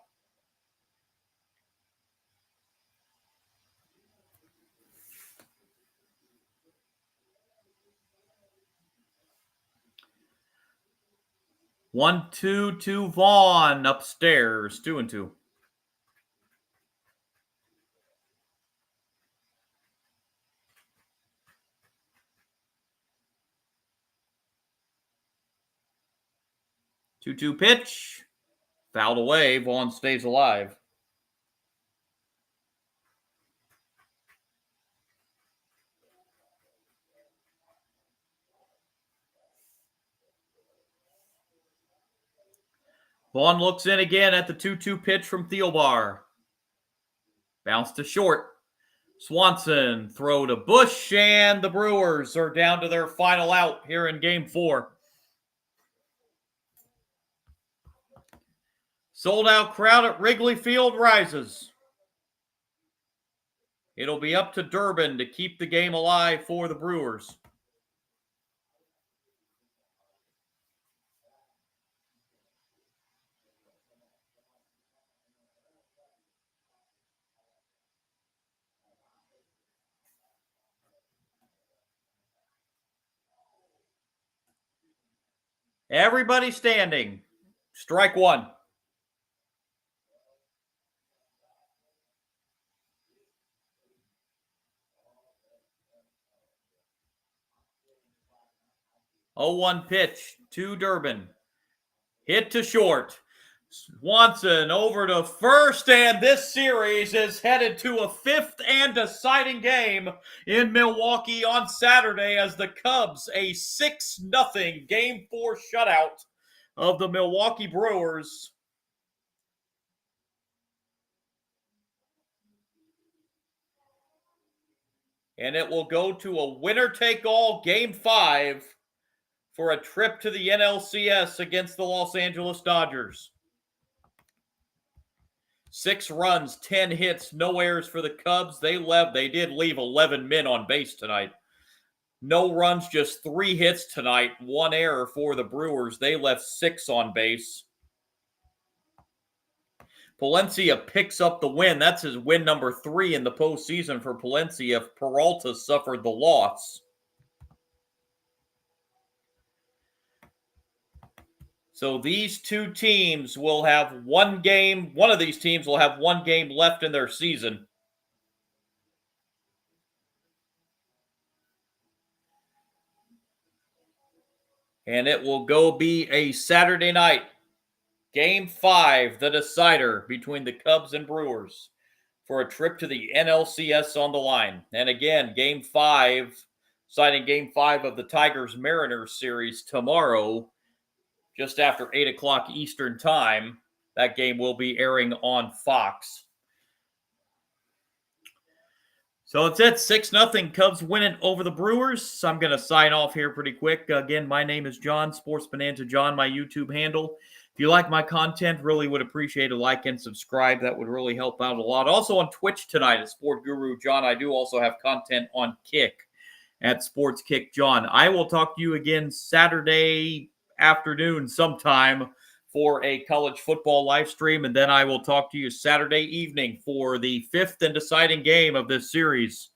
One, two to Vaughn upstairs. 2-2. 2-2 pitch. Fouled away. Vaughn stays alive. Vaughn looks in again at the 2-2 pitch from Thielbar. Bounce to short. Swanson throw to Bush, and the Brewers are down to their final out here in Game 4. Sold-out crowd at Wrigley Field rises. It'll be up to Durbin to keep the game alive for the Brewers. Everybody standing. Strike one. Oh, 1 pitch to Durbin. Hit to short. Swanson over to first, and this series is headed to a 5th and deciding game in Milwaukee on Saturday as the Cubs, a 6-0 Game 4 shutout of the Milwaukee Brewers. And it will go to a winner-take-all Game 5 for a trip to the NLCS against the Los Angeles Dodgers. 6 runs, 10 hits, no errors for the Cubs. They did leave 11 men on base tonight. No runs, just 3 hits tonight, 1 error for the Brewers. They left 6 on base. Palencia picks up the win. That's his win number 3 in the postseason for Palencia if Peralta suffered the loss. So these two teams will have one game. One of these teams will have 1 game left in their season. And it will go be a Saturday night. Game 5, the decider between the Cubs and Brewers for a trip to the NLCS on the line. And again, Game 5, citing Game 5 of the Tigers-Mariners series tomorrow, just after 8 o'clock Eastern Time. That game will be airing on Fox. So that's it. 6-0 Cubs winning over the Brewers. So I'm going to sign off here pretty quick. Again, my name is John, Sports Bonanza John, my YouTube handle. If you like my content, really would appreciate a like and subscribe. That would really help out a lot. Also on Twitch tonight at Sport Guru John. I do also have content on Kick at Sports Kick John. I will talk to you again Saturday afternoon sometime for a college football live stream, and then I will talk to you Saturday evening for the 5th and deciding game of this series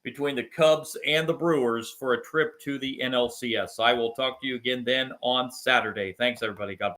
between the Cubs and the Brewers for a trip to the NLCS. I will talk to you again then on Saturday. Thanks, everybody. God bless.